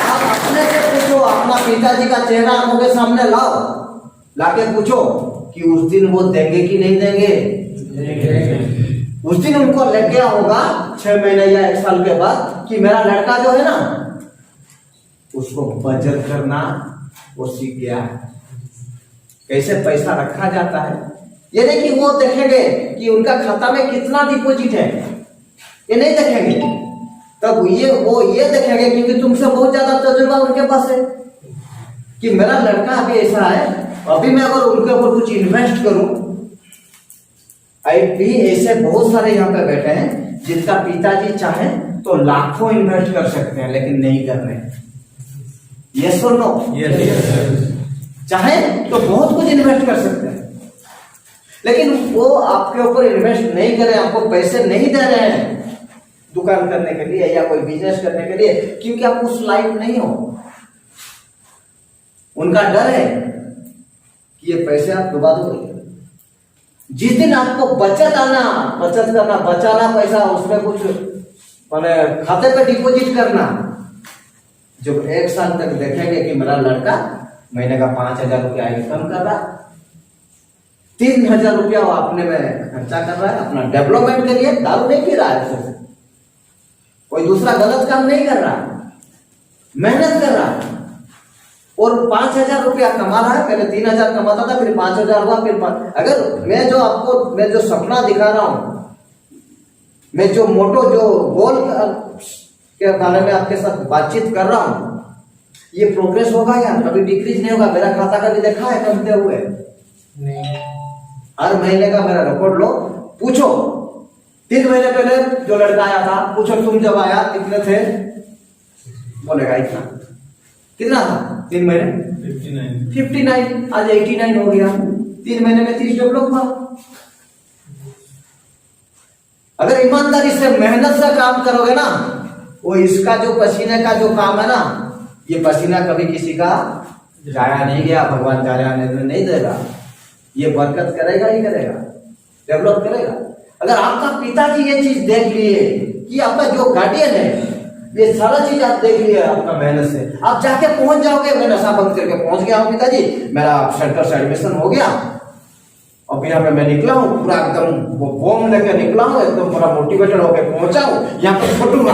आप अपने से पूछो, अपना पिताजी का चेहरा आंखों के सामने लाओ, लाके पूछो कि उस दिन वो देंगे कि नहीं देंगे। उस दिन उनको लग गया होगा 6 महीने या 1 साल के बाद कि मेरा लड़का जो है ना, उसको बचत करना वो सीख गया है, कैसे पैसा रखा जाता है। ये नहीं कि वो देखेंगे कि उनका खाता में कितना डिपॉजिट है, ये नहीं देखेंगे। तब वो ये देखेंगे क्योंकि तुमसे बहुत ज्यादा तजुर्बा उनके पास है कि मेरा लड़का अभी ऐसा है, अभी मैं अगर उनके ऊपर कुछ इन्वेस्ट करूं। भी ऐसे बहुत सारे यहाँ पे बैठे हैं जिनका पिताजी चाहे तो लाखों इन्वेस्ट कर सकते हैं, लेकिन नहीं कर रहे। यस और नो? चाहे तो बहुत कुछ इन्वेस्ट कर सकते हैं, लेकिन वो आपके ऊपर इन्वेस्ट नहीं कर रहे, आपको पैसे नहीं दे रहे हैं दुकान करने के लिए या कोई बिजनेस करने के लिए, क्योंकि आप उस लायक नहीं हो। उनका डर है कि ये पैसे आप डुबा दोगे। जिस दिन आपको बचत करना, बचाना पैसा, उसमें कुछ माने खाते पे डिपॉजिट करना, जब 1 साल तक देखेंगे कि मेरा लड़का महीने का 5000 रुपया इनकम कर रहा, 3000 रुपया वो अपने में खर्चा कर रहा है अपना डेवलपमेंट के लिए, दारू नहीं पी रहा है, उससे कोई दूसरा गलत काम नहीं कर रहा, मेहनत कर रहा है, और 5000 रुपया कमा रहा है। पहले 3000 कमाता था, फिर 5000 हुआ, फिर अगर मैं जो सपना दिखा रहा हूं, मैं जो मोटो जो गोल के बारे में आपके साथ बातचीत कर रहा हूं, ये प्रोग्रेस होगा या कभी डिक्रीज नहीं होगा। मेरा खाता कभी देखा है कमते हुए? नहीं। हर महीने का मेरा रिकॉर्ड लो, पूछो 3 महीने पहले जो लड़का आया था, पूछो तुम जब आया कितने थे, बोलेगा इतना। कितना था 3 महीने 59, आज 89 हो गया। 3 महीने में 30 डेवलप हुआ। अगर ईमानदारी से मेहनत से काम करोगे ना, वो इसका जो पसीने का जो काम है ना, ये पसीना कभी किसी का जाया नहीं गया, भगवान जाया नहीं देगा। ये बरकत करेगा ही करेगा, डेवलप करेगा। अगर आपका पिताजी ये चीज देख लिए कि आपका जो गार्डियन है, ये सारा चीज आप देख लिए आपका मेहनत से, आप जाके पहुंच जाओगे। मैं नशा बंद करके पहुंच गया हूँ पिताजी, मेरा सेंटर से एडमिशन हो गया और यहाँ पे मैं निकला हूँ पूरा एकदम वो बॉम्ब लेकर निकला हूँ, एकदम पूरा मोटिवेटेड होकर पहुंचा हूँ, यहाँ पे छोटूंगा।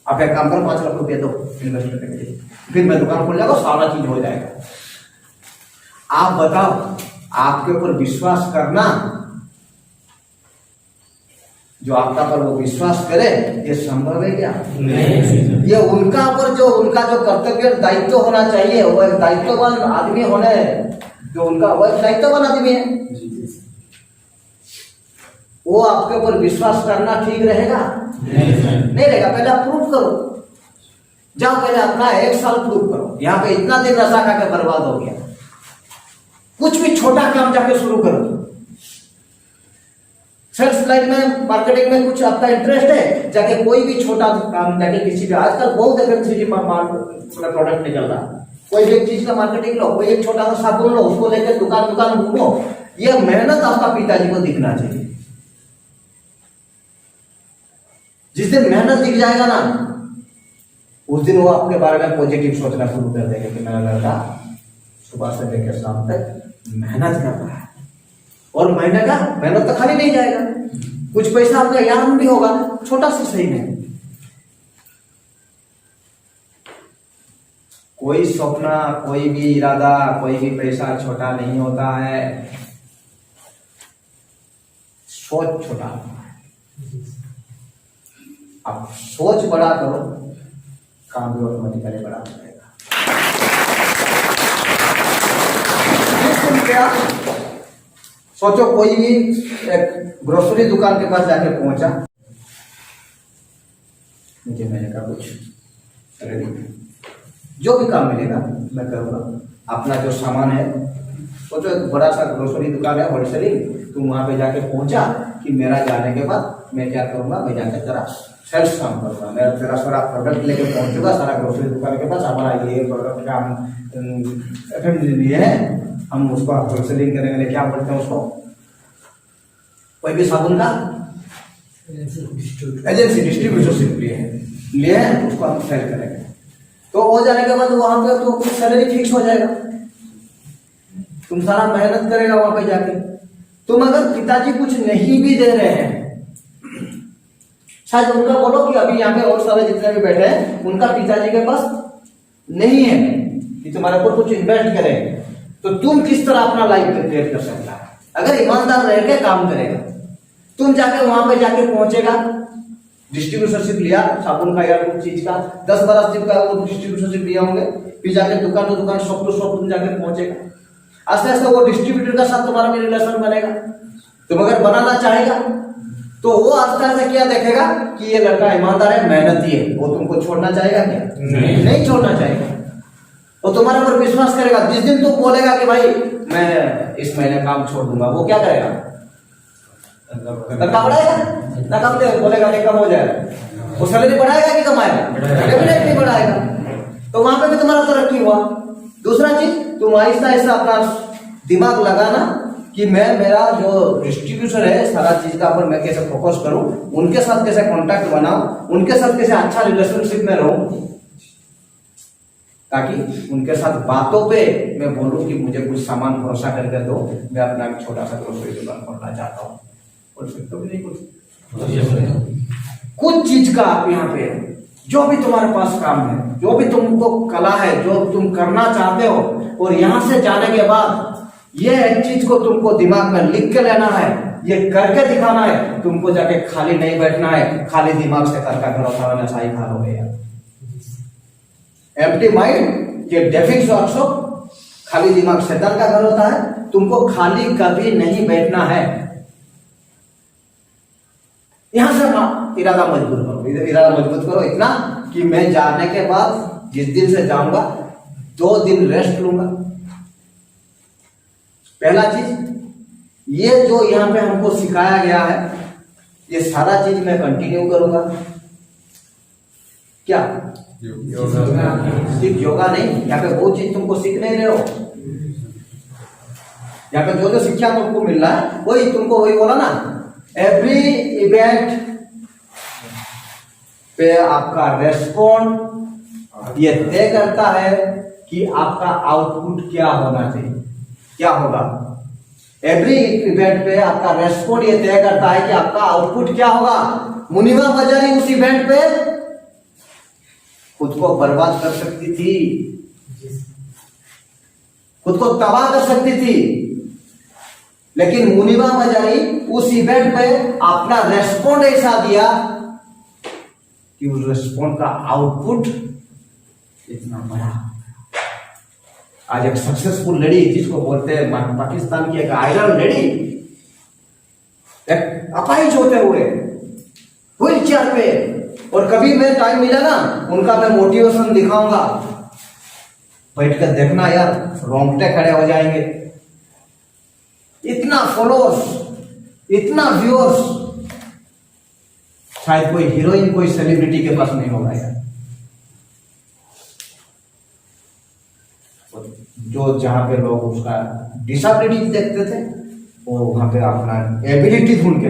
आप एक काम करो, 5 लाख रुपया दो इन्वेस्ट करने के लिए, फिर मैं दुकान खोल जाऊंगा, सारा चीज हो जाएगा। आप बताओ, आपके ऊपर विश्वास करना, जो आपका पर वो विश्वास करे, ये संभव है क्या? नहीं। ये उनका ऊपर जो उनका जो कर्तव्य दायित्व होना चाहिए, वो एक दायित्ववान आदमी होने, जो उनका वो एक दायित्ववान आदमी है, वो आपके ऊपर विश्वास करना ठीक रहेगा? नहीं रहेगा। पहले आप प्रूफ करो, जाओ पहले अपना 1 साल प्रूफ करो। यहाँ पे इतना दिन नशा खा के बर्बाद हो गया, कुछ भी छोटा काम जाके शुरू करो। सेल्स लाइन में, मार्केटिंग में कुछ आपका इंटरेस्ट है, जाके कोई भी छोटा काम जाके किसी भी, आजकल बहुत FMCG प्रोडक्ट निकल रहा है, कोई भी एक चीज का मार्केटिंग लो, कोई एक छोटा सा साबुन लो, उसको लेकर दुकान घूमो। ये मेहनत आपका पिताजी को दिखना चाहिए। जिस दिन मेहनत दिख जाएगा ना, उस दिन वो आपके बारे में पॉजिटिव सोचना शुरू कर देगा कि मेरा लड़का सुबह से लेकर शाम तक मेहनत कर रहा है। और महीने का मेहनत तो खाली नहीं जाएगा, कुछ पैसा आपका याद भी होगा, छोटा सा सही नहीं। कोई सपना, कोई भी इरादा, कोई भी पैसा छोटा नहीं होता है, सोच छोटा होता है। आप सोच बड़ा करो, काम भी ऑटोमेटिकली बड़ा हो जाएगा। सोचो कोई भी एक ग्रोसरी दुकान के पास जाके पहुंचा, मुझे मैंने कहा कुछ जो भी काम मिलेगा मैं करूँगा, अपना जो सामान है, सोचो एक बड़ा सा ग्रोसरी दुकान है होलसेलिंग, तुम वहां पे जाके पहुंचा कि मेरा जाने के बाद मैं क्या करूंगा, मैं जाके तेरा सेल्स काम करूंगा, मैं तेरा सारा प्रोडक्ट लेके पहुंचूंगा सारा ग्रोसरी दुकान के पास, हमारा ये प्रोडक्ट का हम लिए है, हम उसको होलसेलिंग करेंगे, क्या बोलते हैं उसको, कोई भी साबुन का एजेंसी डिस्ट्रीब्यूटरशिप लिए हैं, उसको हम सेल करेंगे। तो हो जाने के बाद वहां पे तो कुछ सैलरी फिक्स हो जाएगा, तुम सारा मेहनत करेगा वहां पे जाके। तुम अगर पिताजी कुछ नहीं भी दे रहे हैं, शायद उनका बोलो कि अभी यहाँ पे और सारे जितने भी बैठे हैं उनका पिताजी के पास नहीं है कि तुम्हारे ऊपर कुछ इन्वेस्ट करें, तो तुम किस तरह अपना लाइफ क्रिएट कर सकता है? अगर ईमानदार रह के काम करेगा, तुम जाके वहां पे जाके पहुंचेगा, डिस्ट्रीब्यूटरशिप लिया साबुन का या कुछ चीज का, 10-12 चीज का वो डिस्ट्रीब्यूटरशिप लिया होंगे, फिर जाके दुकान टू दुकान, शॉप टू शॉप तुम जाके पहुंचेगा। आस्ते आस्ते वो डिस्ट्रीब्यूटर का साथ तुम्हारा भी रिलेशन बनेगा। तुम अगर बनाना चाहेगा तो वो आस्ते आस्ते क्या देखेगा कि ये लड़का ईमानदार है, मेहनती है, वो तुमको छोड़ना चाहेगा क्या? नहीं छोड़ना चाहेगा। वो तुम्हारे ऊपर विश्वास करेगा। जिस दिन तुम बोलेगा कि भाई मैं इस महीने काम छोड़ दूंगा, वो क्या करेगा? धक्का बढ़ाएगा ना, कम दे बोलेगा नहीं कम हो जाएगा, वो सैलरी बढ़ाएगा कि कमाएगा? डेफिनेटली बढ़ाएगा। तो वहां पे भी तुम्हारा तरक्की हुआ। दूसरा चीज, तुम आहिस्ता आहिस्ता अपना दिमाग लगाना कि मैं मेरा जो डिस्ट्रीब्यूटर है सारा चीज का ऊपर मैं कैसे फोकस करूं, उनके साथ कैसे कांटेक्ट बनाऊं, उनके साथ कैसे अच्छा रिलेशनशिप में रहूं, ताकि उनके साथ बातों पे मैं बोलूं कि मुझे कुछ सामान भरोसा करके दो, मैं अपना एक छोटा सा ग्रोसरी दुकान खोलना चाहता हूँ। बोल सकते हो नहीं? कुछ चीज का आप यहाँ पे जो भी तुम्हारे पास काम है, जो भी तुमको कला है, जो तुम करना चाहते हो, और यहाँ से जाने के बाद ये एक चीज को तुमको दिमाग में लिख के लेना है, ये करके दिखाना है। तुमको जाके खाली नहीं बैठना है, खाली दिमाग से करका भरोसा वाला सही हाल हो गया। एम्प्टी माइंड ये डेफिक्स वर्कशॉप, खाली दिमाग शैतान का घर होता है। तुमको खाली कभी नहीं बैठना है। यहां से इरादा मजबूत करो, इरादा मजबूत करो इतना कि मैं जाने के बाद जिस दिन से जाऊंगा 2 दिन रेस्ट लूंगा। पहला चीज ये जो यहाँ पे हमको सिखाया गया है ये सारा चीज मैं कंटिन्यू करूंगा। क्या सिर्फ योगा नहीं, यहाँ पे बहुत चीज तुमको सीख नहीं रहे हो। यहाँ पे जो जो शिक्षा तुमको मिल रहा है वही तुमको, वही बोला ना, एवरी इवेंट पे आपका रेस्पॉन्ड ये तय करता है कि आपका आउटपुट क्या होना चाहिए, क्या होगा। एवरी इवेंट पे आपका रेस्पॉन्ड ये तय करता है कि आपका आउटपुट क्या होगा। मुनीवा मजारी उस इवेंट पे खुद को बर्बाद कर सकती थी, खुद को तबाह कर सकती थी, लेकिन मुनीवा मजारी उस इवेंट पे अपना रेस्पॉन्ड ऐसा दिया कि उस रेस्पॉन्ड का आउटपुट इतना बड़ा। आज एक सक्सेसफुल लेडी जिसको बोलते हैं पाकिस्तान की एक आयरन लेडी, एक अपाहिज होते हुए व्हील चेयर पे, और कभी मैं टाइम मिला ना उनका मैं मोटिवेशन दिखाऊंगा, बैठकर देखना यार रोंगटे खड़े हो जाएंगे। इतना फॉलोअर्स, इतना व्यूअर्स शायद कोई हीरोइन, कोई सेलिब्रिटी के पास नहीं होगा यार। जो जहां पे लोग उसका डिसेबिलिटी देखते थे वो वहां पे अपना एबिलिटी ढूंढ के,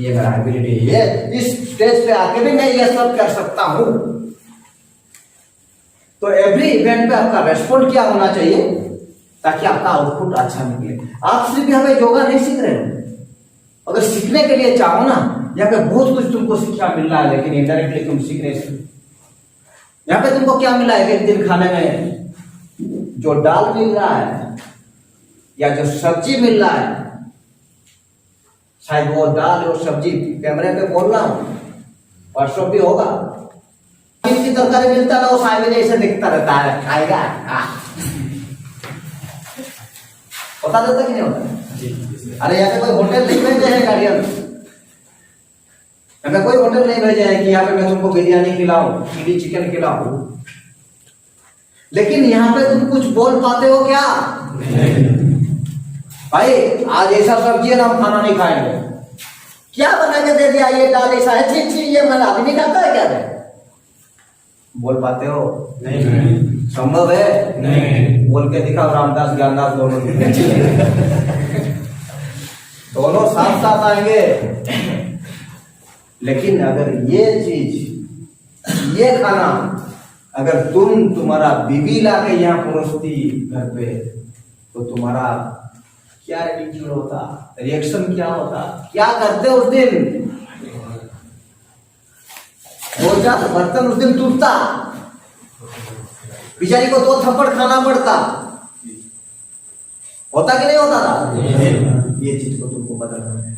ये मेरा एबिलिटी, ये इस स्टेज पे आके भी मैं ये सब कर सकता हूं। तो एवरी इवेंट पे आपका रेस्पॉन्ड क्या होना चाहिए ताकि आपका आउटपुट अच्छा निकले। आप सिर्फ यहाँ पे योगा नहीं सीख रहे हो, अगर सीखने के लिए चाहो ना, यहाँ पे बहुत कुछ तुमको शिक्षा मिल रहा है, लेकिन इनडायरेक्टली तुम सीख नहीं सकते। यहाँ पे तुमको क्या मिला है, एक दिन खाने में जो दाल मिल रहा है या जो सब्जी मिल रहा है, शायद वो दाल और सब्जी कैमरे पे बोल रहा हूं, व्हाट्सएप भी होगा, की तरकारी मिलता है ना, वो साइड जैसे दिखता रहता है, खाएगा होता रहता कि नहीं होता। अरे यहाँ पे कोई होटल नहीं भेजे हैं गार्डियन, यहाँ पे कोई होटल नहीं भेजे हैं कि यहाँ पे मैं तुमको बिरयानी खिलाऊं, चिली चिकन खिलाऊं, लेकिन यहाँ पे तुम कुछ बोल पाते हो क्या? भाई आज ऐसा सब्जी है ना, हम खाना नहीं खाएंगे, क्या बना के दे दिया, ये दाल ऐसा है, ठीक ठीक, ये मैं आदमी खाता है क्या? बोल पाते हो? नहीं। संभव है? नहीं। बोल के दिखाओ, रामदास ज्ञानदास दोनों साथ साथ आएंगे। लेकिन अगर ये चीज, ये खाना अगर तुम्हारा बीबी लाके यहाँ परोसती घर पे, तो तुम्हारा क्या एटीट्यूड होता, रिएक्शन क्या होता, क्या करते उस दिन? बर्तन उस दिन टूटता, बेचारी को 2 थप्पड़ खाना पड़ता, होता कि नहीं होता था? ये चीज को तुमको बदलना है,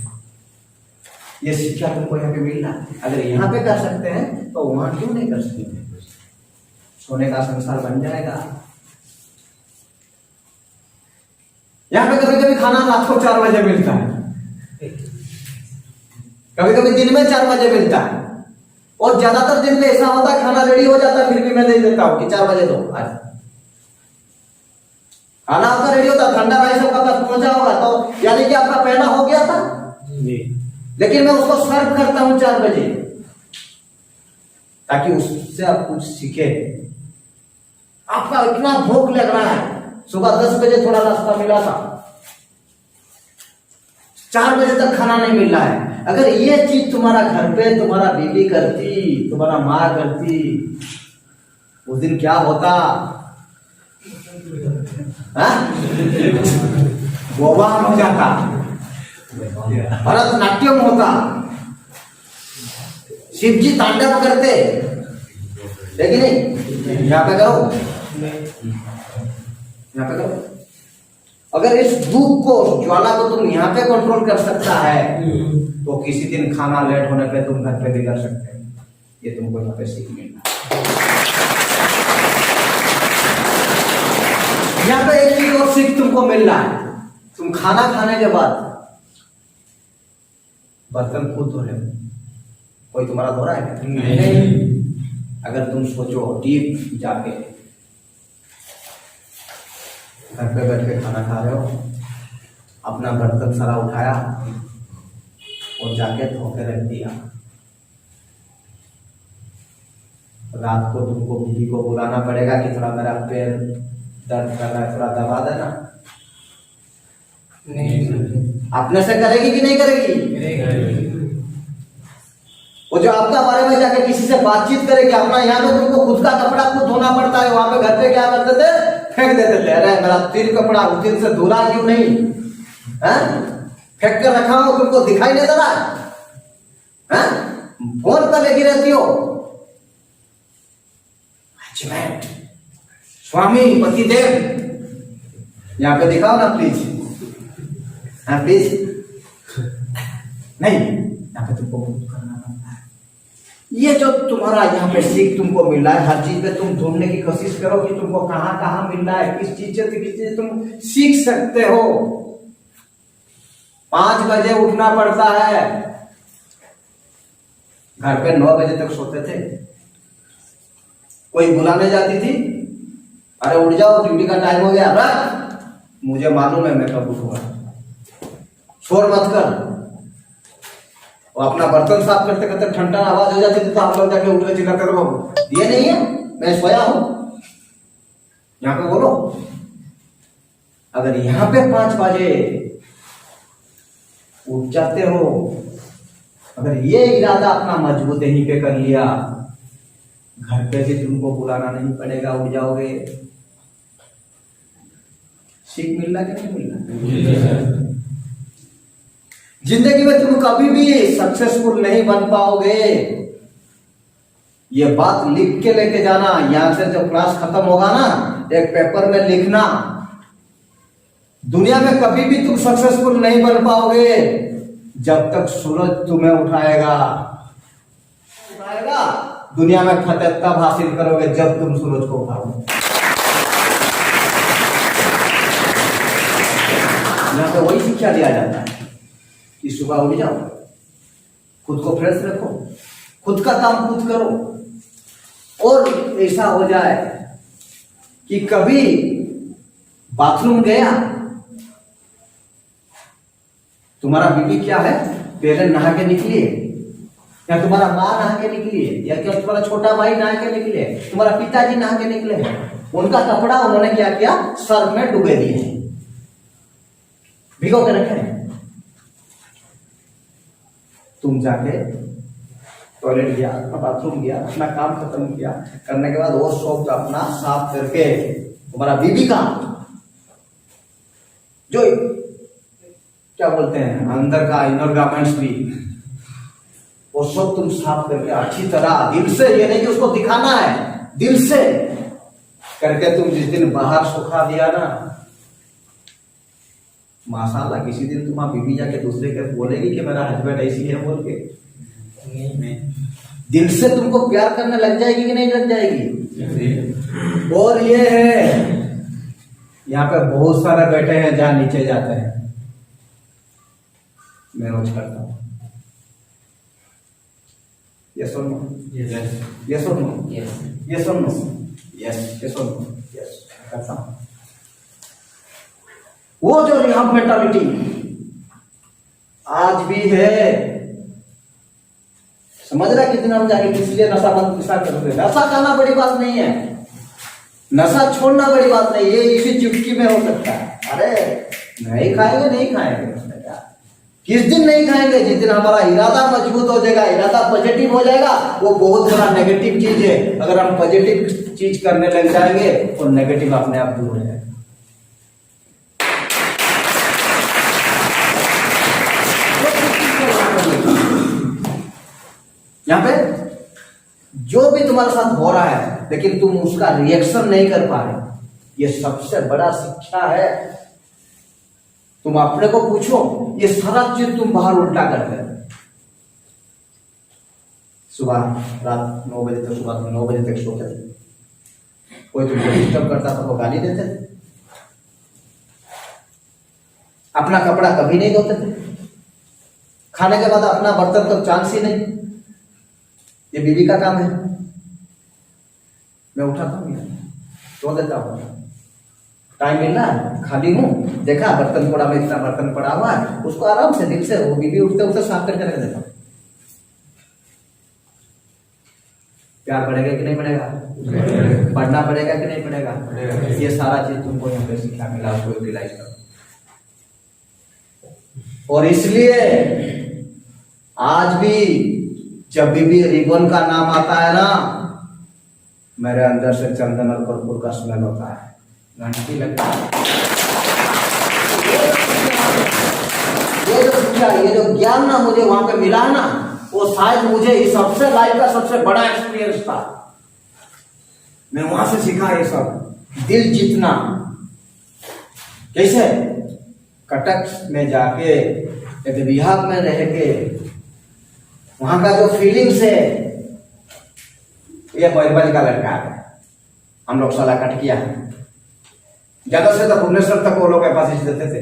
ये शिक्षा तुमको यहाँ पे मिलना। अगर यहाँ पे कर सकते हैं तो वहां क्यों नहीं कर सकते? सोने का संसार बन जाएगा। यहाँ पे कभी कभी खाना रात को 4 बजे मिलता है, कभी कभी दिन में 4 बजे मिलता है, और ज्यादातर दिन में ऐसा होता है खाना रेडी हो जाता है, फिर भी मैं दे देता हूं कि 4 बजे दो। आज खाना आपका रेडी होता, ठंडा राइस आपका पास पहुंचा होगा, तो यानी कि आपका पहना हो गया था, लेकिन मैं उसको सर्व करता हूं 4 बजे, ताकि उससे आप कुछ सीखे। आपका इतना भूख लग रहा है, सुबह 10 बजे थोड़ा नाश्ता मिला था, 4 बजे तक खाना नहीं मिल रहा है। अगर ये चीज तुम्हारा घर पे तुम्हारा बीवी करती, तुम्हारा माँ करती, उस दिन क्या होता? गोवान हो जाता, भरतनाट्यम होता, शिव जी तांडव करते, लेकिन नहीं। यहाँ पे करो, यहाँ पे करो। अगर इस धूप को, ज्वाला को तुम यहाँ पे कंट्रोल कर सकता है, तो किसी दिन खाना लेट होने पे तुम घर पे भी कर सकते हैं। ये तुमको यहाँ पे सीख मिलना। यहाँ पे एक चीज और सीख तुमको मिल रहा है, तुम खाना खाने के बाद बर्तन खुद धो रहे हो, कोई तुम्हारा धो रहा है? नहीं। अगर तुम सोचो डीप जाके, घर पे बैठ के खाना खा रहे हो, अपना बर्तन सारा उठाया और जाके धो के रख दिया, रात को तुमको बीवी को बुलाना पड़ेगा कि थोड़ा मेरा पैर दर्द कर रहा है, थोड़ा दबा देना? नहीं। अपने से करेगी कि नहीं करेगी? वो जो आपका बारे में जाके किसी से बातचीत करेगी, अपना यहाँ पे तुमको खुद का कपड़ा खुद धोना पड़ता है, वहां पे घर पे क्या करते थे? फेंक देते थे। अरे मेरा तिल कपड़ा उतिल से धुला क्यों नहीं है? फेंक कर रखा हो, तुमको दिखाई नहीं दे रहा है? फोन पर लगी रहती हो। स्वामी पतिदेव, यहाँ पे दिखाओ ना प्लीज। हाँ प्लीज। नहीं, यहाँ पे तुमको खुद करना पड़ता है। ये जो तुम्हारा यहाँ पे सीख तुमको मिल रहा है, हर चीज पे तुम ढूंढने की कोशिश करो कि तुमको कहाँ कहाँ मिल रहा है, किस चीज से किस चीज तुम सीख सकते हो। 5 बजे उठना पड़ता है, घर पे 9 बजे तक सोते थे। कोई बुलाने जाती थी, अरे उठ जाओ ड्यूटी का टाइम हो गया, रख, मुझे मालूम है मैं कब उठूंगा, शोर मत कर। और अपना बर्तन साफ करते करते ठंडा आवाज हो जाती थी तो हम लोग जाके उठे चिल्लाते रहो, ये नहीं है मैं सोया हूं, यहाँ पे बोलो। अगर यहाँ पे 5 बजे उठ जाते हो, अगर ये इरादा अपना मजबूत यहीं पे कर लिया, घर पे भी तुमको बुलाना नहीं पड़ेगा, उठ जाओगे। सीख मिल रहा कि नहीं मिल रहा? जिंदगी में तुम कभी भी सक्सेसफुल नहीं बन पाओगे, ये बात लिख के लेके जाना। यहां से जब क्लास खत्म होगा ना, एक पेपर में लिखना, दुनिया में कभी भी तुम सक्सेसफुल नहीं बन पाओगे जब तक सूरज तुम्हें उठाएगा। दुनिया में फतेह तब हासिल करोगे जब तुम सूरज को उठाओगे। यहाँ पे वही शिक्षा दिया जाता है कि सुबह उठ जाओ, खुद को फ्रेश रखो, खुद का काम खुद करो। और ऐसा हो जाए कि कभी बाथरूम गया, तुम्हारा बीवी क्या है, पहले नहा के निकली है, या तुम्हारा माँ नहा के निकली है, या क्या तुम्हारा छोटा भाई नहा के निकले, तुम्हारा पिताजी नहा के निकले, उनका कपड़ा उन्होंने क्या किया, सर्फ में डुबे दिए, भिगो के रखे। तुम जाके टॉयलेट गया, अपना बाथरूम गया, अपना काम खत्म किया, करने के बाद वो सोप अपना साफ करके तुम्हारा बीबी का जो क्या बोलते हैं अंदर का इनर गारमेंट्स भी, वो सब तुम साफ करके अच्छी तरह दिल से, ये नहीं कि उसको दिखाना है, दिल से करके तुम जिस दिन बाहर सुखा दिया ना, माशाल्लाह किसी दिन तुम्हारा बीबी जाके दूसरे के बोलेगी कि मेरा हस्बैंड ऐसी है बोल के? नहीं। दिल से तुमको प्यार करने लग जाएगी कि नहीं लग जाएगी? और ये है, यहाँ पे बहुत सारे बैठे हैं जहां नीचे जाते हैं, मैं रोज करता हूँ। यस और नो? यस और नो? यस और नो? यस और नो? यस करता हूँ। वो जो रिहाब मेंटालिटी आज भी है, समझ रहा कितना हम जाके इसलिए नशा बंद नशा करते। नशा खाना बड़ी बात नहीं है, नशा छोड़ना बड़ी बात नहीं, ये इसी चुटकी में हो सकता है। अरे नहीं खाएंगे, नहीं खाएंगे, उसमें क्या? किस दिन नहीं खाएंगे? जिस दिन हमारा इरादा मजबूत हो जाएगा, इरादा पॉजिटिव हो जाएगा। वो बहुत बड़ा नेगेटिव चीज है। अगर हम पॉजिटिव चीज करने लग जाएंगे तो नेगेटिव अपने आप दूर हो जाएगा। यहाँ पे जो भी तुम्हारे साथ हो रहा है लेकिन तुम उसका रिएक्शन नहीं कर पा रहे, ये सबसे बड़ा शिक्षा है। तुम अपने को पूछो, ये सारा चीज तुम बाहर उल्टा करते हो। सुबह रात 9 बजे तक, सुबह 9 बजे तक सोते थे, कोई तुमको डिस्टर्ब करता तो गाली देते थे, अपना कपड़ा कभी नहीं धोते थे, खाने के बाद अपना बर्तन तो चांस ही नहीं, ये बीवी का काम है। मैं उठाता हूँ यार, सो देता हूँ, टाइम मिल रहा है, खाली हूँ, देखा बर्तन पड़ा में इतना बर्तन पड़ा हुआ है, उसको आराम से दिल से वो बीवी उठते उठते साफ करके रख देता हूँ। प्यार बढ़ेगा कि नहीं बढ़ेगा? पढ़ना पड़ेगा कि नहीं पड़ेगा? ये सारा चीज तुमको यहाँ पे सीखा मिला, उसको यूटिलाइज करो। और इसलिए आज भी जब भी रिबन का नाम आता है ना, मेरे अंदर से चंदन और कर्पूर का स्मेल होता है, घंटी लगता है। ये जो ज्ञान ना मुझे वहां पे मिला ना, वो शायद मुझे इस सबसे लाइफ का सबसे बड़ा एक्सपीरियंस था। मैं वहां से सीखा ये सब, दिल जीतना कैसे। कटक में जाके एक विहार में रह के वहां का जो फीलिंग्स है, ये बैरबल का लड़का है, हम लोग साला कटकिया है, ज्यादा से ज्यादा भुवनेश्वर तक वो लोग के पास देते थे,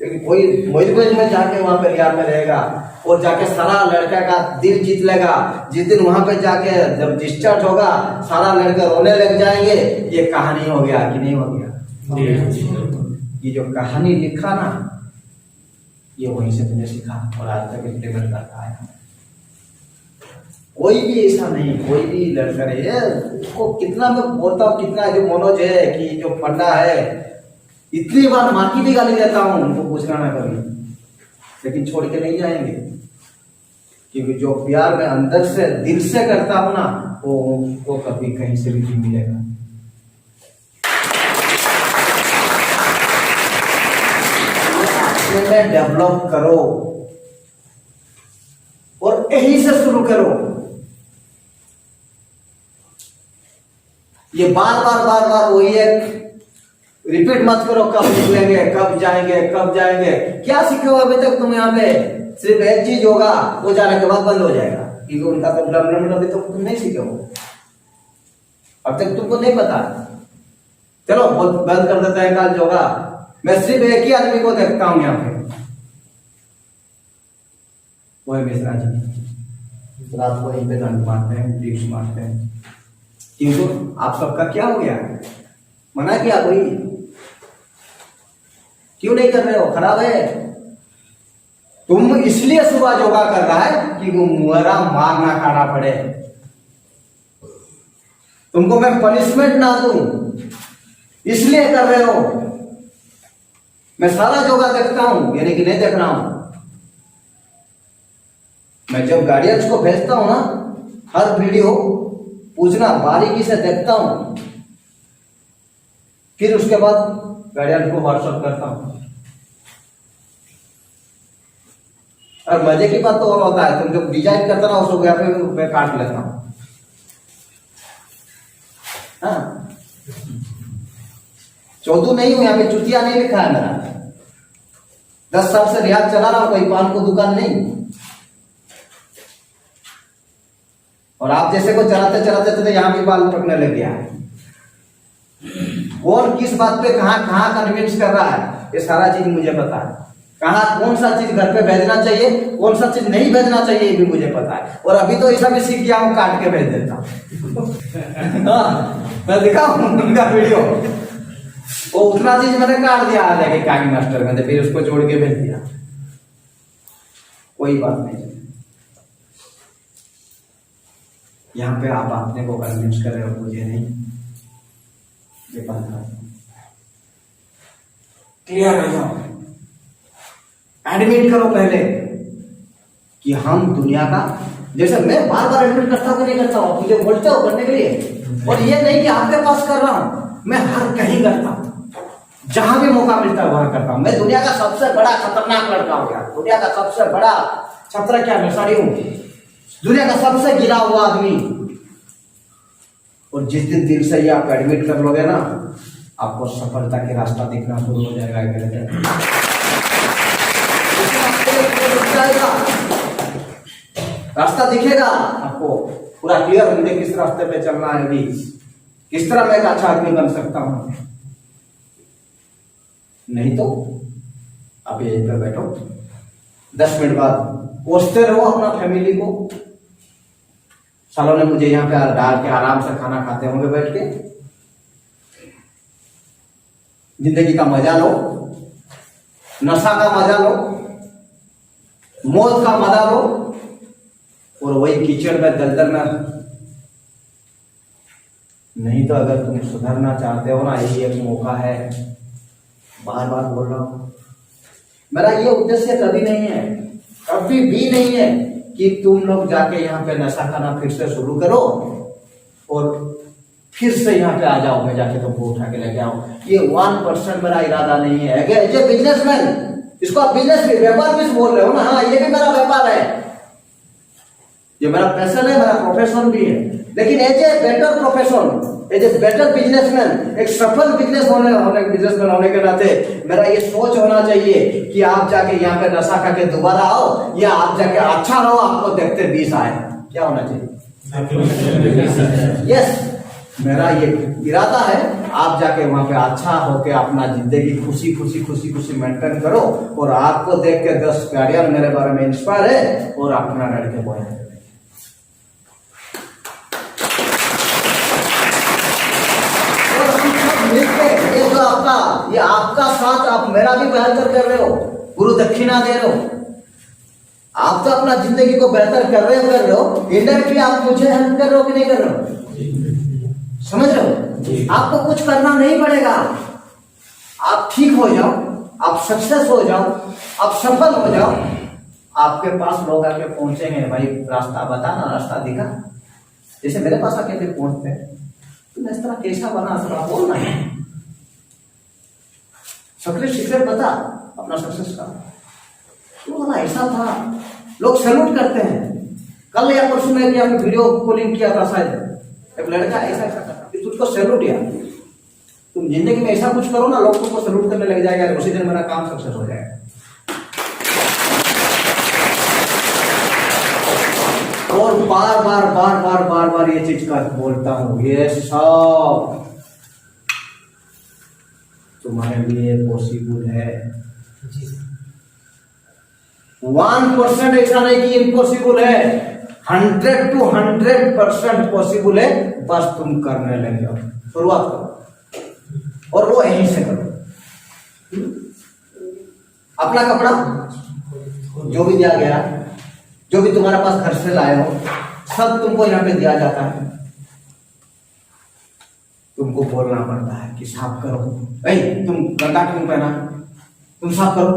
लेकिन कोई मयूरभंज में जाके वहां पे रियाद में रहेगा और जाके सारा लड़का का दिल जीत लेगा। जिस दिन वहां पे जाके जब डिस्चार्ज होगा, सारा लड़के रोने लग जाएंगे। ये कहानी हो गया कि नहीं हो गया? ये जो कहानी लिखा ना, ये वहीं से मुझे सीखा और आज तक इम्प्लीमेंट करता है। कोई भी ऐसा नहीं, कोई भी लड़का नहीं है, उसको कितना मैं बोलता हूँ, कितना जो मनोज है कि जो पंडा है, इतनी बार माँ की भी गाली देता हूँ, उनको पूछना ना कभी, लेकिन छोड़ के नहीं जाएंगे, क्योंकि जो प्यार मैं अंदर से दिल से करता हूँ ना, वो कभी कहीं से भी नहीं मिलेगा। में डेवलप करो और यहीं से शुरू करो। ये बार बार वही है, रिपीट मत करो, कब निकलेंगे, कब जाएंगे, कब जाएंगे। क्या सीखे हो अभी तक तुम? यहाँ पे सिर्फ एक चीज होगा, वो जाने के बाद बंद हो जाएगा, क्योंकि उनका तो ब्रह्म अभी तो तुम नहीं सीखे हो, अब तक तुमको नहीं पता। चलो बंद कर देते हैं, कल होगा। मैं सिर्फ एक ही आदमी को देखता हूं यहाँ पे, वो है मिश्रा जी। रात को यहीं पे दंड मारते हैं, टिप्स मारते हैं। क्योंकि आप सबका क्या हो गया? मना किया कोई? क्यों नहीं कर रहे हो? खराब है। तुम इसलिए सुबह योगा कर रहा है कि मुहरा मार ना खाना पड़े, तुमको मैं पनिशमेंट ना दूं, इसलिए कर रहे हो। मैं सारा योगा देखता हूं, यानी कि नहीं देख रहा हूं। मैं जब गार्डियंस को भेजता हूं ना, हर वीडियो पूछना बारीकी से देखता हूं, फिर उसके बाद गार्डियन को व्हाट्सएप करता हूं। और मजे की बात तो और होता है, तुम जब डिजाइन करता ना, उसको यहाँ पे मैं काट लेता हूं। हाँ, चौधू नहीं हूं, यहाँ पे चुतिया नहीं लिखा है मेरा। 10 साल से रियाज चला रहा हूं, कोई पान को दुकान नहीं। और आप जैसे को चलाते चलाते तो यहाँ भी बाल पकने लग गया है। कौन किस बात पे कहाँ कन्विंस कर रहा है, ये सारा चीज मुझे पता है। कहाँ कौन सा चीज घर पे भेजना चाहिए, कौन सा चीज नहीं भेजना चाहिए, ये भी मुझे पता है। और अभी तो ऐसा भी सीख गया हूँ, काट के भेज देता हूँ। मैं दिखाऊं उनका वीडियो, वो उतना चीज मैंने काट दिया आ जाके कागी मास्टर में, फिर उसको जोड़ के भेज दिया। कोई बात नहीं, यहाँ पे आप अपने को कन्विंस कर रहे हो, मुझे नहीं। ये बात क्लियर हो जाओ, एडमिट करो पहले कि हम दुनिया का, जैसे मैं बार बार एडमिट करता हूँ कि नहीं करता हूँ, मुझे बोलते हो करने के लिए। और ये नहीं कि आपके पास कर रहा हूं, मैं हर कहीं करता हूं, जहां भी मौका मिलता है वहां करता हूं। मैं दुनिया का सबसे बड़ा खतरनाक लड़का हो गया, दुनिया का सबसे बड़ा छत्र क्या मैं साड़ी हूं, दुनिया का सबसे गिरा हुआ आदमी। और जिस दिन दिल से ये आप एडमिट कर लोगे ना, आपको सफलता के रास्ता दिखना शुरू हो जाएगा। रास्ता दिखेगा आपको पूरा क्लियर, मुझे किस रास्ते पे चलना है, अभी किस तरह मैं एक अच्छा आदमी बन सकता हूं। नहीं तो आप यहीं पे बैठो, 10 मिनट बाद कोसते रहो अपना फैमिली को, सालों ने मुझे यहाँ पे डाल के आराम से खाना खाते होंगे बैठ के। जिंदगी का मजा लो, नशा का मजा लो, मौत का मजा लो, और वही कीचड़ में दलदल में नहीं। तो अगर तुम सुधरना चाहते हो ना, यही एक मौका है। बार बार बोल रहा हूं, मेरा ये उद्देश्य कभी नहीं है, कभी भी नहीं है कि तुम लोग जाके यहाँ पे नशा खाना फिर से शुरू करो और फिर से यहाँ पे आ जाओ, मैं जाके तुमको उठा के लेके आऊं। ये 1% मेरा इरादा नहीं है। एज ए बिजनेसमैन, इसको आप बिजनेस भी, व्यापार भी बोल रहे हो ना, हाँ ये भी मेरा व्यापार है, ये मेरा पैशन है, मेरा प्रोफेशन भी है। लेकिन as a better profession, as a better businessman, एक सफल बिजनेसमैन होने के नाते मेरा ये सोच होना चाहिए कि आप जाके यहाँ पे नशा खा के दोबारा आओ, या आप जाके अच्छा रहो, आपको देखते 20 आए। क्या होना चाहिए? यस, मेरा ये इरादा है, आप जाके वहां पे अच्छा होके अपना जिंदगी खुशी मेंटेन करो, और आपको देख के 10 गाड़ियां मेरे बारे में इंस्पायर है, और अपना लड़के बोले। ये आपका साथ, आप मेरा भी बेहतर कर रहे हो, गुरु दक्षिणा दे रहे हो, आप तो अपना जिंदगी को बेहतर कर रहे हो, इंडायरेक्टली आप मुझे हेल्प कर रहे हो कि नहीं कर रहे हो? समझ रहे हो? आपको कुछ करना नहीं पड़ेगा, आप ठीक हो जाओ, आप सक्सेस हो जाओ, आप सफल हो जाओ, आपके पास लोग आके पहुंचेंगे, भाई रास्ता बता ना, रास्ता दिखा। जैसे मेरे पास आके फिर पहुंचते हैं, तुम इस तरह कैसा बना, थोड़ा बोलना है, सीक्रेट बता अपना सक्सेस का। तो ना ऐसा था, लोग सैल्यूट करते हैं। कल या परसों में क्या वीडियो कॉलिंग किया था शायद, एक लड़का ऐसा करता कि तुझको सैल्यूट दिया। तुम जिंदगी में ऐसा कुछ करो ना, लोग तुमको सैल्यूट करने लग जाएगा, उसी दिन मेरा काम सक्सेस हो जाएगा। और बार बार ये चीज का बोलता हूं, ये सब तुम्हारे लिए पॉसिबल है। 1% ऐसा नहीं कि इम्पॉसिबल है, 100 to 100% पॉसिबल है। बस तुम करने लग जाओ, शुरुआत करो, और वो यहीं से करो। अपना कपड़ा जो भी दिया गया, जो भी तुम्हारे पास घर से लाए हो, सब तुमको यहाँ पे दिया जाता है। तुमको बोलना पड़ता है कि साफ करो, भाई तुम गंदा क्यों पहना, तुम साफ करो।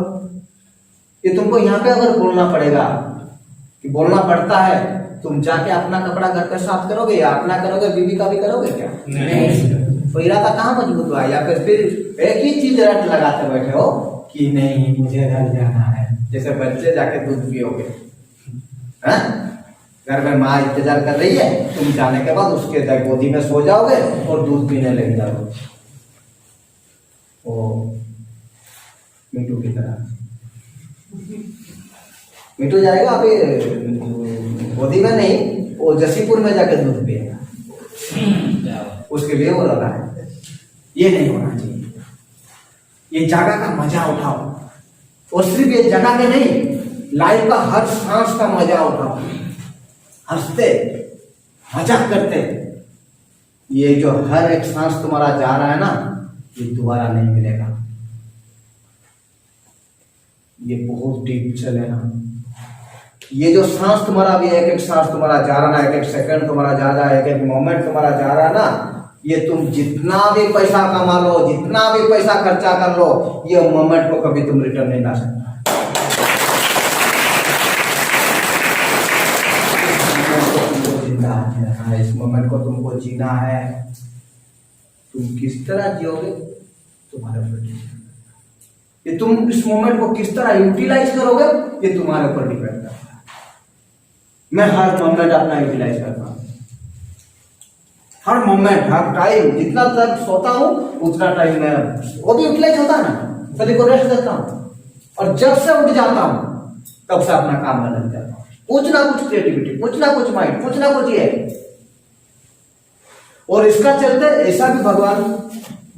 ये तुमको यहाँ पे अगर बोलना पड़ेगा, कि बोलना पड़ता है, तुम जाके अपना कपड़ा घर पे साफ करोगे या अपना करोगे, बीवी का भी करोगे क्या? नहीं। तो इरादा कहाँ मजबूत हुआ? या फिर एक ही चीज रट लगाते बैठे हो कि नहीं मुझे घर जाना है। जैसे बच्चे जाके दूध पियोगे, घर में माँ इंतजार कर रही है, तुम जाने के बाद उसके गोदी में सो जाओगे और दूध पीने लग जाओगे। ओ मिठू की तरह मिठू जाएगा अभी गोदी में नहीं, वो जसीपुर में जाके दूध पिएगा, उसके लिए वो लगा है। ये नहीं होना चाहिए। ये जगह का मजा उठाओ, और सिर्फ ये जगह के नहीं, लाइफ का हर सांस का मजा उठाओ, हंसते मजाक करते। ये जो हर एक सांस तुम्हारा जा रहा है ना, ये दोबारा नहीं मिलेगा। ये बहुत डीप चलेगा। ये जो सांस तुम्हारा भी, एक एक सांस तुम्हारा जा रहा है, एक एक सेकंड तुम्हारा जा रहा है, एक एक मोमेंट तुम्हारा जा रहा है ना, ये तुम जितना भी पैसा कमा लो, जितना भी पैसा खर्चा कर लो, ये मोमेंट को कभी तुम रिटर्न नहीं ला सकते। इस मोमेंट को तुमको जीना है। तुम किस तरह जियोगे तुम्हारे ऊपर डिपेंड है। ये तुम इस मोमेंट को किस तरह यूटिलाइज करोगे, ये तुम्हारे ऊपर डिपेंड करता है। मैं हर मोमेंट अपना यूटिलाइज करता हूँ, हर मोमेंट, हर टाइम। जितना तक सोता हूँ उतना टाइम मैं वो भी यूटिलाइज होता है ना, सभी को रेस्ट देता हूँ, और जब से उठ जाता हूँ तब से अपना काम में लग जाता हूँ। कुछ ना कुछ क्रिएटिविटी, कुछ ना कुछ माइंड, कुछ ना कुछ ये। और इसका चलते ऐसा भी भगवान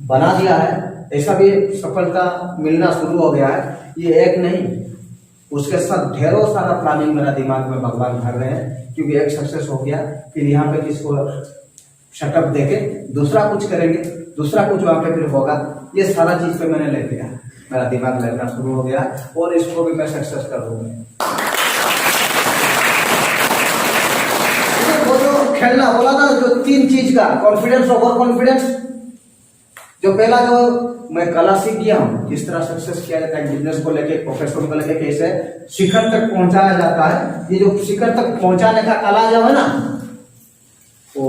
बना दिया है, ऐसा भी सफलता मिलना शुरू हो गया है। ये एक नहीं, उसके साथ ढेरों सारा प्लानिंग मेरा दिमाग में भगवान कर रहे हैं क्योंकि एक सक्सेस हो गया, फिर यहाँ पे किसको शटअप देके दूसरा कुछ करेंगे, दूसरा कुछ वहां पे फिर होगा। ये सारा चीज पे मैंने ले लिया, मेरा दिमाग लगना शुरू हो गया और इसको भी मैं सक्सेस कर दूंगा। वो जो खेलना बोला ना, जो 3 चीज का कॉन्फिडेंस, ओवर कॉन्फिडेंस, जो पहला जो मैं कला सीख गया हूँ, किस तरह सक्सेस किया जाता है बिजनेस को लेके, प्रोफेशन को लेके, कैसे शिखर तक पहुंचाया जाता है। ये जो शिखर तक पहुंचाने का कला जो है ना, वो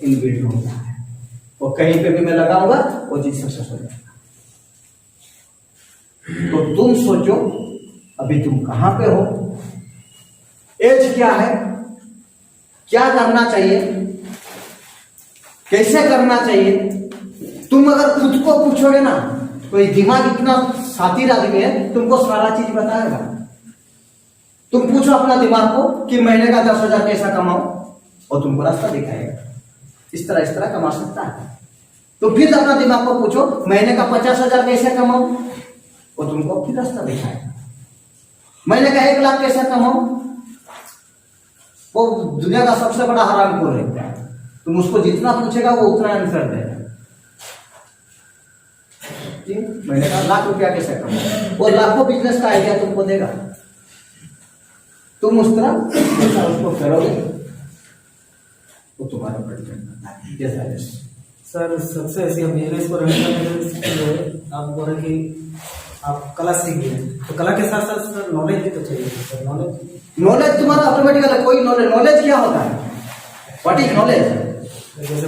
इनबिल्ट होता है, और कहीं पे भी मैं लगाऊंगा वो चीज सक्सेस हो जाएगा। तो तुम सोचो अभी तुम कहां पे हो, एज क्या है, क्या करना चाहिए, कैसे करना चाहिए। तुम अगर खुद को पूछोगे ना, तो ये दिमाग इतना सातिर आदमी है, तुमको सारा चीज बताएगा। तुम पूछो अपना दिमाग को कि महीने का 10,000 कैसा कमाओ, और तुमको रास्ता दिखाएगा, इस तरह कमा सकता है। तो फिर अपना दिमाग को पूछो महीने का 50,000 कैसे कमाओ, और तुमको फिर रास्ता दिखाएगा। महीने का 1 लाख कैसे कमाओ, वो दुनिया का सबसे बड़ा हरामखोर है। तुम उसको जितना पूछेगा वो उतना आंसर देगा। महीने का 1 लाख रुपया कैसे कमाओ, वो लाखों बिजनेस का आइडिया तुमको देगा। तुम उस तरह उसको करोगे तो तुम्हारा बढ़िया। सर सक्सेस या बिजनेस को रन करने के लिए आप बोल रहे कि आप कला सीख गए, तो कला के साथ साथ सर नॉलेज भी तो चाहिए। सर नॉलेज तुम्हारा ऑटोमेटिकली कोई नॉलेज क्या होता है, व्हाट इज नॉलेज,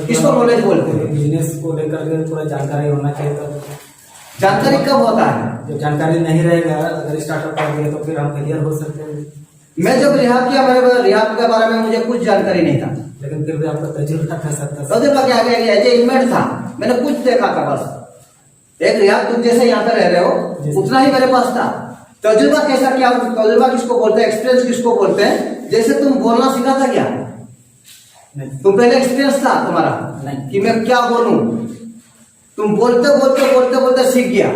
किसको नॉलेज बोलते हैं। बिजनेस को लेकर के थोड़ा जानकारी होना चाहिए। तब जानकारी कब होता है, जब जानकारी नहीं रहेगा, अगर स्टार्टअप कर दिया तो फिर हम फेलियर हो सकते हैं। मैं जब रिहाब किया, मेरे रिहाब के बारे में मुझे कुछ जानकारी नहीं था, लेकिन फिर भी आपका तजुर्बा कर सकता है। तजुर्बा क्या गया, एज इन्वेंट था, मैंने कुछ देखा था बस। एक रिहाब तुम जैसे यहाँ पे रह रहे हो उतना ही मेरे पास था। तजुर्बा कैसा, क्या तजुर्बा किसको बोलते हैं, एक्सपीरियंस किसको बोलते हैं। जैसे तुम बोलना सीखा था क्या, तुम पहले एक्सपीरियंस था तुम्हारा कि मैं क्या बोलूं, तुम बोलते बोलते बोलते बोलते सीख गया,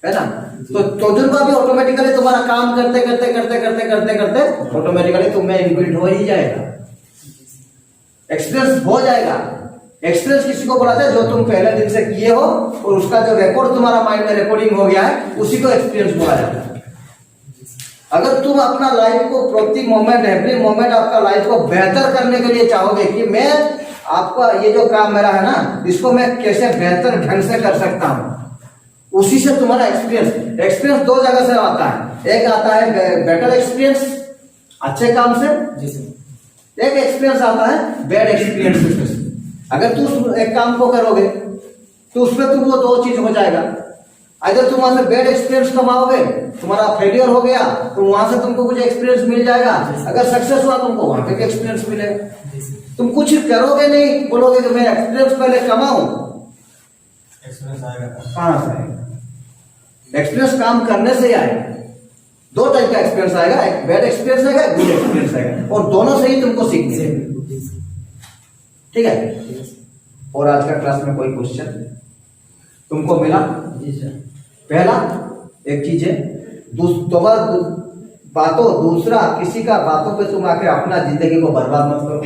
है ना। तो तजुर्बा भी ऑटोमेटिकली तुम्हारा काम करते करते करते करते करते करते ऑटोमेटिकली तुम्हें इनबिल्ट हो ही जाएगा, एक्सपीरियंस हो जाएगा। एक्सपीरियंस किसी को बोला था, जो तुम पहले दिन से किए हो और उसका जो रिकॉर्ड तुम्हारा माइंड में रिकॉर्डिंग हो गया है, उसी को एक्सपीरियंस बोला जाता है। अगर तुम अपना लाइफ को प्रति मोमेंट, एवरी मोमेंट आपका लाइफ को बेहतर करने के लिए चाहोगे कि मैं आपका ये जो काम मेरा है ना, इसको मैं कैसे बेहतर ढंग से कर सकता हूं, उसी से तुम्हारा एक्सपीरियंस 2 जगह से आता है। एक आता है बेटर एक्सपीरियंस अच्छे काम से, एक एक्सपीरियंस आता है बैड एक्सपीरियंस से। अगर तुम एक काम को करोगे तो उसमें तुम वो 2 चीज हो जाएगा, अगर तुम वहां से बैड एक्सपीरियंस कमाओगे, तुम्हारा फेलियर हो गया, तो वहां से तुमको कुछ एक्सपीरियंस मिल जाएगा। अगर सक्सेस हुआ तुमको वहां पे एक्सपीरियंस मिलेगा। तुम कुछ करोगे नहीं, बोलोगे कि मैं एक्सपीरियंस पहले कमाऊं, एक्सपीरियंस आएगा कहां से आएगा। एक्सपीरियंस काम करने से ही आएगा। 2 टाइप का एक्सपीरियंस आएगा, एक बैड एक्सपीरियंस आएगा, गुड एक्सपीरियंस आएगा, और दोनों से ही तुमको सीखना है। ठीक है। और आज का क्लास में कोई क्वेश्चन तुमको मिला? जी सर। पहला एक चीज है, तुम्हारा बातों, दूसरा किसी का बातों पे तुम आके अपना जिंदगी को बर्बाद मत करो।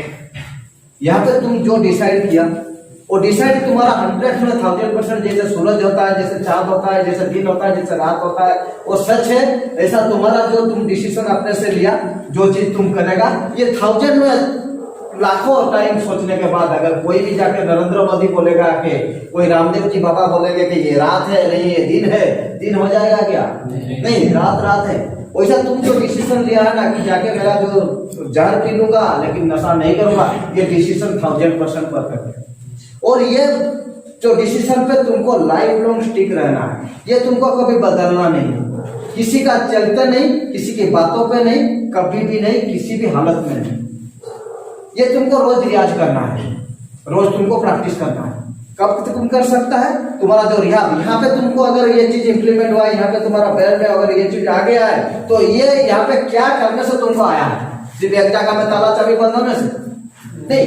यहाँ पे तुम जो डिसाइड किया, वो डिसाइड तुम्हारा 100 में 1000% जैसे सूरज होता है, जैसे चांद होता है, जैसे दिन होता है, जैसे रात होता है, वो सच है। ऐसा तुम्हारा जो तुम डिसीजन अपने से लिया, जो चीज तुम करेगा, ये 1000 में लाखों टाइम सोचने के बाद अगर कोई भी जाके नरेंद्र मोदी बोलेगा कि, कोई रामदेव जी बाबा बोलेंगे कि ये रात है, नहीं ये दिन है, दिन हो जाएगा क्या? नहीं, रात है। वैसा तुम जो डिसीजन लिया है ना कि जाके मेरा जो जहर पी लूंगा लेकिन नशा नहीं करूंगा, ये डिसीजन 1000% परफेक्ट है। और ये जो डिसीजन पे तुमको लाइफ लॉन्ग स्टिक रहना है, ये तुमको कभी बदलना नहीं है, किसी का चलते नहीं, किसी की बातों पे नहीं, कभी भी नहीं, किसी भी हालत में नहीं। ये तुमको रोज रियाज करना है, रोज तुमको प्रैक्टिस करना है। कब तुम कर सकता है? तुम्हारा जो रियाज, यहाँ पे तुमको अगर ये चीज इंप्लीमेंट हुआ, यहाँ पे तुम्हारा ब्रेन में अगर ये चीज आ गया है, तो ये यहाँ पे क्या करने से तुमको आया है? सिर्फ एक जगह में ताला चाबी बंद होने से नहीं।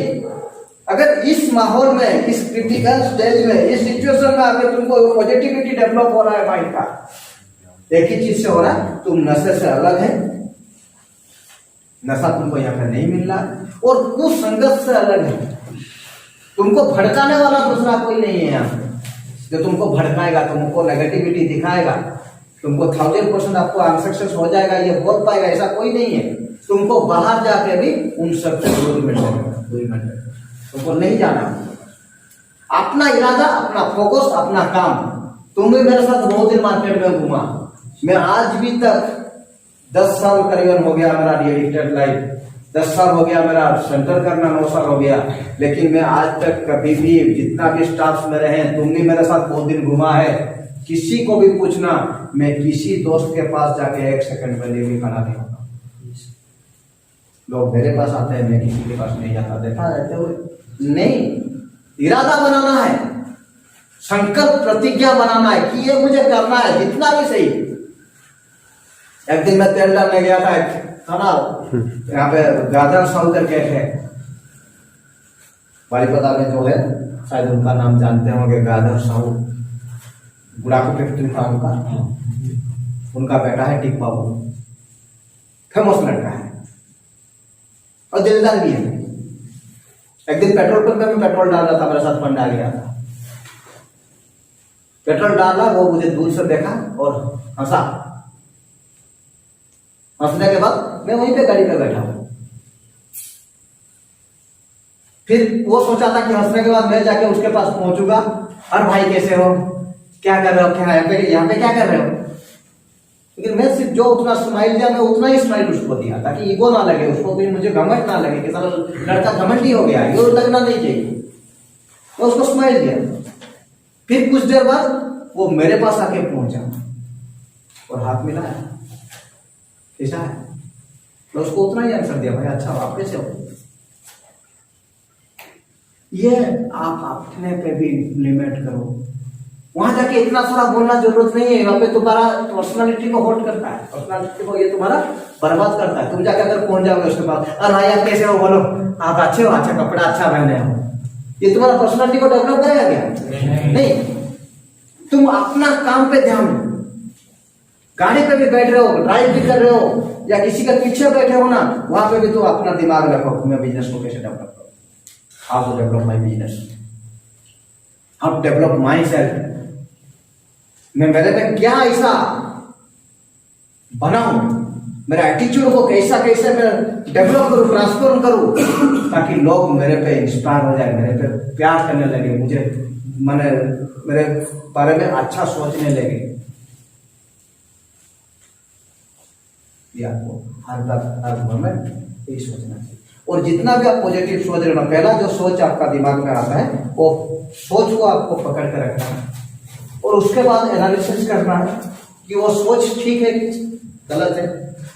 अगर इस माहौल में, इस क्रिटिकल स्टेज में, इस सिचुएशन में आकर तुमको पॉजिटिविटी डेवलप हो रहा है माइंड का, एक ही चीज से हो रहा है, तुम नशे से अलग है, नशा तुमको यहाँ पे नहीं मिल रहा और कुछ संगत से अलग है। तुमको भड़काने वाला दूसरा कोई नहीं है यहाँ पे जो तुमको भड़काएगा, तुमको नेगेटिविटी दिखाएगा, तुमको 1000% आपको अनसक्सेस हो जाएगा ये बोल पाएगा, ऐसा कोई नहीं है। तुमको बाहर जाके भी उन सब से दूरी मिल तुमको नहीं जाना। अपना इरादा, अपना फोकस, अपना काम। तुम भी मेरे साथ बहुत दिन मार्केट में घूमा, मैं आज भी तक 10 साल करीबन हो गया मेरा रियल एस्टेट लाइफ, 10 साल हो गया मेरा सेंटर करना, 9 साल हो गया, लेकिन मैं आज तक कभी भी जितना भी स्टाफ मेरे हैं, तुमने मेरे साथ बहुत दिन घुमा है, किसी को भी पूछना, मैं किसी दोस्त के पास जाके 1 सेकंड पहले भी खड़ा नहीं होता। लोग मेरे पास आते हैं, मैं किसी के पास नहीं जाता। देखा रहते हुए नहीं, इरादा बनाना है, संकल्प प्रतिज्ञा बनाना है कि ये मुझे करना है, जितना भी सही। एक दिन मैं तेल डालने गया था ना, यहाँ पे गादर साहू करके है बारीपदा में जो है, शायद उनका नाम जानते होंगे, गादर साहू, गुड़ाकू फैक्ट्री था उनका बेटा है टिक बाबू, फेमस लड़का है और दिलदार भी है। एक दिन पेट्रोल पंप में पेट्रोल डाल रहा था, मेरे साथ पंडा गया था, पेट्रोल डाला, वो मुझे दूर से देखा और हंसा। हंसने के बाद मैं वहीं पे गाड़ी पे बैठा हूं। फिर वो सोचा था कि हंसने के बाद मैं जाके उसके पास पहुंचूंगा, और भाई कैसे हो, क्या कर रहे हो, क्या यहाँ पे क्या कर रहे हो। लेकिन मैं सिर्फ जो उतना स्माइल दिया, मैं उतना ही स्माइल उसको दिया ताकि ईगो ना लगे उसको, भी मुझे घमंड ना लगे कि साला लड़का घमंडी हो गया, ये लगना नहीं चाहिए। मैं उसको स्माइल दिया। फिर कुछ देर बाद वो मेरे पास आके पहुंचा और हाथ मिलाया, कैसा है, मैं उसको उतना ही आंसर दिया, भाई अच्छा आप कैसे हो। ये आप अपने पे भी लिमिट करो, वहां जाके इतना सारा बोलना जरूरत नहीं है, वहां पे तुम्हारा पर्सनालिटी को हॉट करता है, पर्सनालिटी को ये तुम्हारा बर्बाद करता है। तुम जाके अगर पहुंच जाओगे उसके पास, अरे भाई आप कैसे हो, बोलो आप अच्छे हो, अच्छा कपड़ा अच्छा पहने हो, ये तुम्हारा पर्सनालिटी को डेवलप करेगा क्या? नहीं। तुम अपना काम पे ध्यान दो, गाड़ी पे भी बैठ रहे हो, ड्राइव भी कर रहे हो, या किसी के पीछे बैठे हो ना, वहां पे भी तो अपना दिमाग रखो, मैं बिजनेस को कैसे डेवलप करूं, how to develop my business, how to develop myself, मैं मेरे में क्या ऐसा बनाऊं, मेरा एटीट्यूड को कैसा कैसे मैं डेवलप करूं, ट्रांसफॉर्म करूं, ताकि लोग मेरे पे इंस्पायर हो जाए, मेरे पे प्यार करने लगे, मुझे मैंने मेरे बारे में अच्छा सोचने लगे। ये आपको हर मोमेंट यही सोचना चाहिए। और जितना भी आप पॉजिटिव सोच रहे हो, पहला जो सोच आपका दिमाग में आता है वो सोच को आपको पकड़ कर रखना है, और उसके बाद एनालिसिस करना है कि वो सोच ठीक है कि गलत है।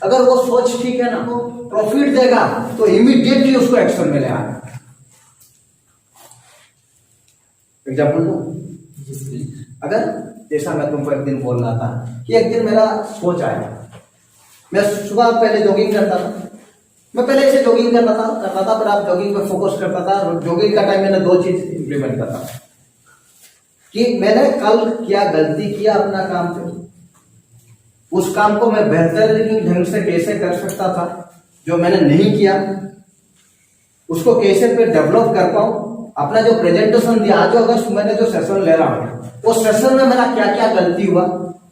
अगर वो सोच ठीक है ना, तो प्रॉफिट देगा, तो इमीडिएटली उसको एक्शन में ले आना। एग्जाम्पल दो, अगर जैसा मैं तुमको एक दिन बोल रहा था कि एक दिन मेरा सोच आया, मैं सुबह पहले जॉगिंग करता था, मैं पहले से जॉगिंग करता था, पर आप जॉगिंग पे फोकस करता था। जॉगिंग का टाइम मैंने 2 चीज इंप्लीमेंट करता था कि मैंने कल क्या गलती किया अपना काम पे, उस काम को मैं बेहतरीन ढंग से कैसे कर सकता था, जो मैंने नहीं किया उसको कैसे फिर डेवलप कर पाऊं, अपना जो प्रेजेंटेशन दिया, आज अगर मैंने जो सेशन ले रहा हूं, वो सेशन में मेरा क्या क्या गलती हुआ,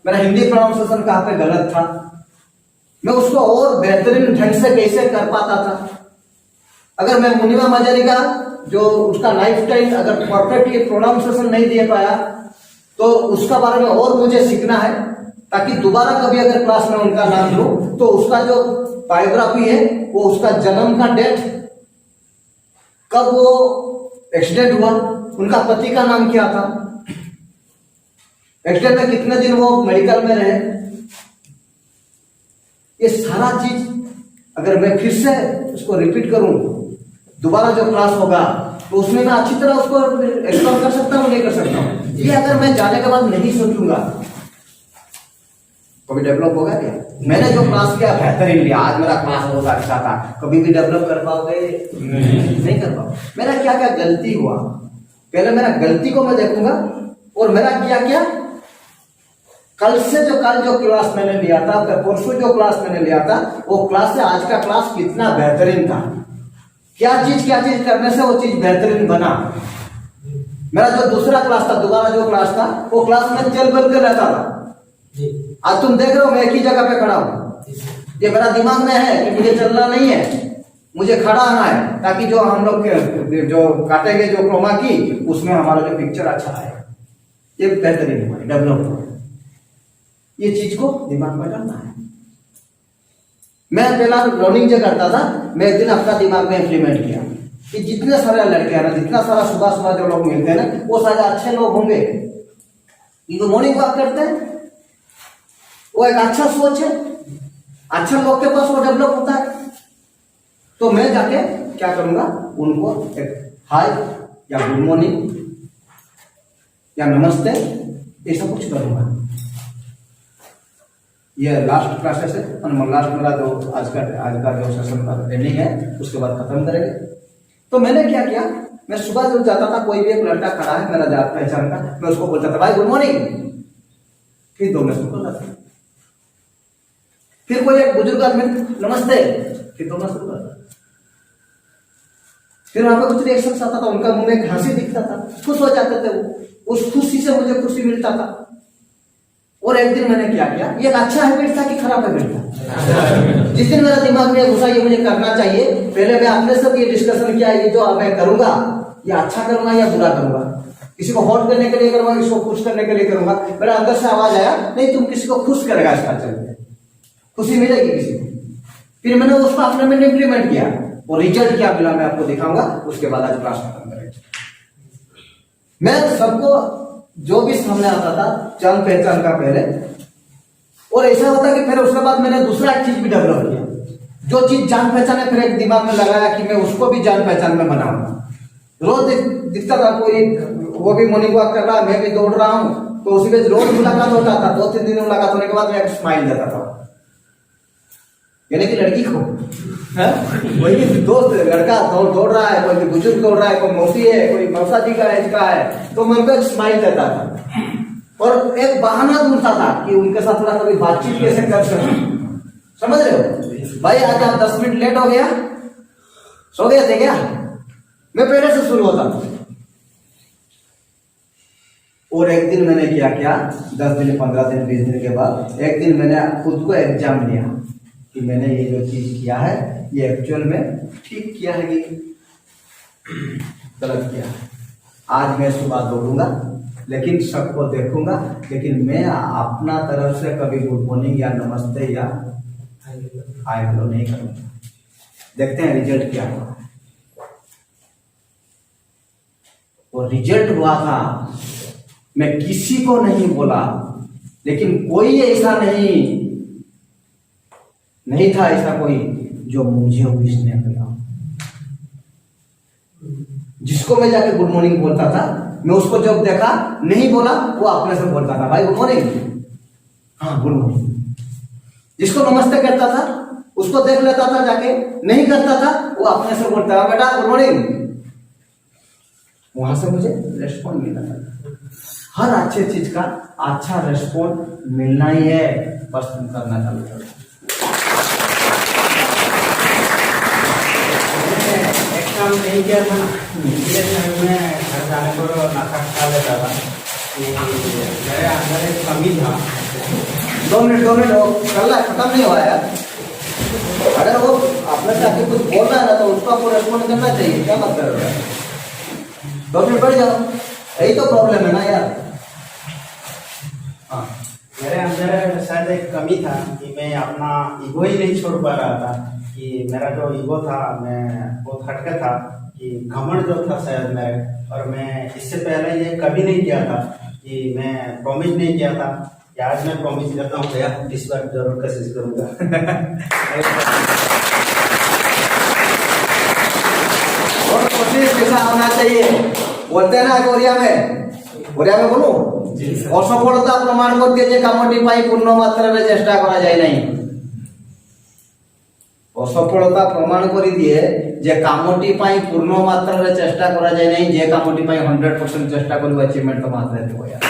मेरा हिंदी प्रोनाउंसिएशन कहाँ पे गलत था, मैं उसको और बेहतरीन ढंग से कैसे कर पाता था। अगर मैं मुनिमा मजारी का जो उसका लाइफ टाइम अगर परफेक्टली प्रोनाउंसिएशन नहीं दे पाया, तो उसका बारे में और मुझे सीखना है, ताकि दोबारा कभी अगर क्लास में उनका नाम लूं तो उसका जो बायोग्राफी है, वो उसका जन्म का डेट, कब वो एक्सीडेंट हुआ, उनका पति का नाम क्या था, एक्सीडेंट में कितने दिन वो मेडिकल में रहे, ये सारा चीज अगर मैं फिर से उसको रिपीट करूं, दोबारा जो क्लास होगा तो उसमें मैं अच्छी तरह उसको एक्सप्लेन कर सकता हूं, नहीं कर सकता हूं। ये अगर मैं जाने के बाद नहीं सोचूंगा, कभी डेवलप होगा क्या? मैंने जो क्लास किया बेहतरीन लिया, आज मेरा क्लास बहुत अच्छा था, कभी भी डेवलप कर पाओगे? नहीं कर पाओगे। मेरा क्या क्या गलती हुआ, पहले मेरा गलती को मैं देखूंगा और मेरा क्या क्या कल जो क्लास मैंने लिया था, परसों जो क्लास मैंने लिया था, वो क्लास से आज का क्लास कितना बेहतरीन था। क्या चीज करने से वो चीज बेहतरीन बना। मेरा जो दूसरा क्लास था, दोबारा जो क्लास था, वो क्लास में चल बल कर रहता था। आज तुम देख रहे हो मैं एक ही जगह पे खड़ा हूं। ये मेरा दिमाग में है कि मुझे चलना नहीं है, मुझे खड़ा आना है, ताकि जो हम लोग जो काटेंगे जो क्रोमा की, उसमें हमारा जो पिक्चर अच्छा आए, ये बेहतरीन हुआ, डेवलप हुआ। ये चीज को दिमाग में डालना है। मैं पहला रनिंग जो करता था, मैं एक दिन अपना दिमाग में इंप्लीमेंट किया कि जितने सारे लड़के हैं ना, जितना सारा सुबह जो लोग मिलते हैं ना, वो सारे अच्छे लोग होंगे, इनको मॉर्निंग वॉक करते हैं, वो एक अच्छा सोच है, अच्छा लोग के पास वो डेवलप होता है। तो मैं जाके क्या करूंगा, उनको एक हाय या गुड मॉर्निंग या नमस्ते ऐसा कुछ करूंगा। ये लास्ट क्लासेस है, लास्ट मेरा जो आज का जो सेशन का ट्रेनिंग है, उसके बाद खत्म करेंगे। तो मैंने क्या किया, मैं सुबह जब जाता था, कोई भी एक लड़का खड़ा है मेरा जात पहचान का, मैं उसको बोलता था भाई गुड मॉर्निंग, फिर 2 मिनट शुरू करता। फिर कोई एक बुजुर्ग आदमी नमस्ते, फिर 2 मिनट शुरू करता। फिर वहां पर कुछ रिएक्शन आता था, उनका मुंह में हंसी दिखता था, खुश हो जाते थे वो, उस खुशी से मुझे खुशी मिलता था। और एक दिन मैंने क्या किया, ये अच्छा हैबिट था कि खराब हैबिट था? जिस दिन मेरा दिमाग में घुसा ये मुझे करना चाहिए, पहले मैं अपने से ये डिस्कशन किया, ये जो मैं करूंगा ये अच्छा करूंगा या बुरा करूंगा, किसी को हॉट करने के लिए करूंगा, किसी को खुश करने के लिए करूंगा। मेरा अंदर से आवाज आया, नहीं तुम किसी को खुश करेगा, इसका चलते खुशी मिलेगी किसी को। फिर मैंने उसको अपने में इंप्लीमेंट किया और रिजल्ट क्या मिला मैं आपको दिखाऊंगा, उसके बाद आज क्लास खत्म करेंगे। मैं सबको जो भी सामने आता था जान पहचान का पहले, और ऐसा होता कि फिर उसके बाद मैंने दूसरा एक चीज भी डेवलप किया, जो चीज जान पहचान है, फिर एक दिमाग में लगाया कि मैं उसको भी जान पहचान में बनाऊंगा। रोज दिखता था कोई, वो भी मॉर्निंग वॉक कर रहा है, मैं भी दौड़ रहा हूं, तो उसी में रोज मुलाकात होता था। 2-3 दिन मुलाकात होने के बाद मैं एक स्माइल देता था, यानी कि लड़की को वही दोस्त लड़का दौड़ रहा है, कोई बुजुर्ग दौड़ रहा है, कोई मौसी है, कोई मौसा जी का एज का है, तो मैं उनको एक स्माइल देता था और एक बहाना ढूंढता था कि उनके साथ थोड़ा कभी बातचीत कैसे कर सकूं। समझ रहे हो भाई, आज आप 10 मिनट लेट हो गया, सो गए थे क्या, मैं पहले से शुरू होता था। और एक दिन मैंने क्या किया, 10 दिन 15 दिन 20 दिन के बाद एक दिन मैंने खुद को एग्जाम लिया कि मैंने ये जो चीज किया है ये एक्चुअल में ठीक किया है कि गलत किया है। आज मैं सुबह दौड़ूंगा, लेकिन सबको देखूंगा, लेकिन मैं अपना तरफ से कभी गुड मॉर्निंग या नमस्ते या हाय हेलो नहीं करूंगा। देखते हैं रिजल्ट क्या हुआ। और रिजल्ट हुआ था, मैं किसी को नहीं बोला, लेकिन कोई ऐसा नहीं था ऐसा कोई जो मुझे विश नहीं किया। जिसको मैं जाके गुड मॉर्निंग बोलता था, मैं उसको जब देखा नहीं बोला, वो अपने से बोलता था भाई गुड मॉर्निंग, हाँ गुड मॉर्निंग। जिसको नमस्ते कहता था उसको देख लेता था जाके, नहीं करता था वो अपने से बोलता था बेटा गुड मॉर्निंग। वहां से मुझे रेस्पॉन्ड मिला था। हर अच्छे चीज का अच्छा रेस्पॉन्ड मिलना ही है, बस तुम करना चालू करो। काम नहीं किया था ना, इसलिए मैं घर जाने पर नाश्ता खा लेता था। मेरे अंदर एक कमी था। 2 मिनट कल खत्म नहीं हुआ यार। अगर वो अपने से आके कुछ बोल रहा है ना, तो उसको आपको रेस्पॉन्ड करना चाहिए, क्या मत कर रहे हो। 2 मिनट बढ़ जाओ, यही तो प्रॉब्लम है ना यार। हाँ, मेरे अंदर शायद एक कमी था कि मैं अपना ईगो ही नहीं छोड़ पा रहा था। कि मेरा जो ईगो था, मैं बहुत हटके था, कि घमंड जो था शायद मेरे, और मैं इससे पहले ये कभी नहीं किया था कि मैं प्रॉमिस नहीं किया था कि आज मैं प्रॉमिस करता हूँ भैया इस बार जरूर कोशिश करूँगा। और कोशिश कैसा होना चाहिए, बोलते हैं ना कोरिया में बोलूं, असफलता प्रमाण करते जे कामटी पाई पूर्ण मात्रा चेष्टा करा जाए नहीं। असफलता प्रमाण कर दिए जे कामटी पाई पूर्ण मात्रा चेष्टा करा जाए नहीं, जे कामटी पाई 100% चेष्टा करू अचीवमेंट तो मात्रा देबो यार।